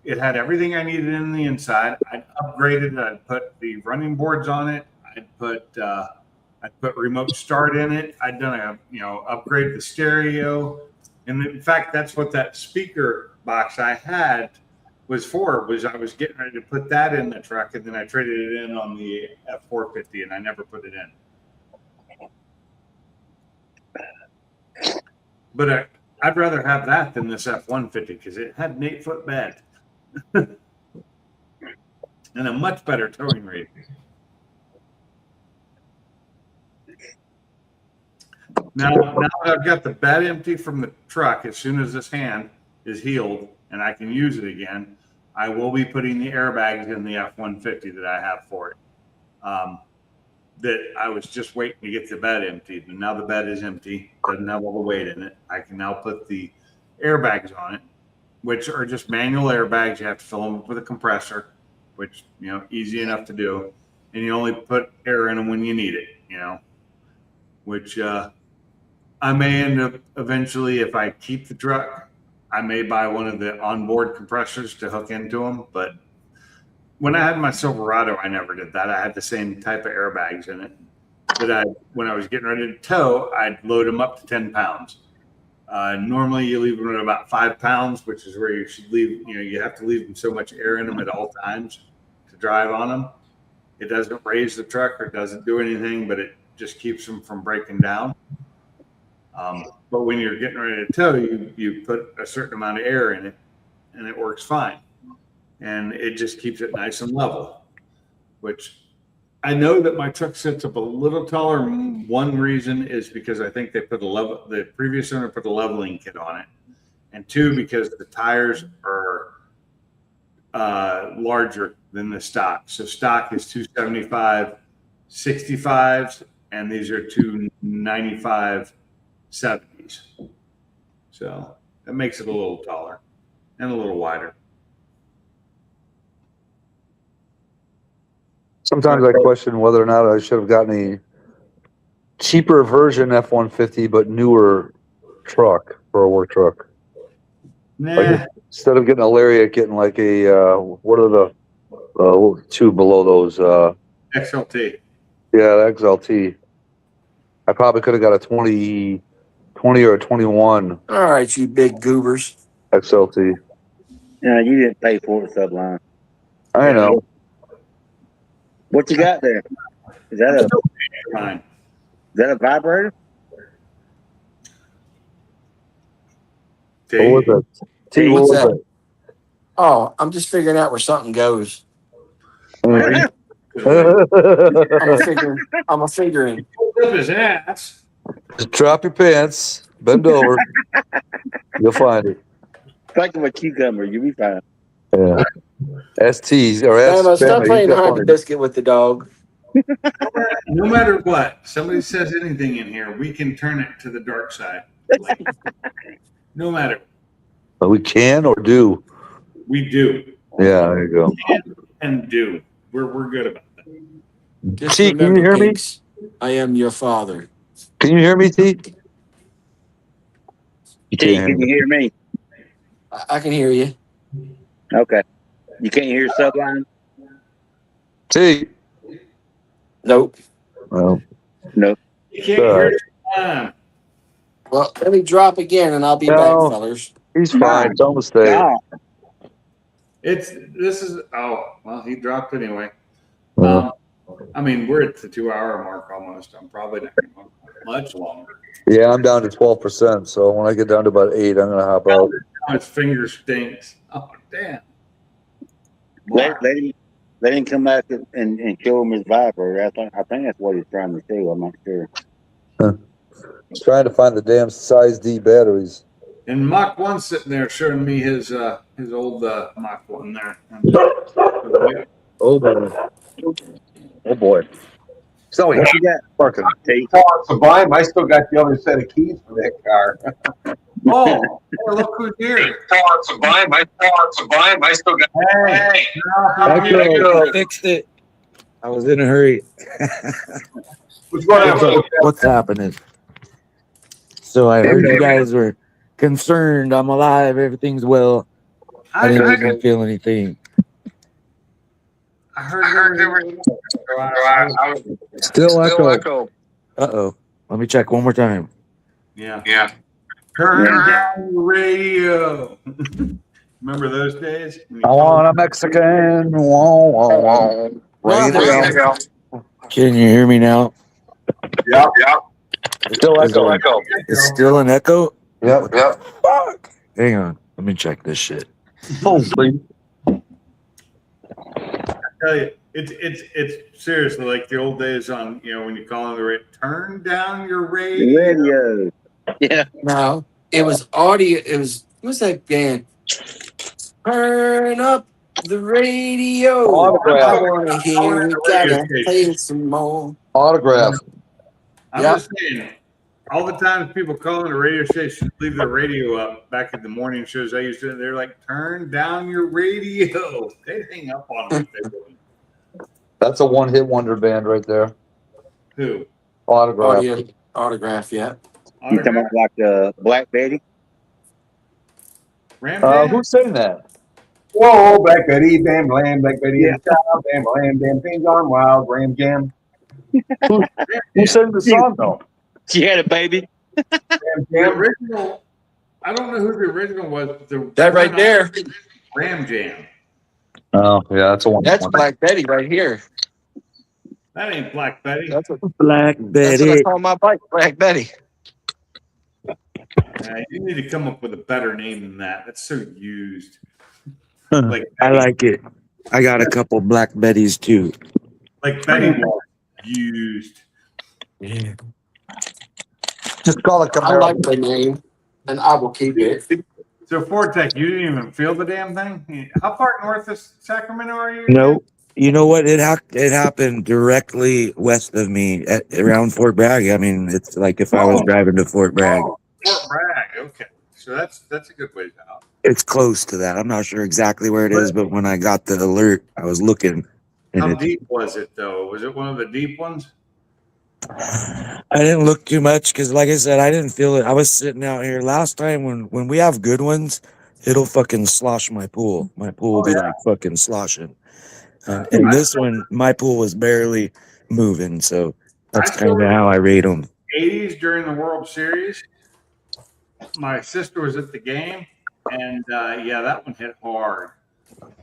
It had everything I needed in the inside. I'd upgraded it. I'd put the running boards on it. I'd put remote start in it. I'd done upgrade the stereo. And in fact, that's what that speaker box I had was for, was I was getting ready to put that in the truck, and then I traded it in on the F450, and I never put it in. But I'd rather have that than this F-150 because it had an 8-foot bed and a much better towing rate. Now that I've got the bed empty from the truck, as soon as this hand is healed and I can use it again, I will be putting the airbags in the F-150 that I have for it. That I was just waiting to get the bed emptied, and now the bed is empty, doesn't have all the weight in it. I can now put the airbags on it, which are just manual airbags. You have to fill them up with a compressor, which, you know, easy enough to do. And you only put air in them when you need it, you know, which I may end up eventually, if I keep the truck, I may buy one of the onboard compressors to hook into them. But when I had my Silverado, I never did that. I had the same type of airbags in it that when I was getting ready to tow, I'd load them up to 10 pounds. Normally you leave them at about 5 pounds, which is where you should leave. You know, you have to leave them so much air in them at all times to drive on them. It doesn't raise the truck or doesn't do anything, but it just keeps them from breaking down. But when you're getting ready to tow, you put a certain amount of air in it, and it works fine. And it just keeps it nice and level, which I know that my truck sits up a little taller. One reason is because I think they put the previous owner put a leveling kit on it. And two, because the tires are larger than the stock. So stock is 275 65s, and these are 295 70s. So that makes it a little taller and a little wider. Sometimes I question whether or not I should have gotten a cheaper version F-150, but newer truck for a work truck. Nah, Like, instead of getting a Lariat, getting like a, what are the two below those? XLT. Yeah, the XLT. I probably could have got a 20 or a 21 All right, you big goobers. XLT. Yeah, you didn't pay for it, Sublime. I know. What you got there? Is that Fine. a vibrator? What was that? T, what What's was that? Oh, I'm just figuring out where something goes. that? I'm a figuring. Flip his ass. Just drop your pants, bend over. You'll find it. Think of a cucumber, you'll be fine. Yeah. STs or Emma, stop S. playing hide the biscuit with the dog. No matter what, somebody says anything in here, we can turn it to the dark side. No matter. We can or do. We do. Yeah, there you go. And do. We're good about that. Just T, can you remember, hear me? Pinks, I am your father. Can you hear me, T? You T, can't can you hear me? I can hear you. Okay. You can't hear Sublime? T. Nope. Well, No. You can't hear it. Well, let me drop again, and I'll be No. back, fellas. he's fine. Don't stay. No. Well, he dropped anyway. Well, I mean, we're at the 2-hour mark almost. I'm probably not going to go much longer. yeah, I'm down to 12%. So when I get down to about 8, I'm gonna hop out. His finger stinks. Oh, damn. Let him come back and show him his vibrator. I think that's what he's trying to do. I'm not sure. He's trying to find the damn size D batteries. And Mach 1's sitting there showing me his old Mach 1 there. Oh boy. Oh boy. So What you got? parking. T? Sublime, I still got the other set of keys for that car. Oh, look who's here. Sublime, I still got. Hey. I fixed it. I was in a hurry. What's going on? What's happening? So I heard you guys were concerned. I'm alive. Everything's well. I didn't even feel anything. I heard there were. Still echo. Uh-oh. Let me check one more time. Yeah. Turn down the radio. Remember those days? I want a Mexican. Wah, wah, wah. Radio. Can you hear me now? Yep. Still Is echo. it- It's still an echo? Yep. Fuck. Hang on. Let me check this shit. Holy. I tell you, it's seriously like the old days on, when you call on the radio, turn down your radio. Radio. Yeah. No, it was audio. It was what's that band? Turn up the radio. Autograph. I want to hear it. Gotta play some more. Autograph. I'm Yep. just saying, all the times people calling the radio station leave the radio up back at the morning shows I used to, they're like, turn down your radio. They'd hang up on them if they wouldn't. That's a one-hit wonder band right there. Who? Autograph. Autograph, yeah. You talking about like Black Betty? Ram Jam? Who sang that? Whoa, Black Betty, Bam Lamb, Black Betty in the style, Bam Lamb, Bam Things on Wild, Ram Jam. Who sang the song though? She had a baby. Ram The Jam. original, I don't know who the original was. But That right there. Ram Jam. Oh yeah, that's a one. That's Black Betty right here. That ain't Black Betty. That's what Black I Betty. call my bike, Black Betty. You need to come up with a better name than that. That's so used. Like I like it. I got a couple Black Betties too. Like Betty was used. Yeah. Just call it I Camaro. like the name, and I will keep it. So Fortec, you didn't even feel the damn thing? How far north of Sacramento are you? No, you know what? It happened directly west of me around Fort Bragg. I mean, it's like if I was driving to Fort Bragg. Oh, Fort Bragg. Okay. So that's a good ways out. It's close to that. I'm not sure exactly where it is, but when I got the alert, I was looking. How And deep was it though? Was it one of the deep ones? I didn't look too much because, like I said, I didn't feel it. I was sitting out here last time when we have good ones, it'll fucking slosh my pool. My pool will be like fucking sloshing. And this one, my pool was barely moving, so that's kind of how I rate them. 80s during the World Series. My sister was at the game, and yeah, that one hit hard.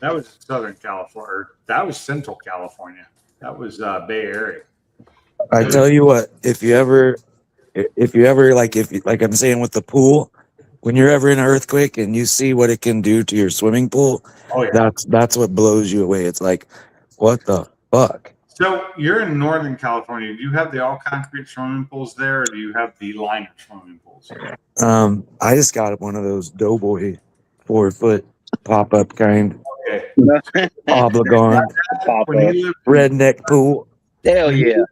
That was Southern California. That was Central California. That was Bay Area. I tell you what, if you ever like I'm saying with the pool, when you're ever in an earthquake and you see what it can do to your swimming pool, Oh yeah. that's what blows you away. It's like, what the fuck? So you're in Northern California. Do you have the all concrete swimming pools there, or do you have the liner swimming pools? I just got one of those Doughboy 4-foot pop-up kind Okay. obligor When he lived, redneck pool. Hell yeah.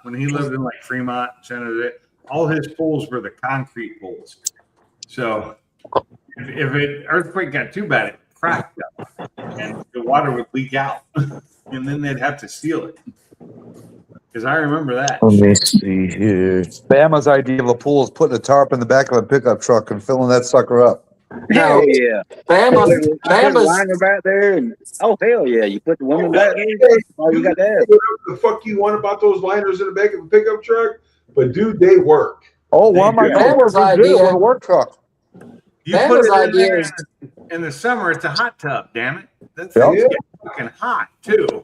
when he lived in like Fremont, San Jose, all his pools were the concrete pools. So if an earthquake got too bad, it cracked up, and the water would leak out, and then they'd have to seal it. Because I remember that. Let me see here. Bama's idea of a pool is putting a tarp in the back of a pickup truck and filling that sucker up. Hell yeah. Bama's liner back there, and oh hell yeah, you put the woman back there. All you got to have. Whatever the fuck you want about those liners in the back of a pickup truck, but dude, they work. Oh, one of my Bama's coworkers did it idea. with a work truck. You Bama's put it in idea there is- in the summer, it's a hot tub, damn it. That Yeah. thing's getting fucking hot too.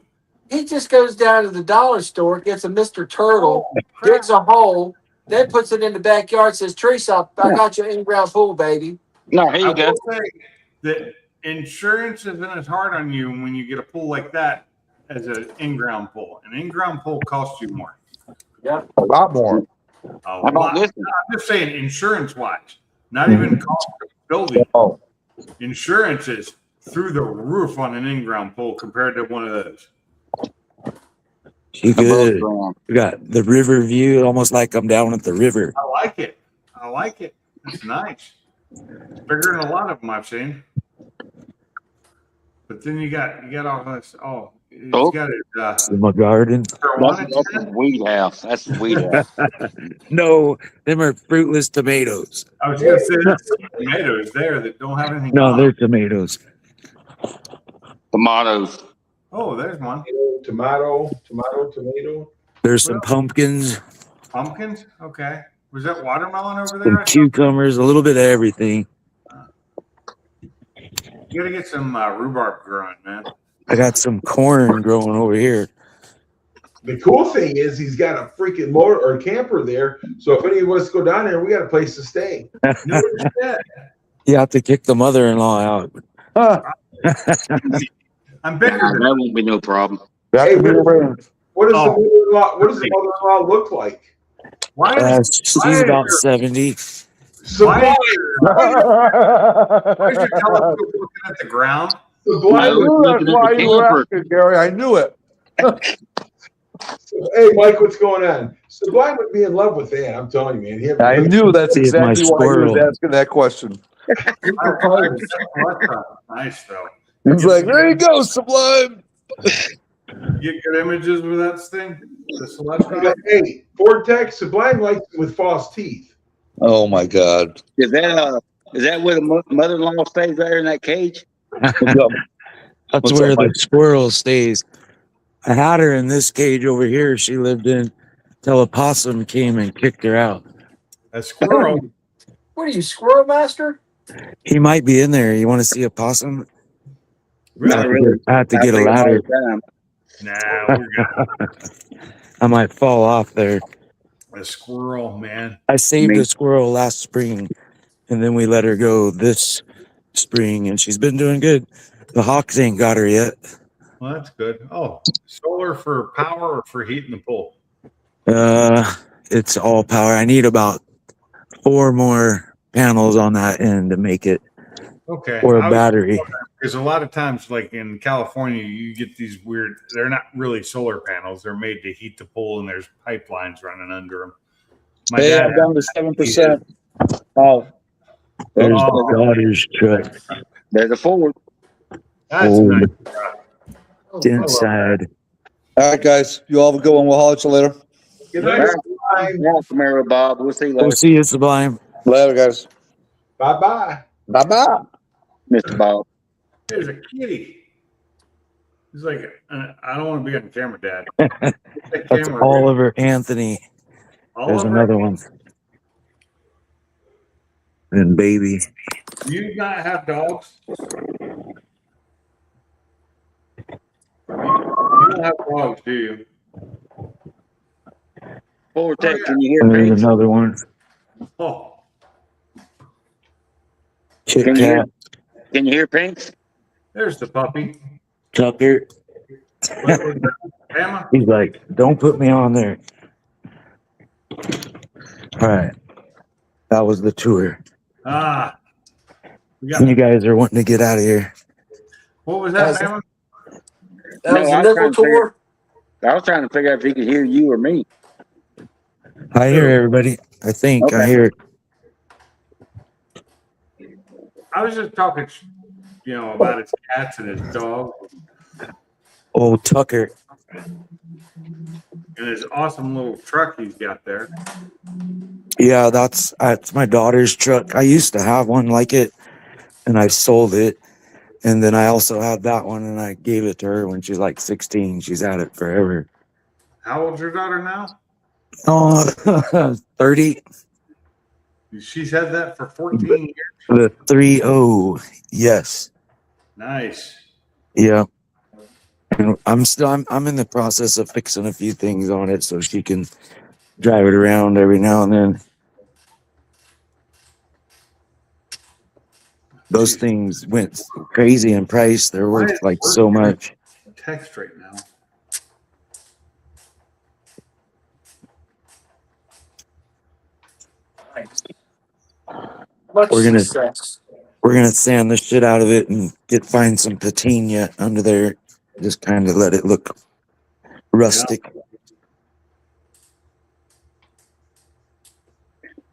he just goes down to the dollar store, gets a Mr. Turtle, Crap. digs a hole, then puts it in the backyard, says, Teresa, I got your in-ground pool, baby. No, here I you go. will say that insurance isn't as hard on you when you get a pool like that as an in-ground pool. An in-ground pool costs you more. A lot more. A How about lot. this? I'm just saying insurance-wise, not even cost of building. Oh, Insurance is through the roof on an in-ground pool compared to one of those. You good? Above We got the river view, almost like I'm down at the river. I like it. I like it. It's nice. Bigger than a lot of them I've seen. But then you got all this. Oh, he's Oh. got it. In my garden. That's the weed house. That's the weed house. No, them are fruitless tomatoes. I was gonna say there's some tomatoes there that don't have anything. No, on they're them. tomatoes. Tomatoes. Oh, there's one. Tomato. There's some pumpkins. Pumpkins. Okay. Was that watermelon over some there? cucumbers, a little bit of everything. You gotta get some rhubarb growing, man. I got some corn growing over here. The cool thing is he's got a freaking motor or camper there. So if any of us go down there, we got a place to stay. No shit. You have to kick the mother-in-law out. I'm betting That won't be no problem. That could be arranged. What does Oh. the mother-in-law? What does the mother-in-law look like? why She's about 70. Sublime. why is your telescope looking at the ground? I Sublime. knew that's why you were asking, Gary. I knew it. Hey, Mike, what's going on? Sublime would be in love with Ann. I'm telling you, man. I knew that's See, it's my exactly why he was squirrel. asking that question. Nice though. He's like, there you go, Sublime. You get good images with that thing? The Celeste? Hey, Vortex, Sublime likes it with false teeth. Oh my God. Is that where the mother-in-law stays there in that cage? That's What's where up, the Mike? squirrel stays. I had her in this cage over here she lived in till a possum came and kicked her out. A squirrel. What are you, Squirrel Master? He might be in there. You want to see a possum? Not really. I have to I get a see 'em all ladder. the time. Nah, we're good. I might fall off there. A squirrel, man. I saved Me. a squirrel last spring, and then we let her go this spring, and she's been doing good. The hawks ain't got her yet. Well, that's good. Oh, solar for power or for heat in the pool? It's all power. I need about 4 more panels on that end to make it, Okay. or a battery. Because a lot of times, like in California, you get these weird, they're not really solar panels. They're made to heat the pool and there's pipelines running under them. My Hey, dad I'm down to 7%. Oh, There's Oh. the daughter's truck. There's a Ford. that's Oh. nice. It's inside. all right, guys. You all have a good one. We'll holler at you later. Good night, Sublime. Yeah, Camaro Bob. We'll see you We'll later, see you, Sublime. Later, guys. Bye-bye. Bye-bye. Mr. Bob. There's a kitty. He's like, I don't want to be on camera, Dad. That's Oliver Anthony. There's Oliver, another one. And baby. do you not have dogs? You don't have dogs, do you? Ford Tech, can you hear And me? there's another one. Oh, Kit Can you hear? Kat. Can you hear Pinks? there's the puppy. Tucker. What was that? Emma? He's like, don't put me on there. All right. That was the tour. Ah. We got, You guys are wanting to get out of here. what was that, That's- Emma? That No, was I the was trying nickel to figure- tour. I was trying to figure out if he could hear you or me. I hear everybody. I think I Okay. hear it. I was just talking, about his cats and his dog Old Tucker. and his awesome little truck he's got there. Yeah, that's my daughter's truck. I used to have one like it, and I sold it. And then I also had that one, and I gave it to her when she's like 16. She's had it forever. How old's your daughter now? Oh, 30. She's had that for 14 years. The 3.0. Yes. Nice. Yeah. And I'm in the process of fixing a few things on it so she can drive it around every now and then. Those things went crazy in price. They're worth like so much. Text right now. Much We're gonna- success. We're gonna sand the shit out of it and find some patina under there. Just kind of let it look rustic.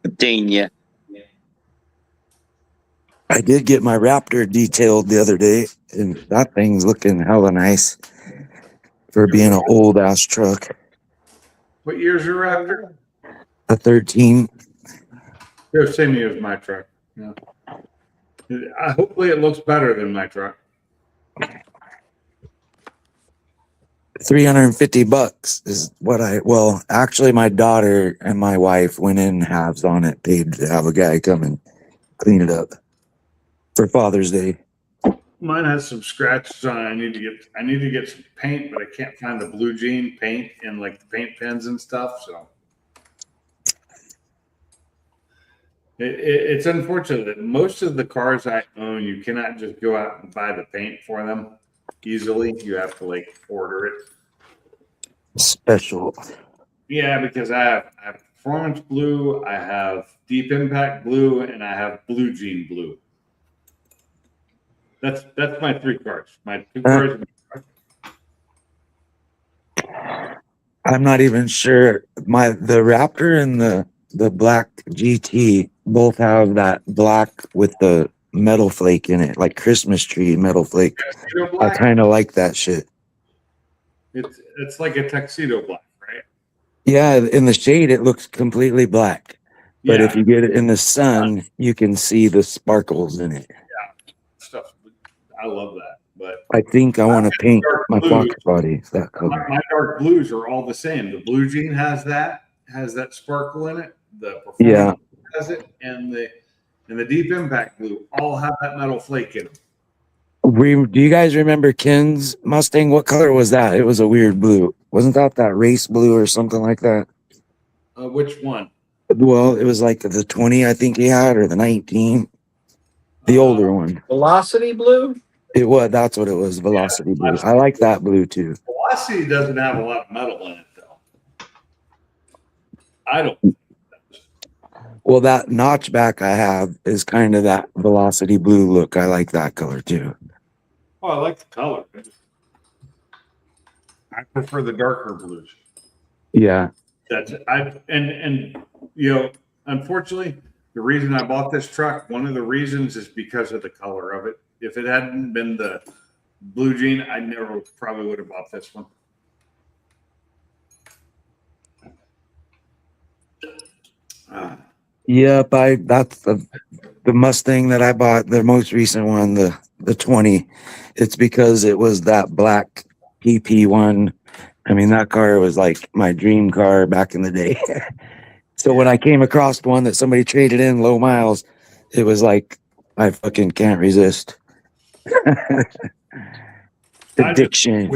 Virginia. I did get my Raptor detailed the other day, and that thing's looking hella nice for being an old ass truck. What year's your Raptor? A 13. They're same year as my truck. Yeah. Hopefully it looks better than my truck. $350 is what well, actually my daughter and my wife went in halves on it, paid to have a guy come and clean it up for Father's Day. Mine has some scratches on it. I need to get some paint, but I can't find the blue jean paint and like the paint pens and stuff. So it's unfortunate that most of the cars I own, you cannot just go out and buy the paint for them easily. You have to like order it. Special. Yeah, because I have performance blue, I have deep impact blue, and I have blue jean blue. That's my 3 cars. My 2 cars. I'm not even sure. The Raptor and the black GT both have that black with the metal flake in it, like Christmas tree metal flake. I kind of like that shit. It's like a tuxedo black, right? Yeah, in the shade it looks completely black, but Yeah. if you get it in the sun, you can see the sparkles in it. Yeah, stuff. I love that, but I think I want to paint my blues. Fox body that color. My dark blues are all the same. The blue jean has that sparkle in it. The performance Yeah. has it, and the deep impact blue all have that metal flake in them. Do you guys remember Ken's Mustang? What color was that? It was a weird blue. Wasn't that race blue or something like that? Which one? Well, it was like the 20, I think he had, or the 19, the older one. Velocity blue? It was. That's what it was. Velocity blue. I like that blue too. Velocity doesn't have a lot of metal in it, though. I don't. Well, that notchback I have is kind of that Velocity blue look. I like that color too. Oh, I like the color. I prefer the darker blues. Yeah. That's and you know, unfortunately, the reason I bought this truck, one of the reasons is because of the color of it. If it hadn't been the blue jean, I never probably would have bought this one. Yep. That's the Mustang that I bought, the most recent one, the 20. It's because it was that black PP1. I mean, that car was like my dream car back in the day. So when I came across one that somebody traded in low miles, it was like, I fucking can't resist. Addiction.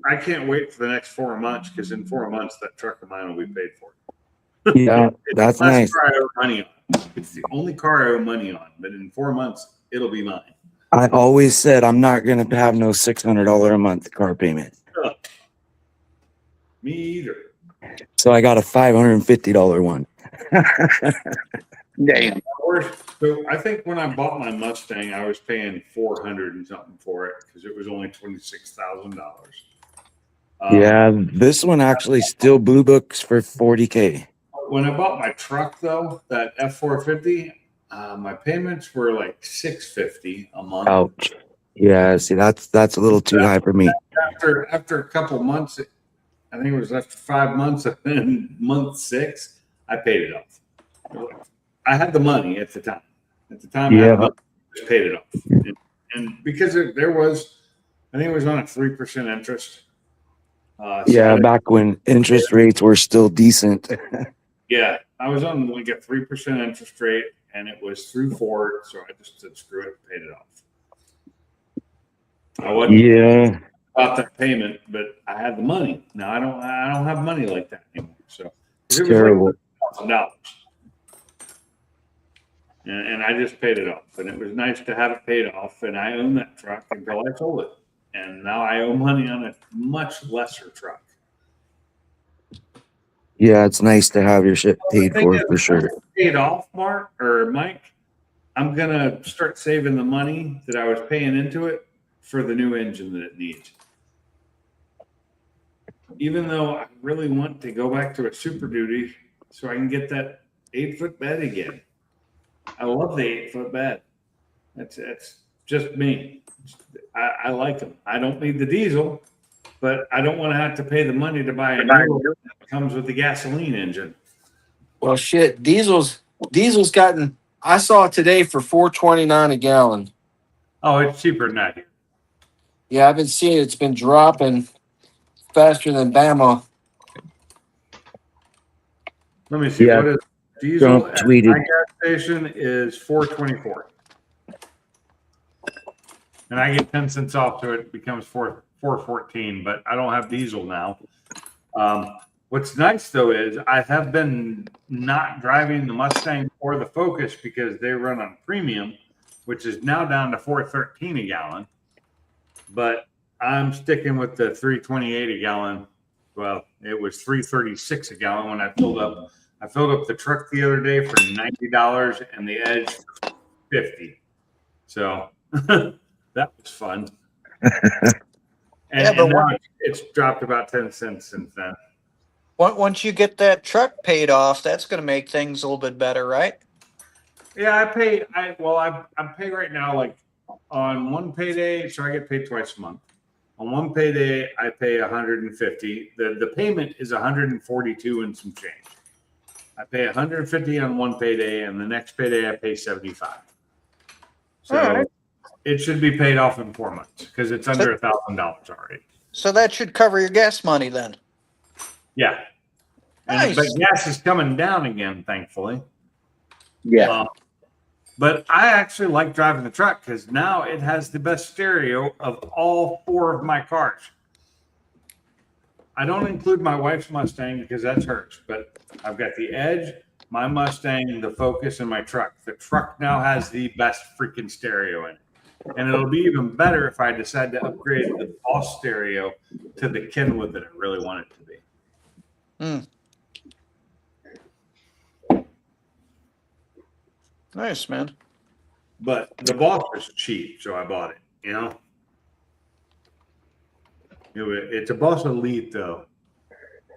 I can't wait for the next 4 months, because in 4 months that truck of mine will be paid for. Yeah, that's the last nice. car I owe money on. It's the only car I owe money on, but in 4 months it'll be mine. I always said I'm not going to have no $600 a month car payment. Me either. So I got a $550 one. Damn. So I think when I bought my Mustang, I was paying $400 and something for it because it was only $26,000. Yeah, this one actually still blue books for $40K. When I bought my truck, though, that F450, my payments were like $650 a month. Ouch. Yeah, see, that's a little too high for me. After a couple months, I think it was after 5 months, and then month 6, I paid it off. I had the money at the time. I had money, just paid it off. And because there was, I think it was on a 3% interest. Yeah, back when interest rates were still decent. Yeah, I was on like a 3% interest rate, and it was through Ford, so I just said screw it, paid it off. I wasn't about that payment, but I had the money. Now I don't have money like that anymore. So it's terrible. Like and I just paid it off, and it was nice to have it paid off. And I own that truck until I sold it, and now I owe money on a much lesser truck. Yeah, it's nice to have your shit paid for sure. Paid off, Mark or Mike. I'm gonna start saving the money that I was paying into it for the new engine that it needs. Even though I really want to go back to a Super Duty so I can get that 8-foot bed again. I love the 8-foot bed. That's just me. I like them. I don't need the diesel, but I don't want to have to pay the money to buy a new one that comes with the gasoline engine. Well, shit, diesel's gotten. I saw it today for $4.29 a gallon. Oh, it's cheaper than that. Yeah, I've been seeing it's been dropping. faster than Bama. Let me see. Yeah. What is diesel Trump at tweeted. my gas station is $4.24. And I get 10 cents off, so it becomes $4.14, but I don't have diesel now. What's nice though is I have been not driving the Mustang or the Focus because they run on premium, which is now down to $4.13 a gallon. But I'm sticking with the $3.28 a gallon. Well, it was $3.36 a gallon when I filled up. I filled up the truck the other day for $90 and the Edge for $50. So that was fun. And now it's dropped about 10 cents since then. Once you get that truck paid off, that's going to make things a little bit better, right? Yeah, I pay right now, like on one payday, so I get paid twice a month. On one payday, I pay $150. The payment is $142 and some change. I pay $150 on one payday, and the next payday I pay $75. So right. It should be paid off in 4 months because it's under $1,000 already. So that should cover your gas money then. Yeah. Nice. But gas is coming down again, thankfully. Yeah. But I actually like driving the truck because now it has the best stereo of all 4 of my cars. I don't include my wife's Mustang because that's hers, but I've got the Edge, my Mustang, the Focus, and my truck. The truck now has the best freaking stereo in it. And it'll be even better if I decide to upgrade the Boss stereo to the Kenwood that I really want it to be. Nice, man. But the Boss was cheap, so I bought it, you know? It's a Boss Elite, though.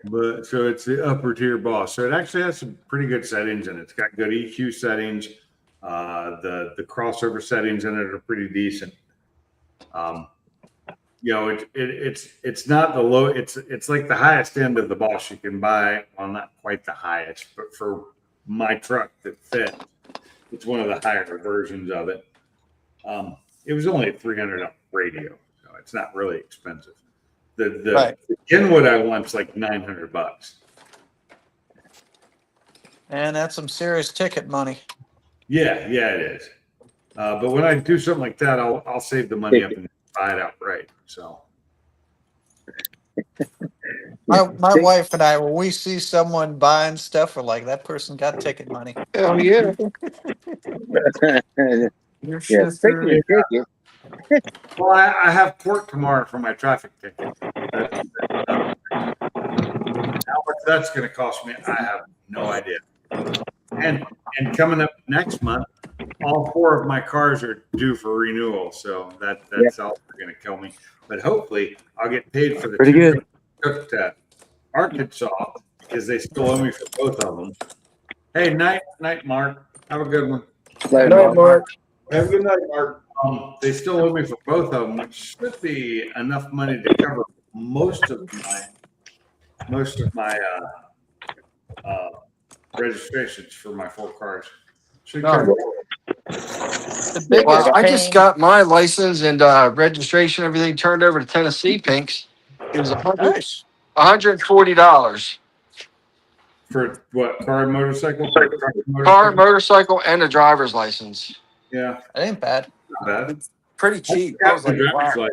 But so it's the upper tier Boss. So it actually has some pretty good settings in it. It's got good EQ settings. The crossover settings in it are pretty decent. It's not the low. It's like the highest end of the Boss you can buy. Well, not quite the highest, but for my truck that fits, it's one of the higher versions of it. It was only a $300 radio, so it's not really expensive. The Kenwood I want's like $900. And that's some serious ticket money. Yeah, it is. But when I do something like that, I'll save the money up and buy it outright. So My wife and I, when we see someone buying stuff, we're like, that person got ticket money. Oh yeah. Yeah, speaking of tickets, well, I have court tomorrow for my traffic ticket. How much that's going to cost me, I have no idea. And coming up next month, all 4 of my cars are due for renewal, so that's also going to kill me. But hopefully, I'll get paid for the Pretty 2 good. trips to Arkansas because they still owe me for both of them. Hey, night, Mark. Have a good one. Good night, Mark. Have a good night, Mark. They still owe me for both of them, which should be enough money to cover most of my registrations for my 4 cars. Should cover. The biggest Well, I just pain- got my license and registration, everything turned over to Tennessee Pinks. It was Nice. $140. For what? Car and motorcycle? Car, motorcycle, and a driver's license. Yeah, That ain't bad. not bad. Pretty cheap. I was like, wow.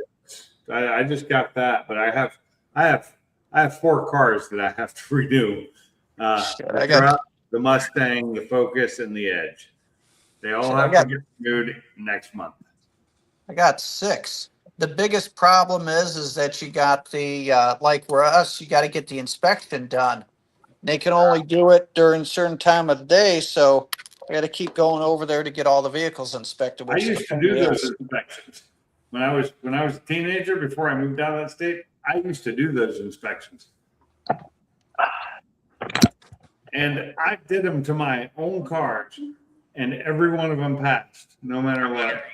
I just got that, but I have 4 cars that I have to renew. I got- truck, the Mustang, the Focus, and the Edge. They all Shit, I have got- to get renewed next month. I got 6. The biggest problem is that you got the like for us, you got to get the inspection done. They can only do it during a certain time of the day, so I got to keep going over there to get all the vehicles inspected. I which used is to a do pain in the those ass. inspections when I was a teenager. Before I moved out of that state, I used to do those inspections, and I did them to my own cars, and every one of them passed, no matter what.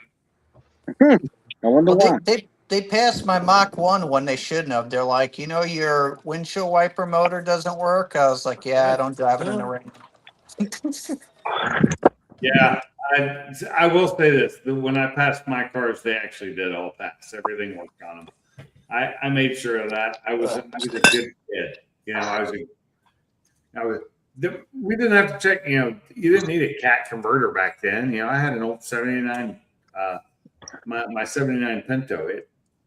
I wonder Well, why. they passed my Mach 1 when they shouldn't have. They're like, your windshield wiper motor doesn't work. I was like, yeah, I don't drive it in the rain. Yeah, I will say this: that when I passed my cars, they actually did all pass. Everything worked on them. I made sure of that. I was a good kid. You know, we didn't have to check, you know, you didn't need a cat converter back then. You know, I had an old 79, my 79 Pinto.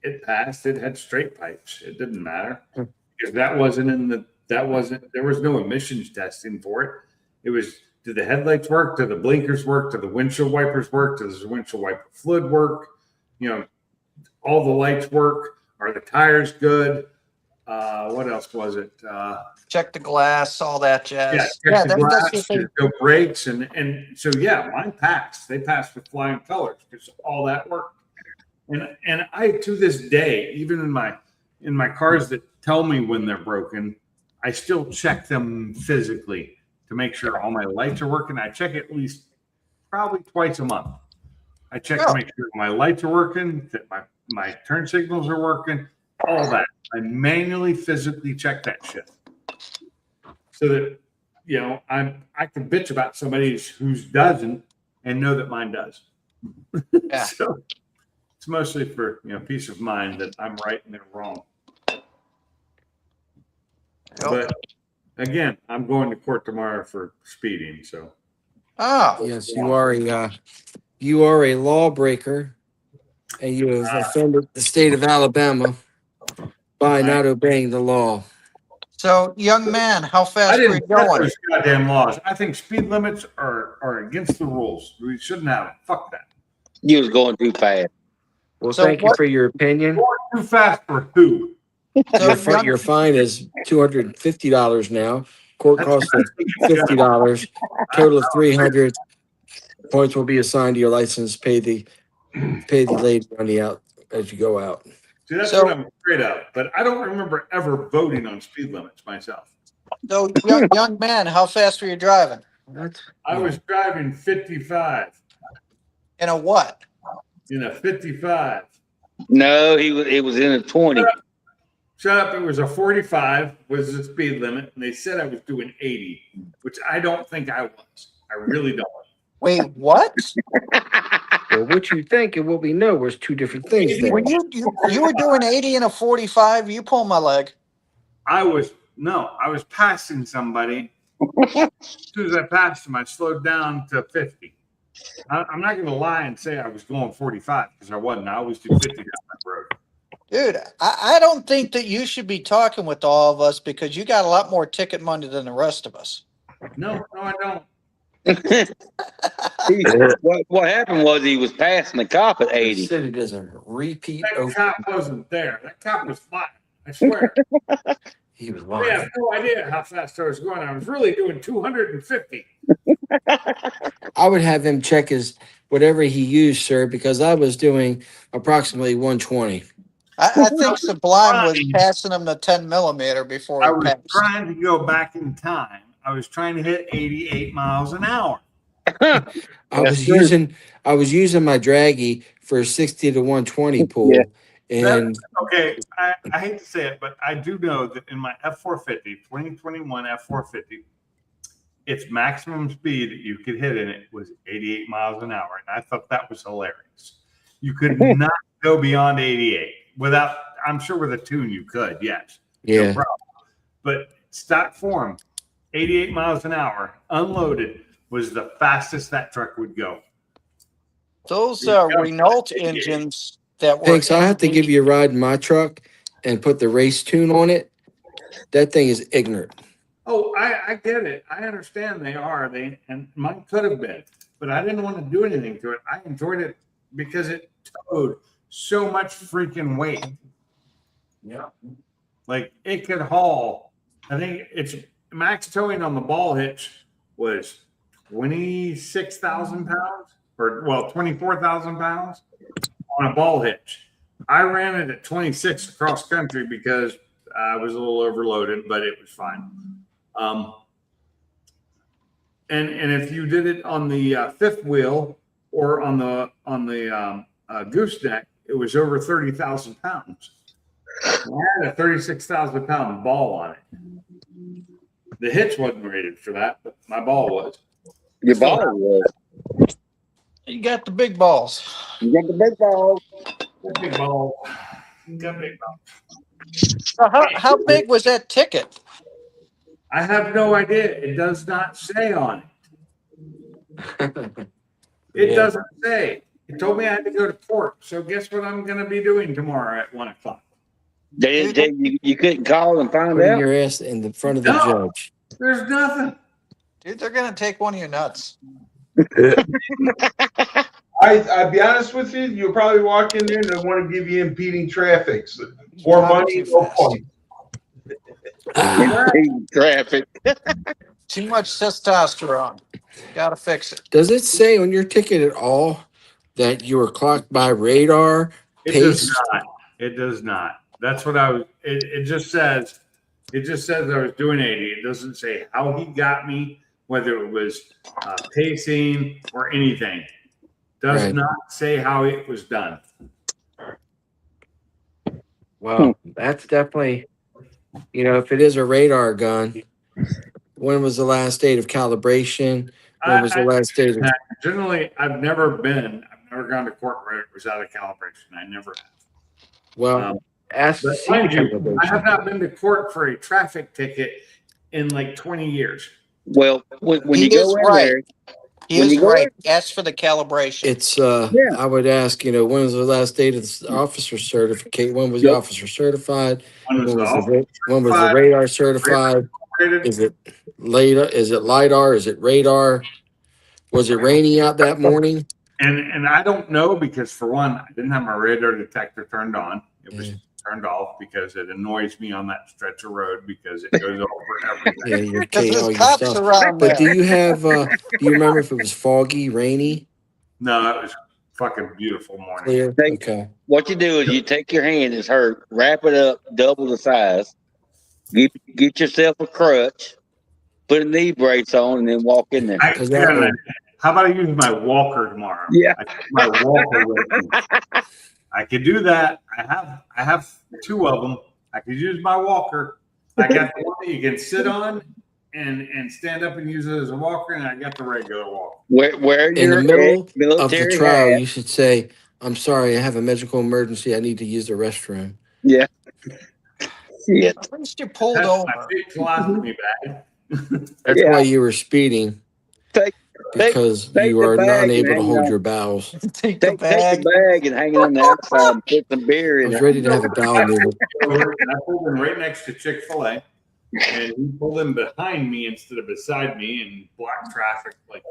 It passed. It had straight pipes. It didn't matter because there was no emissions testing for it. It was, did the headlights work? Did the blinkers work? Did the windshield wipers work? Does the windshield wiper fluid work? You know, all the lights work. Are the tires good? What else was it? Check the glass, all that jazz. Yeah, check the glass, that's what they, no brakes, and so yeah, mine passed. They passed with flying colors because all that worked. And I, to this day, even in my cars that tell me when they're broken, I still check them physically to make sure all my lights are working. I check at least probably twice a month. I check to make sure my lights are working, that my turn signals are working, all that. I manually, physically check that shit. So that, you know, I can bitch about somebody whose doesn't and know that mine does. Yeah. So it's mostly for, you know, peace of mind that I'm right and they're wrong. But again, I'm going to court tomorrow for speeding. So. oh, Yes, you are a lawbreaker, and you have offended the state of Alabama by not obeying the law. so young man, how I fast were you didn't set going? those goddamn laws. I think speed limits are against the rules. We shouldn't have them. Fuck that. You was going too fast. Well, So thank you what- for your opinion. Going too fast for who? So Your fine is $250 now. Court cost of $50. Total of $300. Points will be assigned to your license. Pay the lady money out as you go out. See, that's So- what I'm afraid of. But I don't remember ever voting on speed limits myself. So, young man, how fast were you driving? I was driving 55 In a what? in a 55. No, it was in a 20. Shut up. It was a 45 was the speed limit. And they said I was doing 80, which I don't think I was. I really don't. Wait, what? Well, what you think and what we know was two different things there. When you were doing 80 in a 45, you pulled my leg. I was passing somebody. As soon as I passed him, I slowed down to 50. I'm not going to lie and say I was going 45 because I wasn't. I always do 50 down that road. Dude, I don't think that you should be talking with all of us because you got a lot more ticket money than the rest of us. No, I don't. What happened was he was passing the cop at 80. Said it is a repeat. That cop wasn't there. That cop was lying. I swear. He was They lying. have no idea how fast I was going. I was really doing 250. I would have him check his whatever he used, sir, because I was doing approximately 120. I think Sublime was passing him the 10 millimeter before I he was passed. trying to go back in time. I was trying to hit 88 miles an hour. I was using my draggy for a 60 to 120 pull. Yeah. And Okay, I hate to say it, but I do know that in my F450, 2021 F450, its maximum speed that you could hit in it was 88 miles an hour. And I thought that was hilarious. You could not go beyond 88 without, I'm sure with a tune you could, yes. No yeah, problem. But stock form, 88 miles an hour, unloaded, was the fastest that truck would go. Those Renault engines that were. thanks. I'll have to give you a ride in my truck and put the race tune on it. That thing is ignorant. Oh, I get it. I understand they are. And mine could have been, but I didn't want to do anything to it. I enjoyed it because it towed so much freaking weight. Yeah. Like it could haul. I think its max towing on the ball hitch was 26,000 pounds, or 24,000 pounds on a ball hitch. I ran it at 26 across country because I was a little overloaded, but it was fine. And if you did it on the fifth wheel or on the gooseneck, it was over 30,000 pounds. I had a 36,000 pound ball on it. The hitch wasn't rated for that, but my ball was. Your ball was. You got the big balls. You got the big ball. Big ball. Got big mouth. So how big was that ticket? I have no idea. It does not say on it. It Yeah. doesn't say. It told me I had to go to court. So guess what I'm going to be doing tomorrow at 1:00? They didn't tell you you couldn't call and find Putting out. your ass in the front of the No. judge. There's nothing. Dude, they're gonna take one of your nuts. I'd be honest with you, you'll probably walk in there and they want to give you impeding traffic. So, more money, no point. Traffic. Too much testosterone. Gotta fix it. Does it say on your ticket at all that you were clocked by radar? It Pace? does not. It does not. That's what I was. It just says I was doing 80. It doesn't say how he got me, whether it was pacing or anything. Does Right. not say how it was done. Well, that's definitely, if it is a radar gun, when was the last date of calibration? When was the last date of... Generally, I've never gone to court where it was out of calibration. I never have. Well, ask But to see mind you, I calibration. have not been to court for a traffic ticket in like 20 years. Well, when He you go is in right. there, He When is you go right. Ask for the calibration. It's, I would ask, when was the last date of the officer certificate? When was the Yep. officer certified? When was the officer When was the certified? radar certified? Is it LiDAR? Is it LiDAR? Is it radar? Was it raining out that morning? And I don't know because for one, I didn't have my radar detector turned on. It was turned off because it annoys me on that stretch of road because it goes over everything. Yeah, your Because all there's your cops stuff. around But do there. you have? Do you remember if it was foggy, rainy, No, it was fucking beautiful morning. clear? Thank- Okay. what you do is you take your hand that's hurt, wrap it up, double the size, get yourself a crutch, put a knee brace on, and then walk in there. I, Cause got that an will- idea. How about I use my walker tomorrow? Yeah. I take my walker with me. I could do that. I have two of them. I could use my walker. I got the one that you can sit on and stand up and use it as a walker, and I got the regular walker. Where In the middle of the military trial, hat. you should say, "I'm sorry, I have a medical emergency. I need to use the restroom." Yeah. Shit. At least you pulled That's over. my big colostomy bag. That's Yeah. why you were speeding, Take because take you the are bag not and able to hang hold on. your bowels. Take the take bag. the bag and hang it on the outside and put some beer I in was it. ready to have a bowel movement. And I pulled in right next to Chick-fil-A, and he pulled in behind me instead of beside me in black traffic like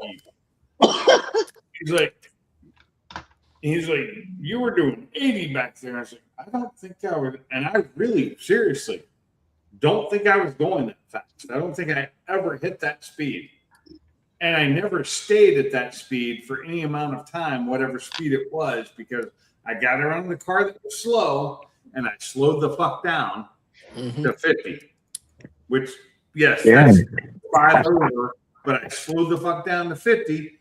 he's like, you were doing 80 back there. I said, I don't think I was, and I really seriously don't think I was going that fast. I don't think I ever hit that speed. And I never stayed at that speed for any amount of time, whatever speed it was, because I got around the car that was slow and I slowed the fuck down Mhm. to 50, which, yes, Yeah. that's 5 over, but I slowed the fuck down to 50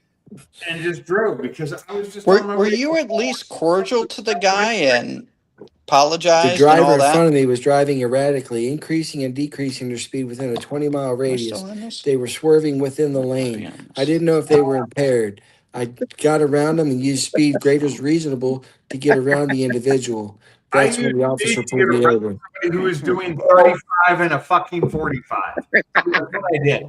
and just drove because I was just on my Were way. you at least cordial to the guy and The apologized and driver all in that? front of me was driving erratically, increasing and decreasing their speed within a 20-mile Am I radius. still in this? They were swerving within the lane. I didn't know if they were impaired. I got around them and used speed greater as reasonable to get around the individual. That's when the officer pulled me over. Somebody who was doing 35 and a fucking 45. That's what I did.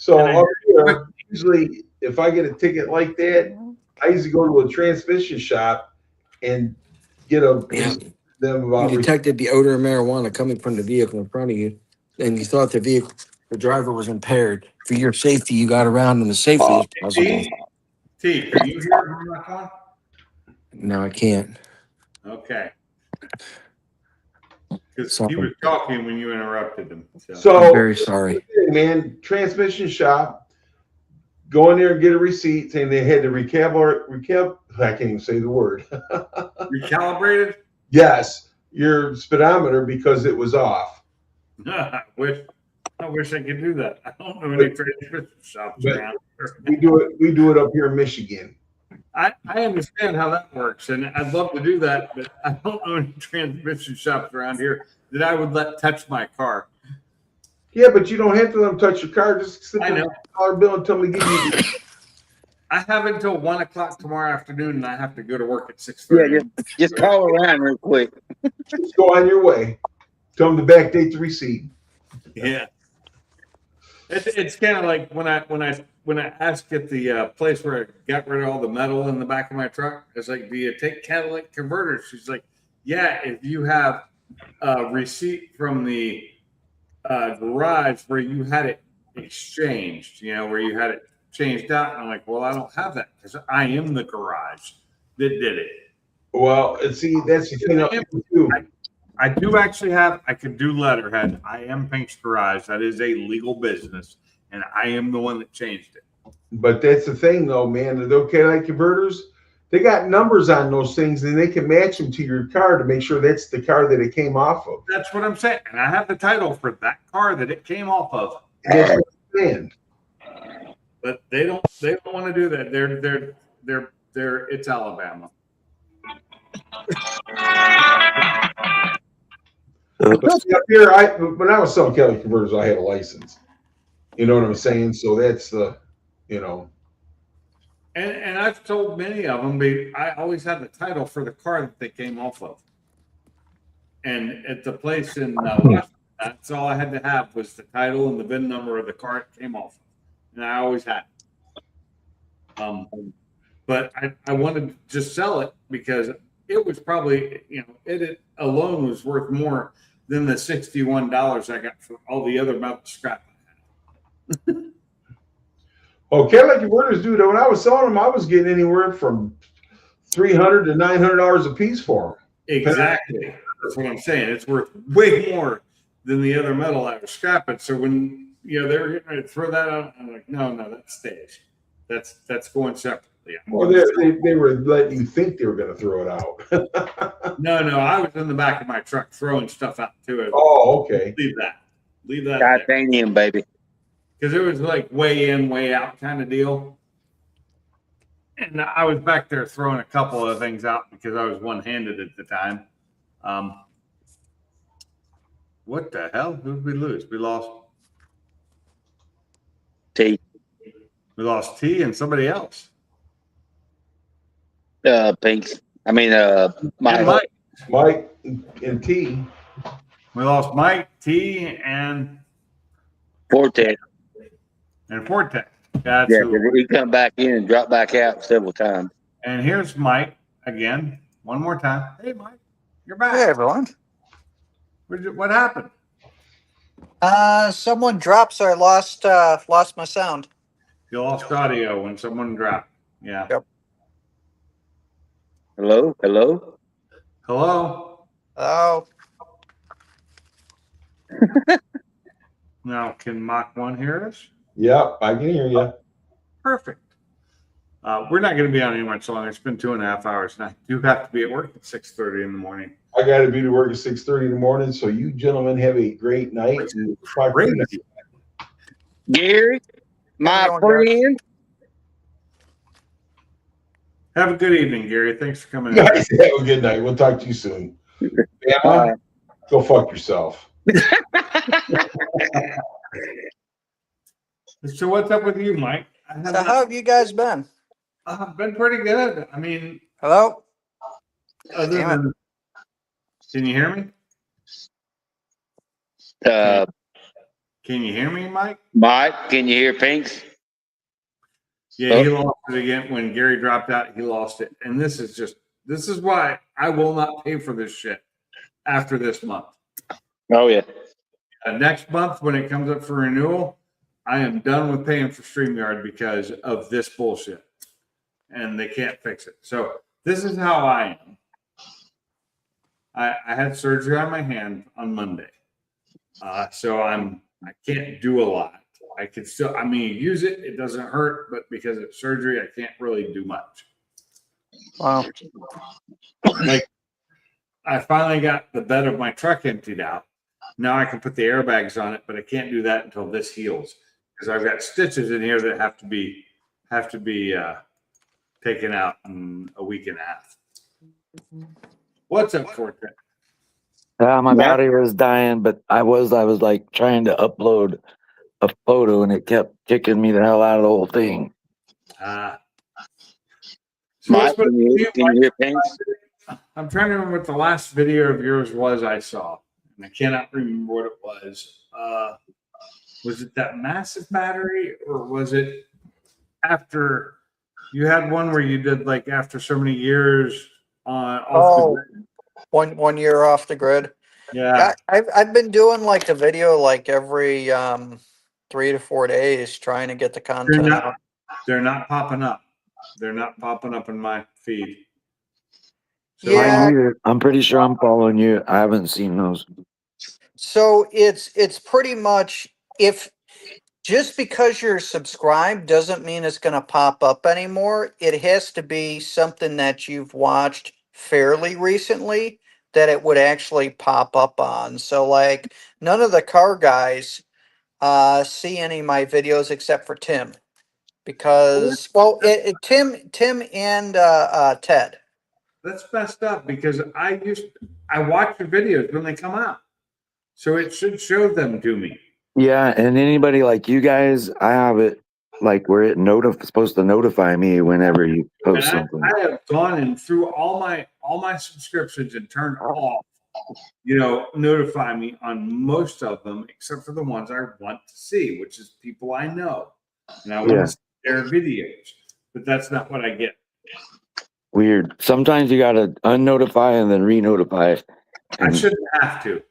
So And I- up here, usually if I get a ticket like that, I usually go to a transmission shop and get them Yeah. about You detected the odor of marijuana coming from the vehicle in front of you, and you thought the driver was impaired. For your safety, you got around him as safely as possible. T, can you hear me on that one? No, I can't. Okay. Because he Sorry. was talking when you interrupted him. So. So I'm very sorry. man, transmission shop, go in there and get a receipt saying they had to recap. I can't even say the word. Recalibrated? Yes, your speedometer because it was off. I wish I could do that. I don't know any transmission shops But- around. We do it up here in Michigan. I understand how that works, and I'd love to do that, but I don't know any transmission shops around here that I would let touch my car. Yeah, but you don't have to let them touch your car. Just slip I them know. a $1 bill and tell them to give you. I have until 1 o'clock tomorrow afternoon, and I have to go to work at 6:30. Yeah, just call around real quick. Just go on your way. Tell them to backdate the receipt. Yeah. It's kind of like when I asked at the place where I got rid of all the metal in the back of my truck. It's like, do you take catalytic converters? She's like, yeah, if you have a receipt from the garage where you had it exchanged, where you had it changed out. And I'm like, well, I don't have that because I am the garage that did it. Well, and see, that's the thing too. I do actually have, I can do letterhead. I am Pink's Garage. That is a legal business, and I am the one that changed it. But that's the thing, though, man. The catalytic converters, they got numbers on those things, and they can match them to your car to make sure that's the car that it came off of. That's what I'm saying, and I have the title for that car that it came off of. That's what I'm saying. But they don't want to do that. They're it's Alabama. But see, up here, when I was selling catalytic converters, I had a license. You know what I'm saying? So that's the, And I've told many of them, I always had the title for the car that they came off of. And at the place in Washington, that's all I had to have was the title and the VIN number of the car it came off of. And I always had it. But I wanted to just sell it because it was probably, it alone was worth more than the $61 I got for all the other metal scrap I had. Oh, catalytic converters, dude. When I was selling them, I was getting anywhere from $300 to $900 a piece for them. Exactly. That's what I'm saying. It's worth way more than the other metal I was scrapping. So when they were getting ready to throw that out, I'm like, no, that stays. That's going separately. Well, they were letting you think they were going to throw it out. No, I was in the back of my truck throwing stuff out to it. Oh, okay. Leave that. Titanium, baby. Because it was like way in, way out kind of deal. And I was back there throwing a couple of things out because I was one-handed at the time. What the hell? Who did we lose? We lost T. We lost T and somebody else. Pinks. I mean, Mike. Mike and T. We lost Mike, T, and Forte. And Forte. Yeah, he come back in and drop back out several times. And here's Mike again, one more time. Hey, Mike, you're back. Hey, everyone. What happened? Someone dropped, so I lost my sound. You lost audio when someone dropped. Yeah. Yep. Hello? Oh. Now, can Mach 1 hear us? Yep, I can hear you. Perfect. We're not going to be on any much longer. It's been 2.5 hours, and I do have to be at work at 6:30 in the morning. I got to be to work at 6:30 in the morning. So you gentlemen have a great night. Great. Gary, my friend. Have a good evening, Gary. Thanks for coming in. Guys, have a good night. We'll talk to you soon. Bama, go fuck yourself. So what's up with you, Mike? So how have you guys been? Been pretty good. I mean, hello? Can you hear me? Can you hear me, Mike? Mike, can you hear Pinks? Yeah, he lost it again. When Gary dropped out, he lost it. And this is why I will not pay for this shit after this month. Oh, yeah. Next month, when it comes up for renewal, I am done with paying for StreamYard because of this bullshit. And they can't fix it. So this is how I am. I had surgery on my hand on Monday. So I can't do a lot. I can still, use it. It doesn't hurt, but because it's surgery, I can't really do much. Wow. Like, I finally got the bed of my truck emptied out. Now I can put the airbags on it, but I can't do that until this heals because I've got stitches in here that have to be taken out in a week and a half. What's up, Forte? My battery was dying, but I was like trying to upload a photo and it kept kicking me the hell out of the whole thing. So Mike, let's put can you hear Pinks? I'm trying to remember what the last video of yours was I saw, and I cannot remember what it was. Was it that massive battery, or was it after you had one where you did like after so many years on off the Oh, grid? 1 year off the grid. Yeah, I've been doing like a video like every 3 to 4 days, trying to get the they're content not, out. they're not popping up. They're not popping up in my feed. So Yeah. I'm pretty sure I'm following you. I haven't seen those. So it's pretty much, if just because you're subscribed doesn't mean it's going to pop up anymore. It has to be something that you've watched fairly recently that it would actually pop up on. So like none of the car guys see any of my videos except for Tim, because Tim and Ted. that's messed up because I watch your videos when they come out, so it should show them to me. Yeah, and anybody like you guys, I have it like where it supposed to notify me whenever you And post something. I have gone in through all my subscriptions and turned off, notify me on most of them, except for the ones I want to see, which is people I know, and I want to see their videos. But that's not what I get. Weird. Sometimes you gotta unnotify and then re-notify. I shouldn't have to.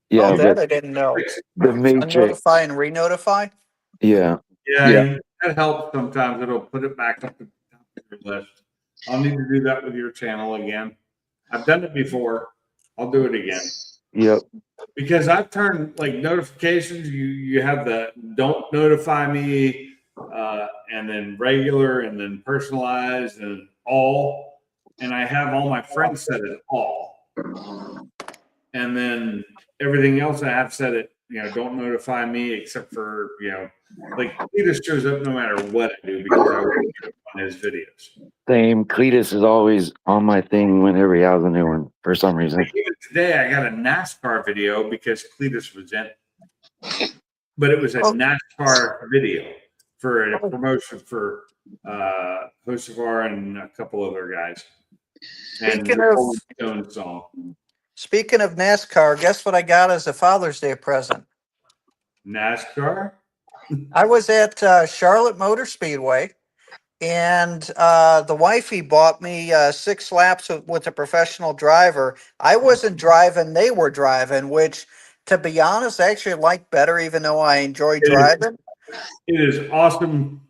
Yeah, That but I didn't know. the Matrix. Unnotify and re-notify. Yeah. Yeah, that helps sometimes. It'll put it back up the top of your list. I'll need to do that with your channel again. I've done it before. I'll do it again. Yep. Because I've turned like notifications. You have the don't notify me, and then regular, and then personalized, and all. And I have all my friends set it all. And then everything else I have set it, don't notify me except for, like Cletus shows up no matter what I do because I want to on his videos. Same. Cletus is always on my thing whenever he has a new one for some reason. Like even today I got a NASCAR video because Cletus was in it. But it was a NASCAR video for a promotion for Hocevar and a couple other guys. Speaking of Stone song. Speaking of NASCAR, guess what I got as a Father's Day present? NASCAR? I was at Charlotte Motor Speedway, and the wifey bought me 6 laps with a professional driver. I wasn't driving, they were driving, which, to be honest, I actually like better, even though I enjoy driving. It is awesome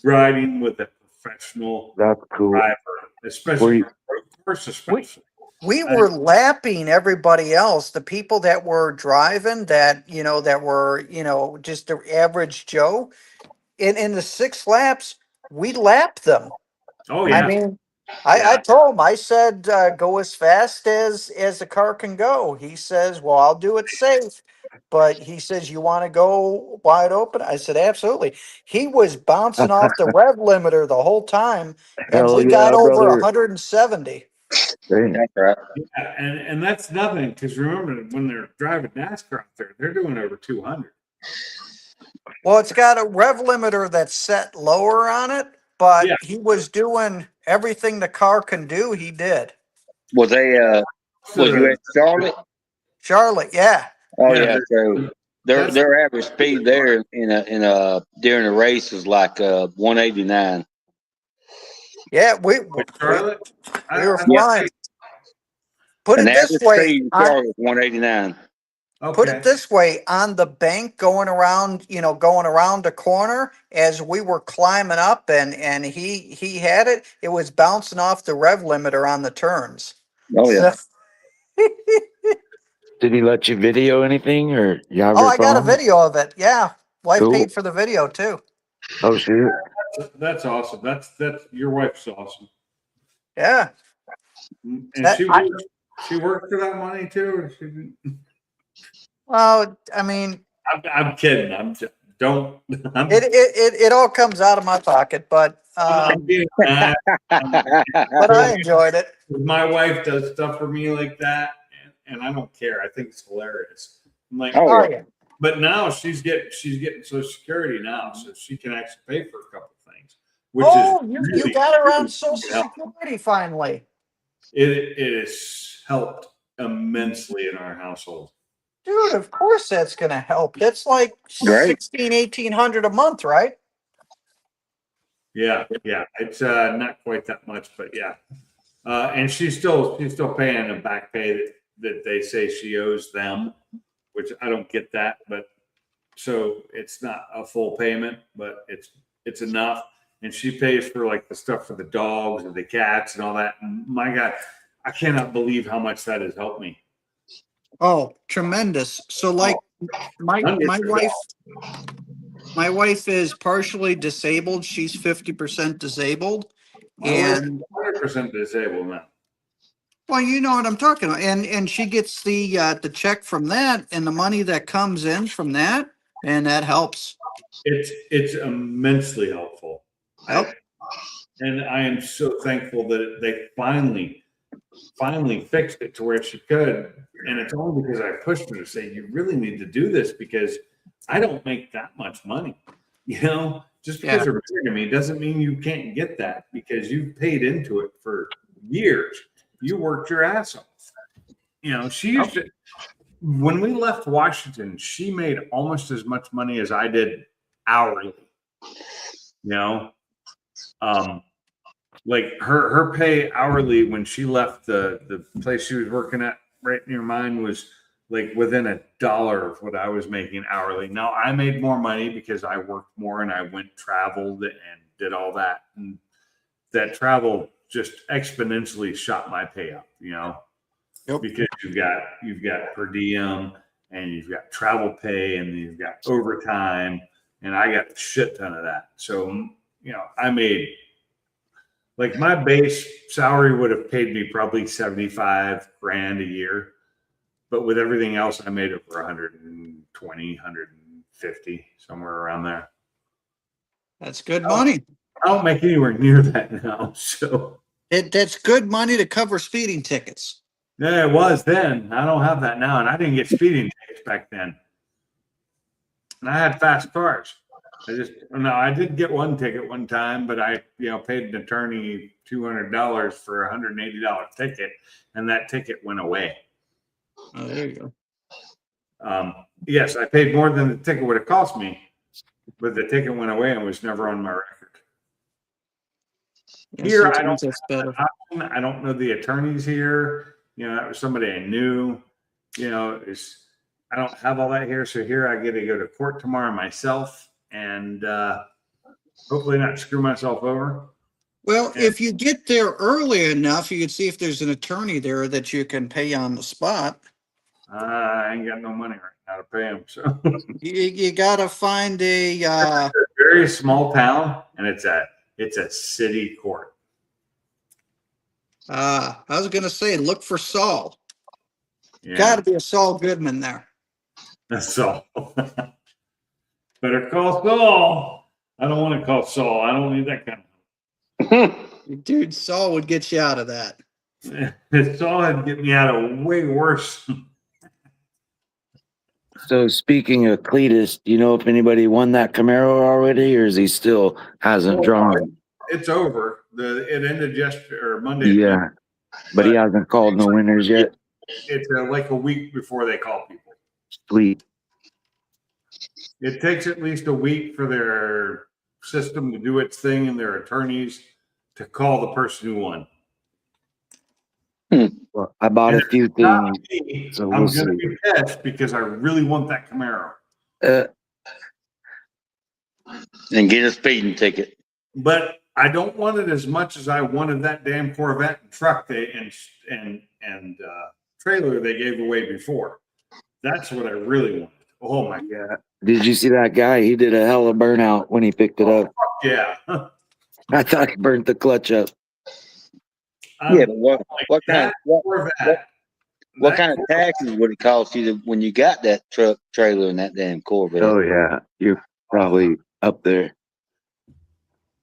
riding with a professional driver, especially We were lapping everybody else, the people that were driving, that were, just the average Joe. In the 6 laps, we lapped them. Oh yeah. I mean, I told him, I said, go as fast as the car can go. He says, well, I'll do it safe. But he says, you want to go wide open? I said, absolutely. He was bouncing off the rev limiter the whole time, and we got over 170. That's right. Yeah, and that's nothing, because remember when they're driving NASCAR out there, they're doing over 200. Well, it's got a rev limiter that's set lower on it, but he was doing everything the car can do. He did. Was you at Charlotte? Charlotte, yeah. Oh yeah. So their average speed there during the race is like 189. Yeah, we were flying. Put it this way, 189. Okay. Put it this way, on the bank going around the corner, as we were climbing up and he had it, it was bouncing off the rev limiter on the turns. Oh yeah. Did he let you video anything, or you have I got a video of it. Yeah. Wife paid for the video too. Oh shoot. That's awesome. That's your wife's awesome. Yeah. And she worked for that money too, or she didn't? Well, I mean, I'm kidding. It all comes out of my pocket, but I'm being mad. but I enjoyed it. My wife does stuff for me like that, and I don't care. I think it's hilarious. I'm like, yeah. But now she's getting Social Security now, so she can actually pay for a couple things. which Oh, is you really, got her on really Social helpful. Security finally. It has helped immensely in our household. Dude, of course that's going to help. That's like Great. 1,800 a month, right? Yeah, it's not quite that much, but yeah. And she's still paying a back pay that they say she owes them, which I don't get that, but so it's not a full payment, but it's enough. And she pays for like the stuff for the dogs and the cats and all that. And my God, I cannot believe how much that has helped me. Oh, tremendous. So like my wife is partially disabled. She's 50% disabled. And 100% disabled now. well, you know what I'm talking about. And she gets the check from that and the money that comes in from that, and that helps. It's immensely helpful. Yep. And I am so thankful that they finally fixed it to where she could. And it's only because I pushed her to say, you really need to do this because I don't make that much money. You know, just because you're married to me doesn't mean you can't get that because you've paid into it for years. You worked your ass off. You know, she used to, when we left Washington, she made almost as much money as I did hourly. You know, like her pay hourly when she left the place she was working at right near mine was like within $1 of what I was making hourly. Now I made more money because I worked more and I traveled and did all that. And that travel just exponentially shot my pay up, you know, because you've got per diem and you've got travel pay and you've got overtime and I got a shit ton of that. So, you know, I made like my base salary would have paid me probably 75 grand a year. But with everything else, I made over 120, 150, somewhere around there. That's good money. I don't make anywhere near that now. So that's good money to cover speeding tickets. Yeah, it was then. I don't have that now. And I didn't get speeding tickets back then. And I had fast cars. I did get one ticket one time, but I, paid an attorney $200 for a $180 ticket. And that ticket went away. Oh, there you go. Yes, I paid more than the ticket would have cost me, but the ticket went away and was never on my record. Yes, Here, I don't know the attorneys here. That was somebody I knew. I don't have all that here. So here I get to go to court tomorrow myself and hopefully not screw myself over. Well, if you get there early enough, you can see if there's an attorney there that you can pay on the spot. I ain't got no money right now to pay him. So you got to find it's a very small town, and it's a city court. I was going to say, look for Saul. Yeah. Got to be a Saul Goodman there. That's Saul. Better call Saul. I don't want to call Saul. I don't need that kind of. Dude, Saul would get you out of that. Saul would get me out of way worse. So speaking of Cletus, do you know if anybody won that Camaro already, or is he still hasn't drawn? It's over. It ended yesterday or Monday. Yeah, but he hasn't called no winners yet. It's like a week before they call people. Sweet. It takes at least a week for their system to do its thing and their attorneys to call the person who won. Well, I bought a few things. So I'm going to be pissed because I really want that Camaro. And get a speeding ticket. But I don't want it as much as I wanted that damn Corvette and truck and trailer they gave away before. That's what I really wanted. Oh my God. Did you see that guy? He did a hell of a burnout when he picked it up. Yeah. I thought he burnt the clutch up. Yeah, but what kind of taxes would it cost you when you got that truck, trailer, and that damn Corvette? Oh yeah, you're probably up there.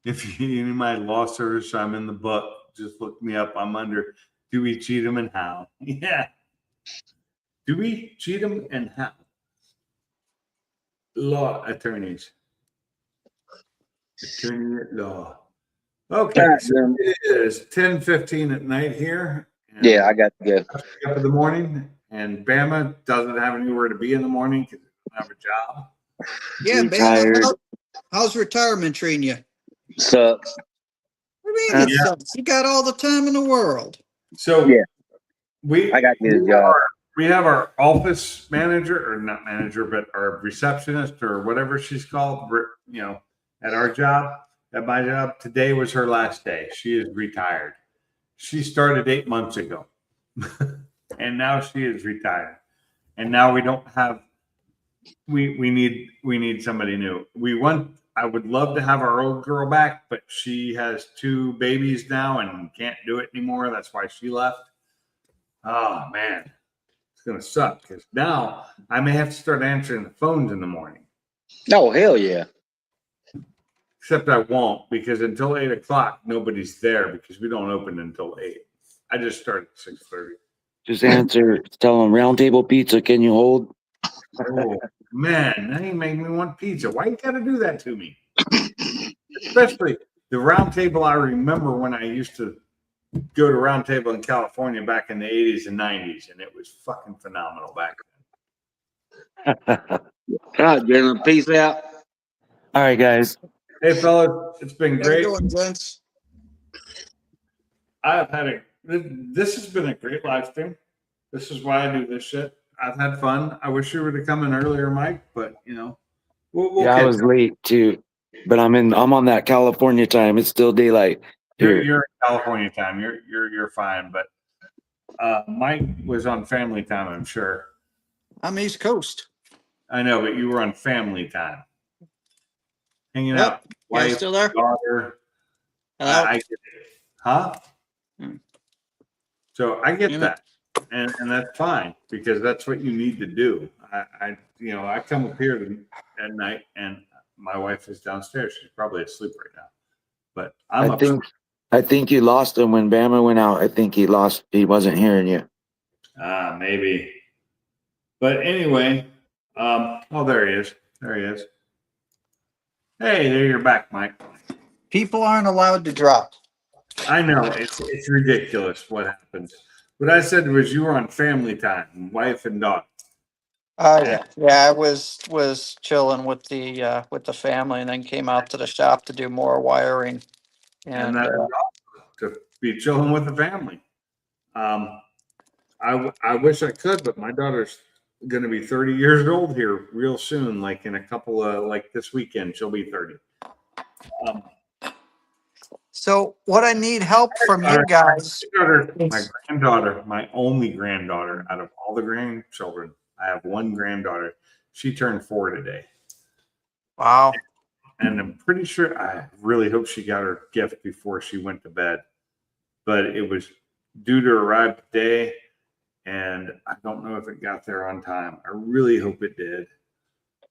If you need my law service, I'm in the book. Just look me up. I'm under Dewey, Cheatham, and Howe. Yeah. Dewey, Cheatham, and Howe. Law attorneys. Attorney at law. Okay, All right, so Jim. it is 10:15 at night here. and Yeah, I got to go. I have to get up in the morning, and Bama doesn't have anywhere to be in the morning because he doesn't have a job. Yeah, Retired. Bama, how's retirement treating you? Sucks. What do you mean it Yeah. sucks? You got all the time in the world. So Yeah. we I got to get a we job. have our office manager, or not manager, but our receptionist or whatever she's called, at our job, at my job. Today was her last day. She is retired. She started 8 months ago. And now she is retired. And now we don't have, we need somebody new. I would love to have our old girl back, but she has 2 babies now and can't do it anymore. That's why she left. Oh man, it's gonna suck because now I may have to start answering the phones in the morning. Oh, hell yeah. Except I won't, because until 8 o'clock nobody's there because we don't open until 8. I just start at 6:30. Just answer. Tell them round table pizza. Can you hold? Oh man, now you make me want pizza. Why you gotta do that to me? Especially the round table. I remember when I used to go to Round Table in California back in the 80s and 90s, and it was fucking phenomenal back then. All right, Jim. Peace out. All right, guys. Hey fellas, it's been How you great. doing, gents? I've had this has been a great live stream. This is why I do this shit. I've had fun. I wish you were to come in earlier, Mike, but we'll Yeah, I catch was up. late too, but I'm on that California time. It's still daylight here. You're in California time. You're fine, but Mike was on family time, I'm sure. I'm East Coast. I know, but you were on family time. Hanging Yep. out, You guys wife, still there? daughter. Hello? I get it. Huh? Hmm. So I get Yeah. that. And that's fine because that's what you need to do. I come up here at night and my wife is downstairs. She's probably asleep right now. But I'm up. I think you lost him when Bama went out. I think he wasn't hearing you. Maybe. But anyway, there he is. There he is. Hey, there you're back, Mike. People aren't allowed to drop. I know it's ridiculous what happens. What I said was you were on family time, wife and daughter. Oh yeah. I was chilling with the family, and then came out to the shop to do more wiring. And And that is awesome to be chilling with the family. I wish I could, but my daughter's going to be 30 years old here real soon, like in a couple of, like this weekend, she'll be 30. so what I need help from you guys. My granddaughter, my only granddaughter out of all the grandchildren, I have one granddaughter. She turned 4 today. Wow. And I'm pretty sure, I really hope she got her gift before she went to bed. But it was due to arrive today, and I don't know if it got there on time. I really hope it did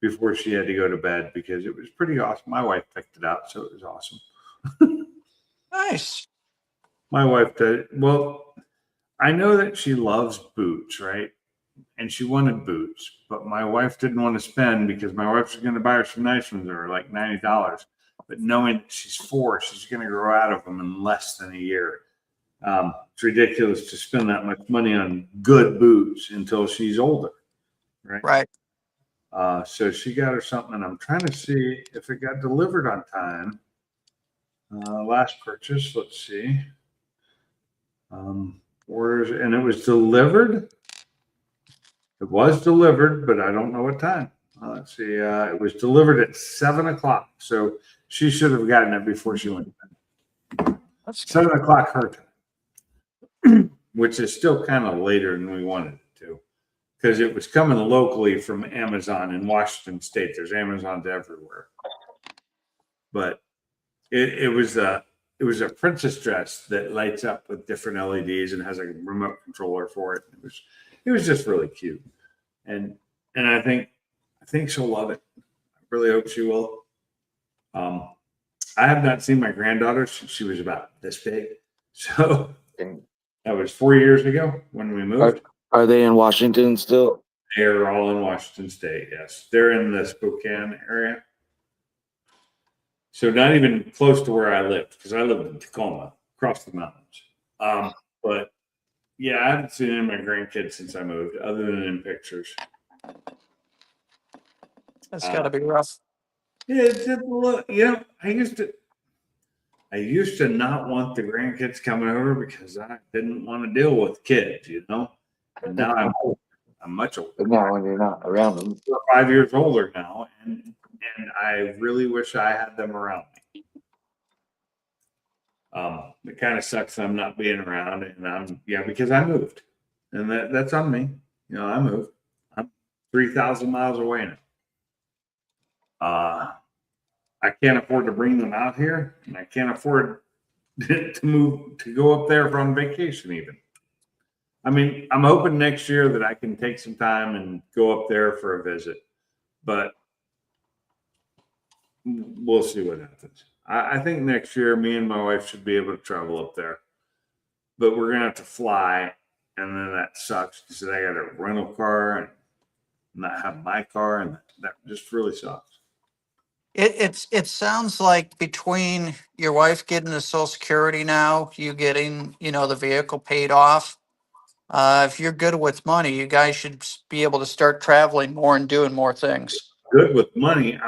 before she had to go to bed because it was pretty awesome. My wife picked it out, so it was awesome. Nice. My wife did. Well, I know that she loves boots, right? And she wanted boots, but my wife didn't want to spend because my wife was going to buy her some nice ones that were like $90. But knowing that she's 4, she's going to grow out of them in less than a year. It's ridiculous to spend that much money on good boots until she's older, right? Right. So she got her something, and I'm trying to see if it got delivered on time. Last purchase, let's see. Orders, and it was delivered. It was delivered, but I don't know what time. Let's see. It was delivered at 7 o'clock, so she should have gotten it before she went to bed. That's 7 o'clock her time, which is still kind of later than we wanted it to, because it was coming locally from Amazon in Washington State. There's Amazons everywhere, but it was a princess dress that lights up with different LEDs and has a remote controller for it. It was just really cute, and I think she'll love it. I really hope she will. I have not seen my granddaughter since she was about this big, so that was 4 years ago when we moved. Are they in Washington still? They're all in Washington State. Yes, they're in the Spokane area. So not even close to where I lived, because I lived in Tacoma, across the mountains. But yeah, I haven't seen any of my grandkids since I moved, other than in pictures. That's got to be rough. Yeah, it's just, I used to not want the grandkids coming over because I didn't want to deal with kids, And now I'm much older. But now when you're not around them. 4 or 5 years older now, and I really wish I had them around me. It kind of sucks that I'm not being around, and because I moved, and that's on me. I moved. I'm 3,000 miles away now. I can't afford to bring them out here, and I can't afford to go up there on vacation even. I mean, I'm hoping next year that I can take some time and go up there for a visit, but we'll see what happens. I think next year me and my wife should be able to travel up there, but we're going to have to fly, and then that sucks because I got a rental car and not have my car, and that just really sucks. It sounds like between your wife getting the Social Security now, you getting, the vehicle paid off. If you're good with money, you guys should be able to start traveling more and doing more things. Good with money.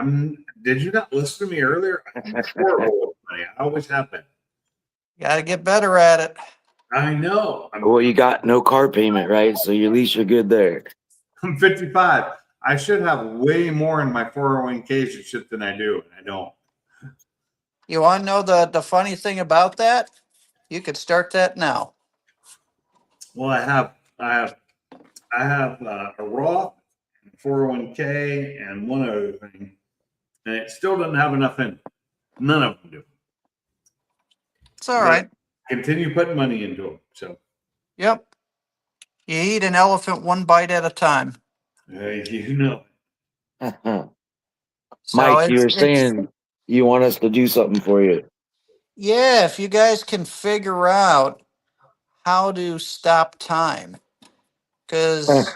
Did you not listen to me earlier? I'm horrible with money. I always have been. Got to get better at it. I know. Well, you got no car payment, right? So at least you're good there. I'm 55. I should have way more in my 401ks and shit than I do, and I don't. You want to know the funny thing about that? You could start that now. Well, I have a Roth, 401k, and one other thing, and it still doesn't have enough in it. None of them do. It's all right. Continue putting money into them. So. Yep. You eat an elephant one bite at a time. You know. So Mike, you were saying you want us to do something for you. Yeah, if you guys can figure out how to stop time. Because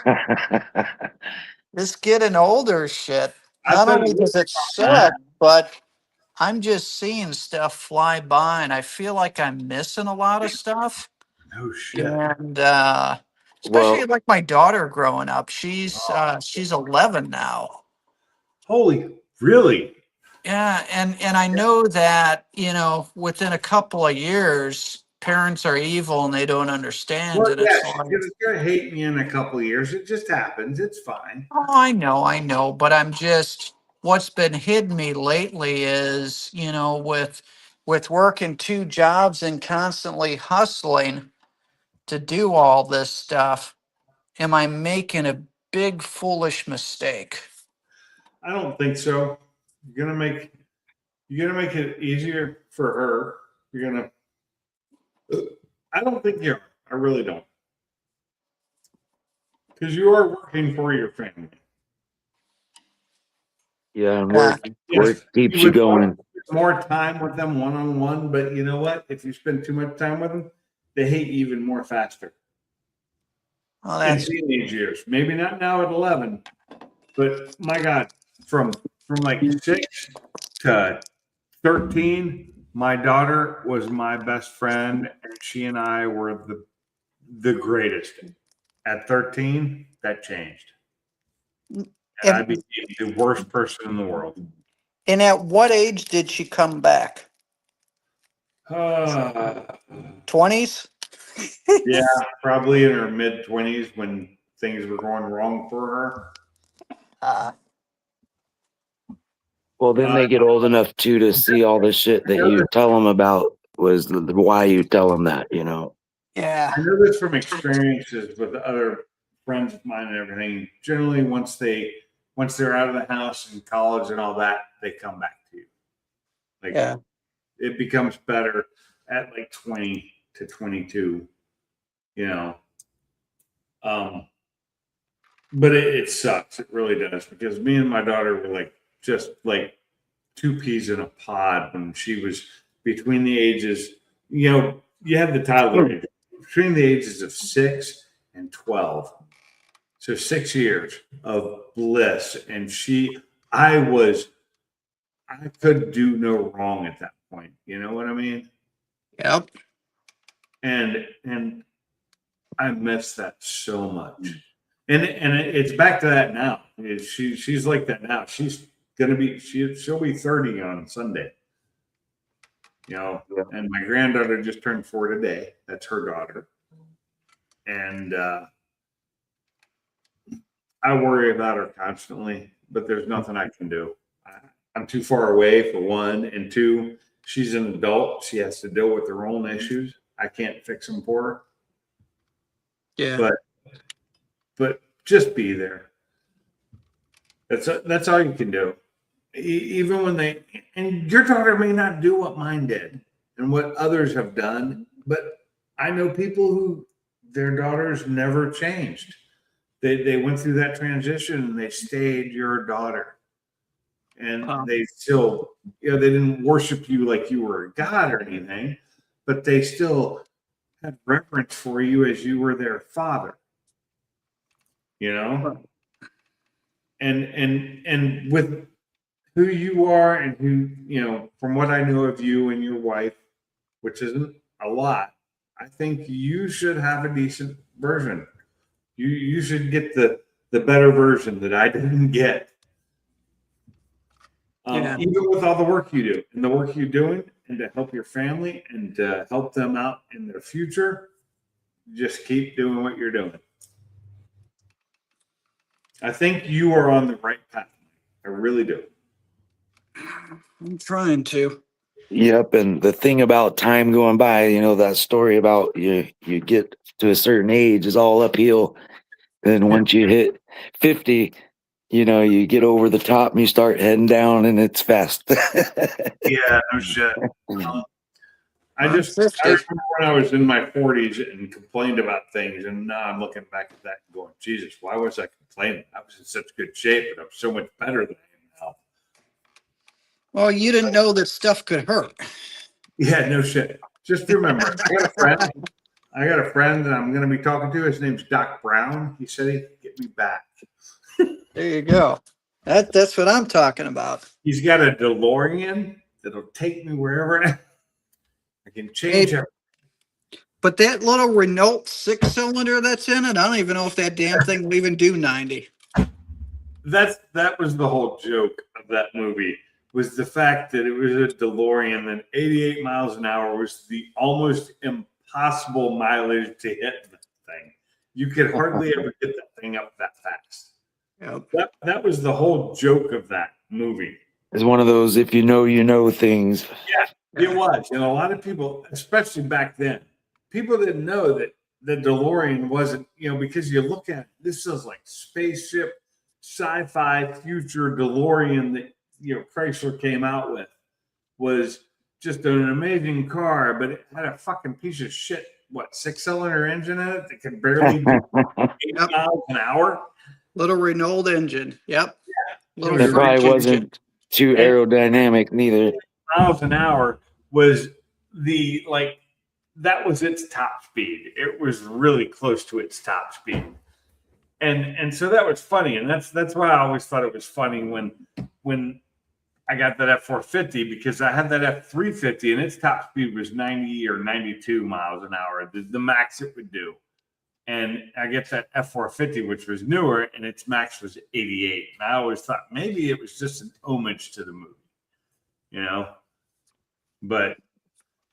this getting older shit, not only does it suck, but I'm just seeing stuff fly by, and I feel like I'm missing a lot of stuff. No shit. And especially like my daughter growing up, she's 11 now. Holy, really? Yeah, and I know that, within a couple of years, parents are evil and they don't understand. Well, and yeah, it's like, she's gonna hate me in a couple of years. It just happens. It's fine. oh, I know, but what's been hitting me lately is, with working 2 jobs and constantly hustling to do all this stuff, am I making a big foolish mistake? I don't think so. You're gonna make it easier for her. I don't think you are. I really don't. Because you are working for your family. Yeah, and work keeps you going. More time with them one-on-one, but you know what? If you spend too much time with them, they hate you even more faster. Well, In teenage years, maybe not now at 11, but my God, from like 6 to 13, my daughter was my best friend, and she and I were the greatest. At 13, that changed. And I became the worst person in the world. And at what age did she come back? 20s? Yeah, probably in her mid-20s when things were going wrong for her. Well, then they get old enough too to see all the shit that you tell them about was why you tell them that, Yeah. I know this from experiences with other friends of mine and everything. Generally, once they're out of the house in college and all that, they come back to you. Like, it becomes better at like 20 to 22, But it sucks. It really does, because me and my daughter were just like 2 peas in a pod when she was between the ages. You have the toddler age, between the ages of 6 and 12. So 6 years of bliss, and I was I could do no wrong at that point. You know what I mean? Yep. And I miss that so much. And it's back to that now. She's like that now. She's gonna be she'll be 30 on Sunday. You know, Yeah. and my granddaughter just turned 4 today. That's her daughter. And I worry about her constantly, but there's nothing I can do. I'm too far away for one, and two, she's an adult. She has to deal with her own issues. I can't fix them for her. Yeah. But just be there. That's all you can do. Even when and your daughter may not do what mine did and what others have done, but I know people who their daughters never changed. They went through that transition and they stayed your daughter. And they still, they didn't worship you like you were a god or anything, but they still had reverence for you as you were their father. And with who you are and who, from what I know of you and your wife, which isn't a lot, I think you should have a decent version. You should get the better version that I didn't get. Even with all the work you do and the work you're doing and to help your family and to help them out in their future, just keep doing what you're doing. I think you are on the right path. I really do. I'm trying to. Yep, and the thing about time going by, that story about you get to a certain age is all uphill. And once you hit 50, you get over the top and you start heading down and it's fast. Yeah, no shit. I remember when I was in my 40s and complained about things, and now I'm looking back at that and going, Jesus, why was I complaining? I was in such good shape, but I'm so much better than I am now. Well, you didn't know that stuff could hurt. Yeah, no shit. Just remember, I got a friend that I'm going to be talking to. His name's Doc Brown. He said he'd get me back. There you go. That's what I'm talking about. He's got a DeLorean that'll take me wherever I can change it. But that little Renault 6-cylinder that's in it, I don't even know if that damn thing will even do 90. That was the whole joke of that movie, was the fact that it was a DeLorean that 88 miles an hour was the almost impossible mileage to hit the thing. You could hardly ever get that thing up that fast. Yep. That was the whole joke of that movie. It's one of those if you know things. Yeah, it was. And a lot of people, especially back then, people didn't know that the DeLorean wasn't, because you look at it, this is like spaceship, sci-fi future DeLorean that, Chrysler came out with was just an amazing car, but it had a fucking piece of shit, 6-cylinder engine in it that could barely do 8 miles an hour. Little Renault engine. Yep. Yeah. It probably wasn't too aerodynamic neither. Miles an hour was that was its top speed. It was really close to its top speed. And so that was funny. And that's why I always thought it was funny when I got that F450, because I had that F350 and its top speed was 90 or 92 miles an hour, the max it would do. And I get that F450, which was newer, and its max was 88. And I always thought maybe it was just an homage to the movie, But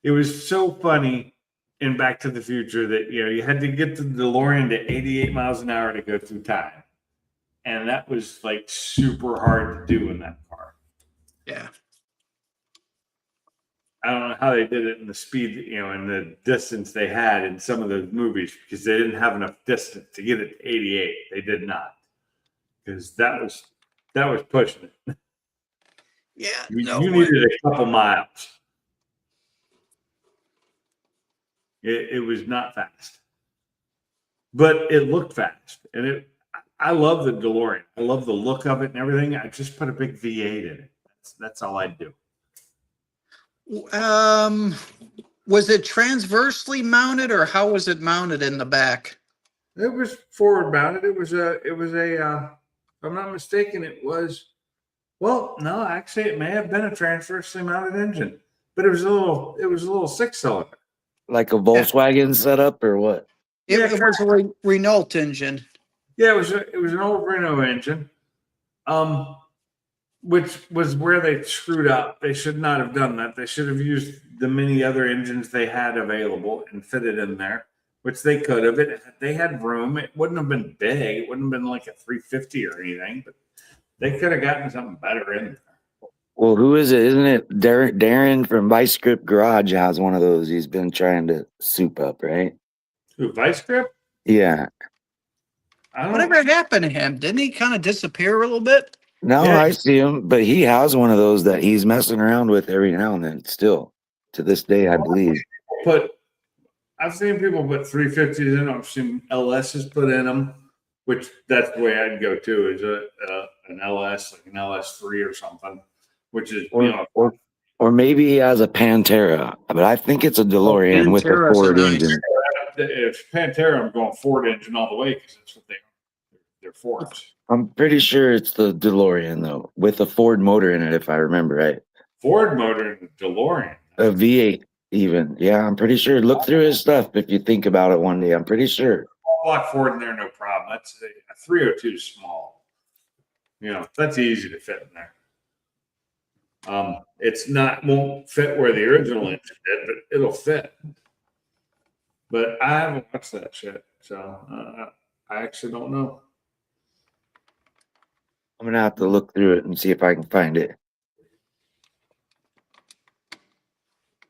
it was so funny in Back to the Future that, you had to get the DeLorean to 88 miles an hour to go through time. And that was super hard to do in that car. Yeah. I don't know how they did it in the speed, in the distance they had in some of those movies, because they didn't have enough distance to get it to 88. They did not, because that was pushing it. Yeah. You needed a couple miles. It was not fast, but it looked fast, and I love the DeLorean. I love the look of it and everything. I just put a big V8 in it. That's all I'd do. Was it transversely mounted, or how was it mounted in the back? It was forward mounted. It was a if I'm not mistaken, it was Well, no, actually, it may have been a transversely mounted engine, but it was a little 6-cylinder. Like a Volkswagen setup or what? It was a Renault engine. Yeah, it was an old Renault engine, which was where they screwed up. They should not have done that. They should have used the many other engines they had available and fitted in there, which they could have. They had room. It wouldn't have been big. It wouldn't have been like a 350 or anything, but they could have gotten something better in there. Well, who is it? Isn't it Darren from Vice Grip Garage has one of those he's been trying to soup up, right? Who, Vice Grip? Yeah. Whatever happened to him? Didn't he kind of disappear a little bit? No, Yeah. I see him, but he has one of those that he's messing around with every now and then still to this day, I believe. I've seen people put 350s in them. I've seen LSs put in them, which that's the way I'd go too, is an LS, like an LS3 or something, which is, Or maybe he has a Pantera, but I think it's a DeLorean with a Pantera's Ford nice. engine. If Pantera, I'm going Ford engine all the way because that's what they're Fords. I'm pretty sure it's the DeLorean though, with a Ford motor in it, if I remember right. Ford motor and DeLorean. A V8 even. Yeah, I'm pretty sure. Look through his stuff if you think about it one day. I'm pretty sure. Block Ford in there, no problem. That's a 302 is small. That's easy to fit in there. It's won't fit where the original engine did, but it'll fit. But I haven't watched that shit, so I actually don't know. I'm gonna have to look through it and see if I can find it.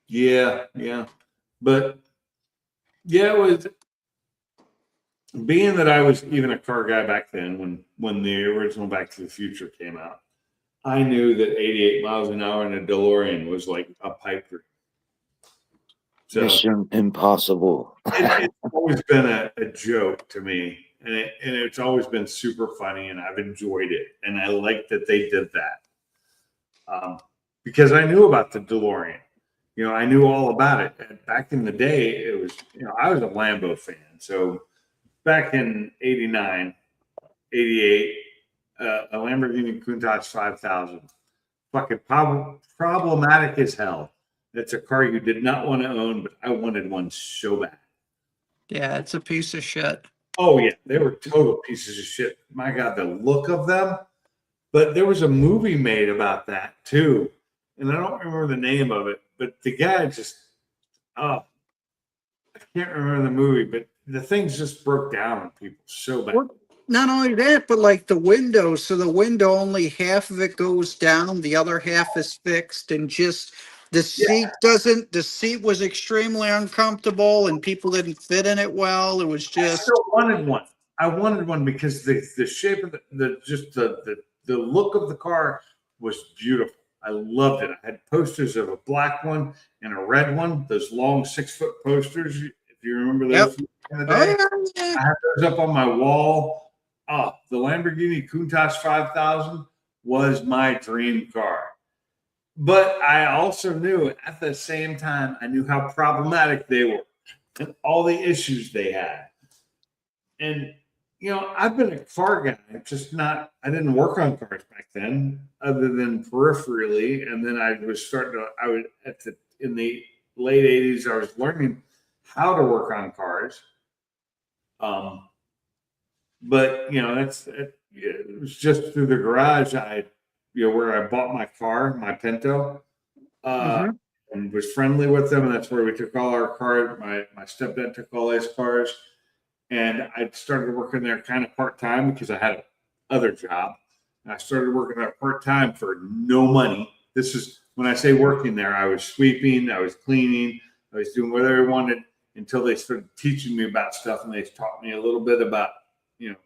Yeah. But yeah, it was being that I was even a car guy back then when the original Back to the Future came out. I knew that 88 miles an hour in a DeLorean was like a pipe dream. So Mission Impossible. it's always been a joke to me, and it's always been super funny, and I've enjoyed it, and I like that they did that because I knew about the DeLorean. I knew all about it. And back in the day, it was I was a Lambo fan, so back in 89, 88. A Lamborghini Countach 5000, fucking problematic as hell. It's a car you did not want to own, but I wanted one so bad. Yeah, it's a piece of shit. Oh yeah, they were total pieces of shit. My God, the look of them. But there was a movie made about that too, and I don't remember the name of it. But the guy I can't remember the movie, but the things just broke down on people so bad. Not only that, but like the window. So the window, only half of it goes down, the other half is fixed, and just the seat the seat was extremely uncomfortable and people didn't fit in it well. It was I just. still wanted one. I wanted one because the shape of the look of the car was beautiful. I loved it. I had posters of a black one and a red one, those long 6-foot posters. If you remember those from the day. Yeah. I have those up on my wall. The Lamborghini Countach 5000 was my dream car. But I also knew at the same time, I knew how problematic they were and all the issues they had. And, I've been a car guy, I didn't work on cars back then other than peripherally. And then in the late 80s, I was learning how to work on cars. But it was just through the garage where I bought my car, my Pinto, and was friendly with them, and that's where we took all our cars. My stepdad took all his cars, and I started working there kind of part time because I had another job. And I started working there part time for no money. This is when I say working there. I was sweeping, I was cleaning, I was doing whatever I wanted until they started teaching me about stuff, and they taught me a little bit about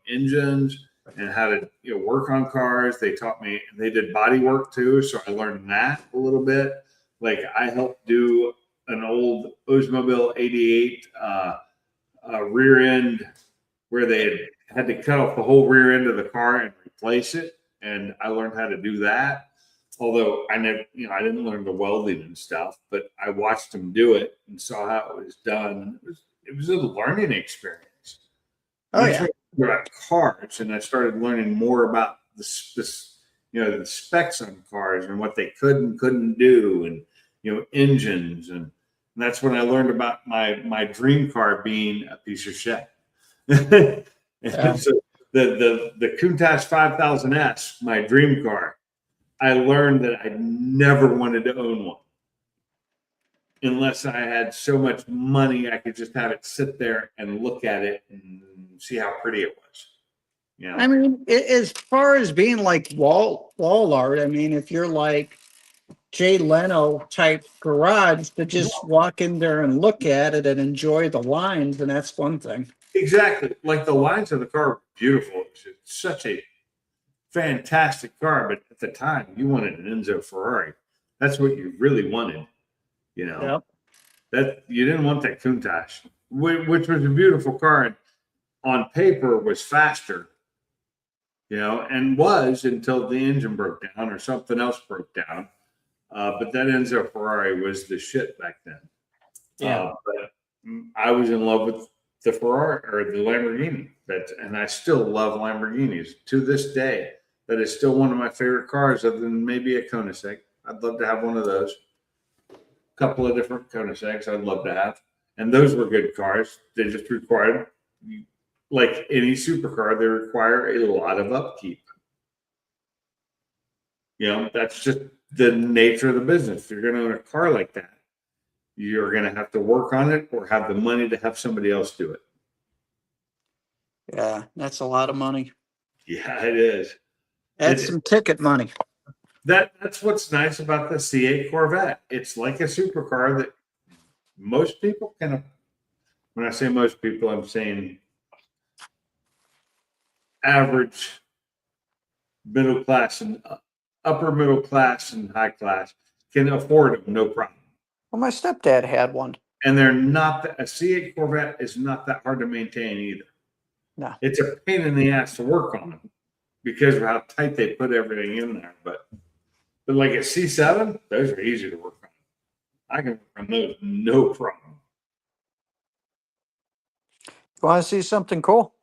engines and how to work on cars. They taught me, they did body work too, so I learned that a little bit. Like I helped do an old Oldsmobile 88 rear end where they had to cut off the whole rear end of the car and replace it, and I learned how to do that. Although I didn't learn the welding and stuff, but I watched them do it and saw how it was done. It was a learning experience. Oh yeah. About cars, and I started learning more about this the specs on cars and what they could and couldn't do, and engines, and that's when I learned about my dream car being a piece of shit. And so the Countach 5000S, my dream car, I learned that I never wanted to own one unless I had so much money I could just have it sit there and look at it and see how pretty it was. I mean, as far as being like wall art, I mean, if you're like Jay Leno type garage, to just walk in there and look at it and enjoy the lines, and that's one thing. Exactly. Like the lines of the car were beautiful. It's such a fantastic car, but at the time you wanted an Enzo Ferrari. That's what you really wanted. Yep. That you didn't want that Countach, which was a beautiful car, and on paper was faster, and was until the engine broke down or something else broke down. But that Enzo Ferrari was the shit back then. Yeah. But I was in love with the Ferrari or the Lamborghini, and I still love Lamborghinis to this day. That is still one of my favorite cars, other than maybe a Koenigsegg. I'd love to have one of those. A couple of different Koenigsegg's I'd love to have, and those were good cars. They just required, like any supercar, they require a lot of upkeep. That's just the nature of the business. If you're going to own a car like that, you're going to have to work on it or have the money to have somebody else do it. Yeah, that's a lot of money. Yeah, it is. That's some ticket money. That's what's nice about the C8 Corvette. It's like a supercar that most people can. When I say most people, I'm saying average middle class and upper middle class and high class can afford them, no problem. Well, my stepdad had one. And they're not a C8 Corvette is not that hard to maintain either. No. It's a pain in the ass to work on because of how tight they put everything in there. But like a C7, those are easy to work on. I can work on those no problem. You want to see something cool?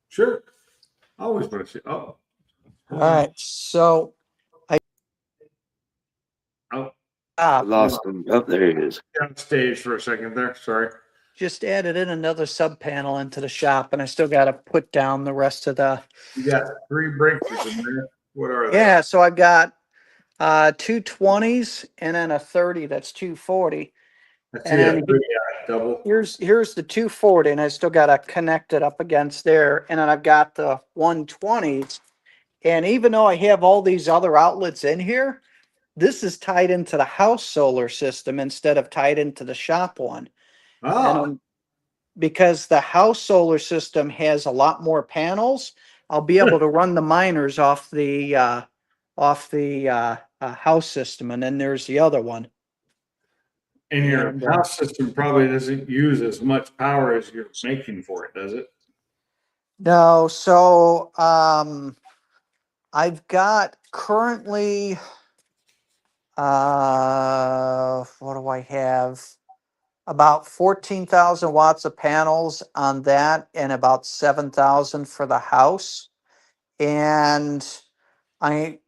Sure. I always want to see. Oh. All right. So I lost him. Oh, there he is. On stage for a second there. Sorry. just added in another sub panel into the shop, and I still got to put down the rest of the. You got 3 breakers in there. What are they? Yeah, so I've got 2 20s and then a 30 that's 240. That's And double. here's the 240, and I still got to connect it up against there, and then I've got the 120s. And even though I have all these other outlets in here, this is tied into the house solar system instead of tied into the shop one. Oh. And because the house solar system has a lot more panels, I'll be able to run the miners off the house system, and then there's the other one. And your house system probably doesn't use as much power as you're making for it, does it? No, so I've got currently what do I have? About 14,000 watts of panels on that, and about 7,000 for the house. And I'm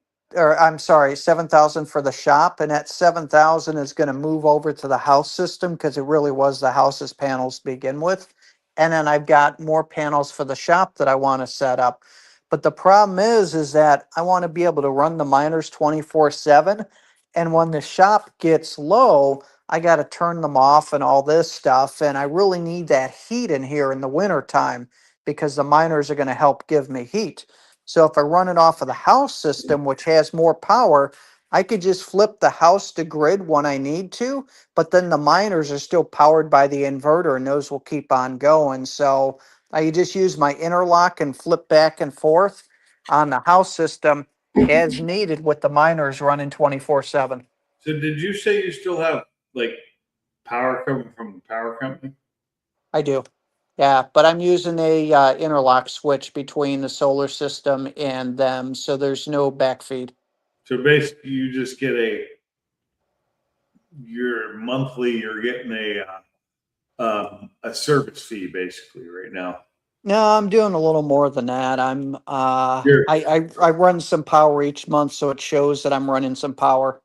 sorry, 7,000 for the shop, and that 7,000 is going to move over to the house system because it really was the house's panels to begin with. And then I've got more panels for the shop that I want to set up. But the problem is that I want to be able to run the miners 24/7. And when the shop gets low, I got to turn them off and all this stuff. And I really need that heat in here in the winter time because the miners are going to help give me heat. So if I run it off of the house system, which has more power, I could just flip the house to grid when I need to, but then the miners are still powered by the inverter and those will keep on going. So I just use my interlock and flip back and forth on the house system as needed with the miners running 24/7. So did you say you still have like power coming from the power company? I do. Yeah, but I'm using a interlock switch between the solar system and them, so there's no backfeed. So basically you just get you're getting a service fee basically right now. No, I'm doing a little more than that. You're I run some power each month, so it shows that I'm running some power.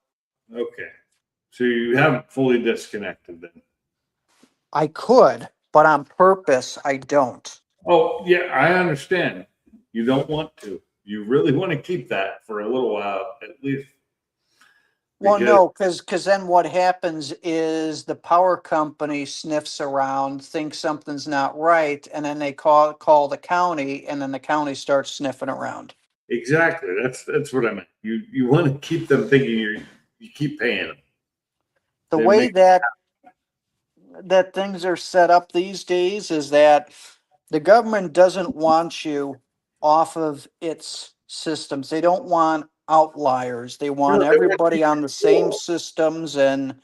okay. So you haven't fully disconnected then. I could, but on purpose, I don't. Oh, yeah, I understand. You don't want to. You really want to keep that for a little while, at least. Well, Because no, because then what happens is the power company sniffs around, thinks something's not right, and then they call the county, and then the county starts sniffing around. exactly, that's what I meant. You want to keep them thinking you keep paying them. The They way make that things are set up these days is that the government doesn't want you off of its systems. They don't want outliers. They want no, they want you everybody on the same control. systems and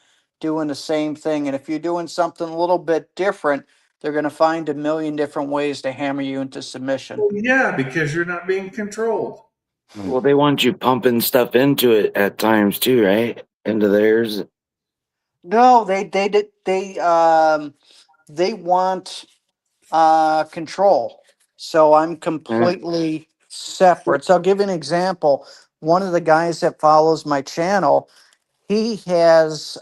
doing the same thing. And if you're doing something a little bit different, they're going to find a million different ways to hammer you into submission. Well, yeah, because you're not being controlled. Well, they want you pumping stuff into it at times too, right? Into theirs. No, they want control. So I'm Eh, completely separate. So I'll give you an example. One of the guys that follows my channel, he has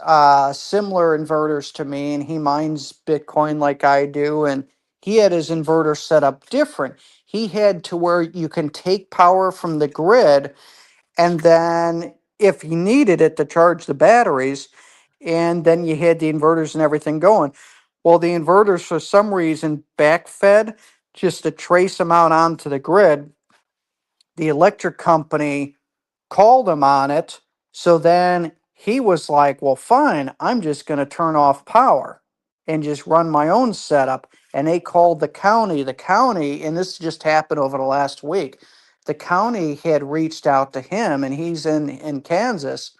similar inverters to me, and he mines Bitcoin like I do. And he had his inverter set up different. He had to where you can take power from the grid, and then if you needed it to charge the batteries, and then you had the inverters and everything going. Well, the inverters for some reason backfed just a trace amount onto the grid. The electric company called him on it. So then he was like, well, fine, I'm just going to turn off power and just run my own setup. And they called the county. The county, and this just happened over the last week, the county had reached out to him, and he's in Kansas.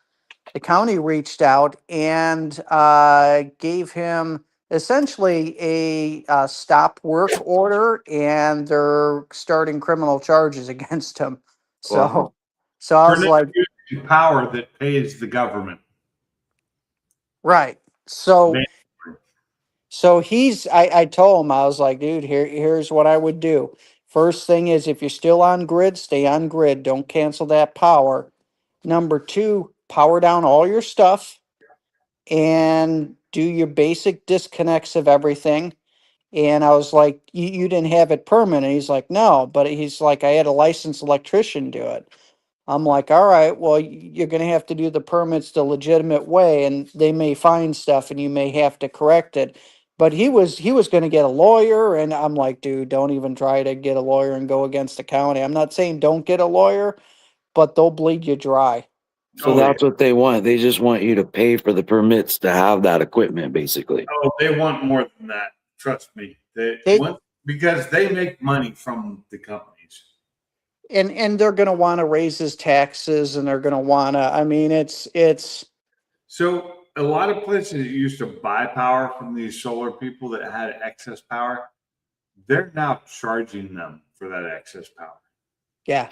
The county reached out and gave him essentially a stop work order, and they're starting criminal charges against him. Wow. So I For was not like, using power that pays the government. right. So Man, I told him, I was like, dude, here's what I would do. First thing is, if you're still on grid, stay on grid. Don't cancel that power. Number two, power down all your stuff and do your basic disconnects of everything. And I was like, you didn't have it permanent. He's like, no, but he's like, I had a licensed electrician do it. I'm like, all right, well, you're going to have to do the permits the legitimate way, and they may find stuff and you may have to correct it. But he was going to get a lawyer, and I'm like, dude, don't even try to get a lawyer and go against the county. I'm not saying don't get a lawyer, but they'll bleed you dry. So oh, yeah. that's what they want. They just want you to pay for the permits to have that equipment, basically. Oh, they want more than that. Trust me. They They want because they make money from the companies. and they're going to want to raise his taxes, and they're going to want to. I mean, it's So a lot of places used to buy power from these solar people that had excess power. They're now charging them for that excess power. yeah.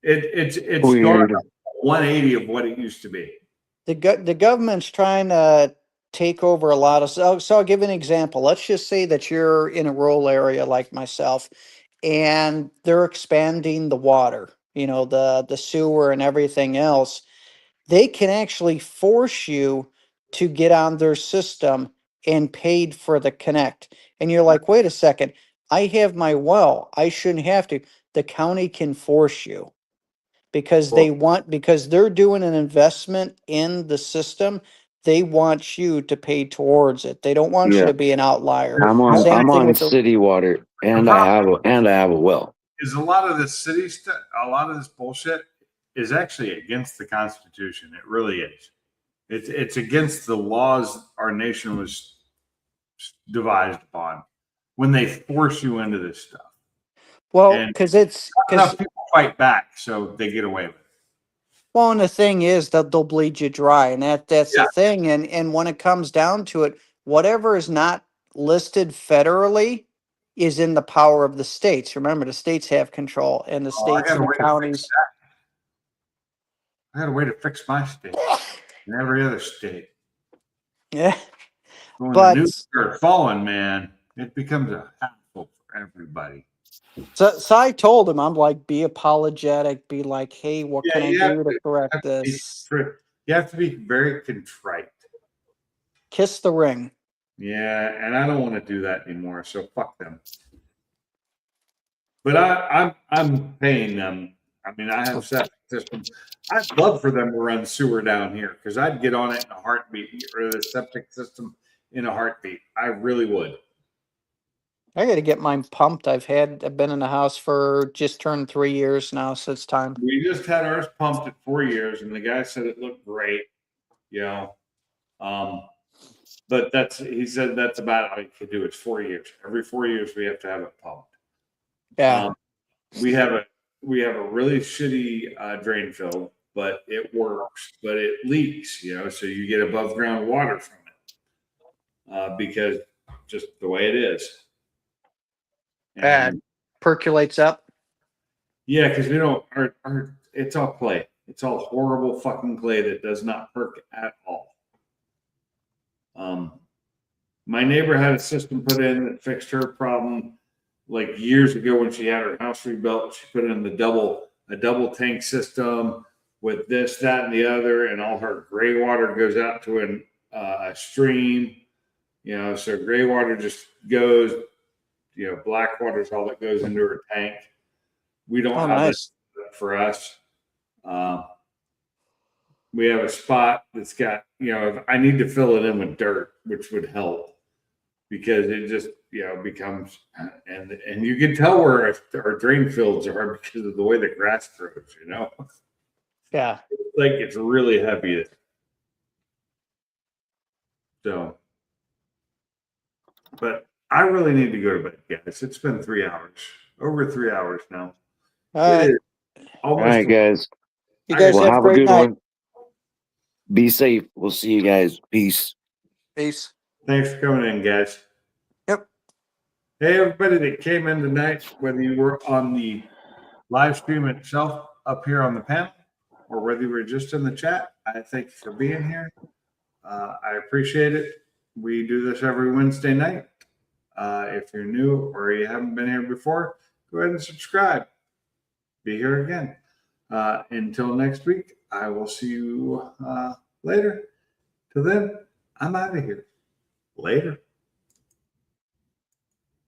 It's Weird. gone up 180 of what it used to be. The government's trying to take over a lot of. So I'll give an example. Let's just say that you're in a rural area like myself, and they're expanding the water. You know, the sewer and everything else. They can actually force you to get on their system and paid for the connect. And you're like, wait a second, I have my well. I shouldn't have to. The county can force you because Well, because they're doing an investment in the system. They want you to pay towards it. They don't want you yeah, to be an outlier. The Same I'm thing on with the city water, and problem I have a well. is a lot of this city stuff, a lot of this bullshit is actually against the Constitution. It really is. It's against the laws our nation was devised upon when they force you into this stuff. well, And because not enough people fight back, so they get away with it. well, and the thing is that they'll bleed you dry, and that's Yeah. the thing. And when it comes down to it, whatever is not listed federally is in the power of the states. Remember, the states have control, and the Oh, I states got a and the way to fix counties. that. I got a way to fix my state and every other state. Yeah, When the but nukes are falling, man, it becomes a hassle for everybody. So I told him, I'm like, be apologetic, be like, hey, what Yeah, can I you have do to to- correct have to be this? You have to be very contrite. Kiss the ring. Yeah, and I don't want to do that anymore. So fuck them. But I'm paying them. I mean, I have septic systems. I'd love for them to run sewer down here because I'd get on it in a heartbeat and get rid of the septic system in a heartbeat. I really would. I got to get mine pumped. I've been in the house for just turned 3 years now, so it's time. We just had ours pumped at 4 years, and the guy said it looked great. You know, but he said that's about all you can do. It's 4 years. Every 4 years we have to have it pumped. Yeah. We have a really shitty drain field, but it works, but it leaks. You know, so you get above ground water from it because just the way it is. And percolates up. Yeah, because we don't. Our it's all clay. It's all horrible fucking clay that does not perk at all. My neighbor had a system put in that fixed her problem like years ago when she had her house rebuilt. She put in a double tank system with this, that, and the other, and all her gray water goes out to a stream. You know, so gray water just goes. You know, black water is all that goes into her tank. We don't have nice. it for us. We have a spot that's got, you know, if I need to fill it in with dirt, which would help because it just, you know, becomes, and you can tell where our drain fields are because of the way the grass grows, you know? Yeah. Like it's really heavy. So, but I really need to go to bed, guys. It's been 3 hours, over 3 hours now. All right, guys. You guys Well, have a have a great good night. one. Be safe. We'll see you guys. Peace. Peace. Thanks for coming in, guys. Yep. Hey, everybody that came in tonight, whether you were on the live stream itself up here on the panel or whether you were just in the chat, I thank you for being here. I appreciate it. We do this every Wednesday night. If you're new or you haven't been here before, go ahead and subscribe. Be here again. Until next week, I will see you later. Till then, I'm out of here. Later.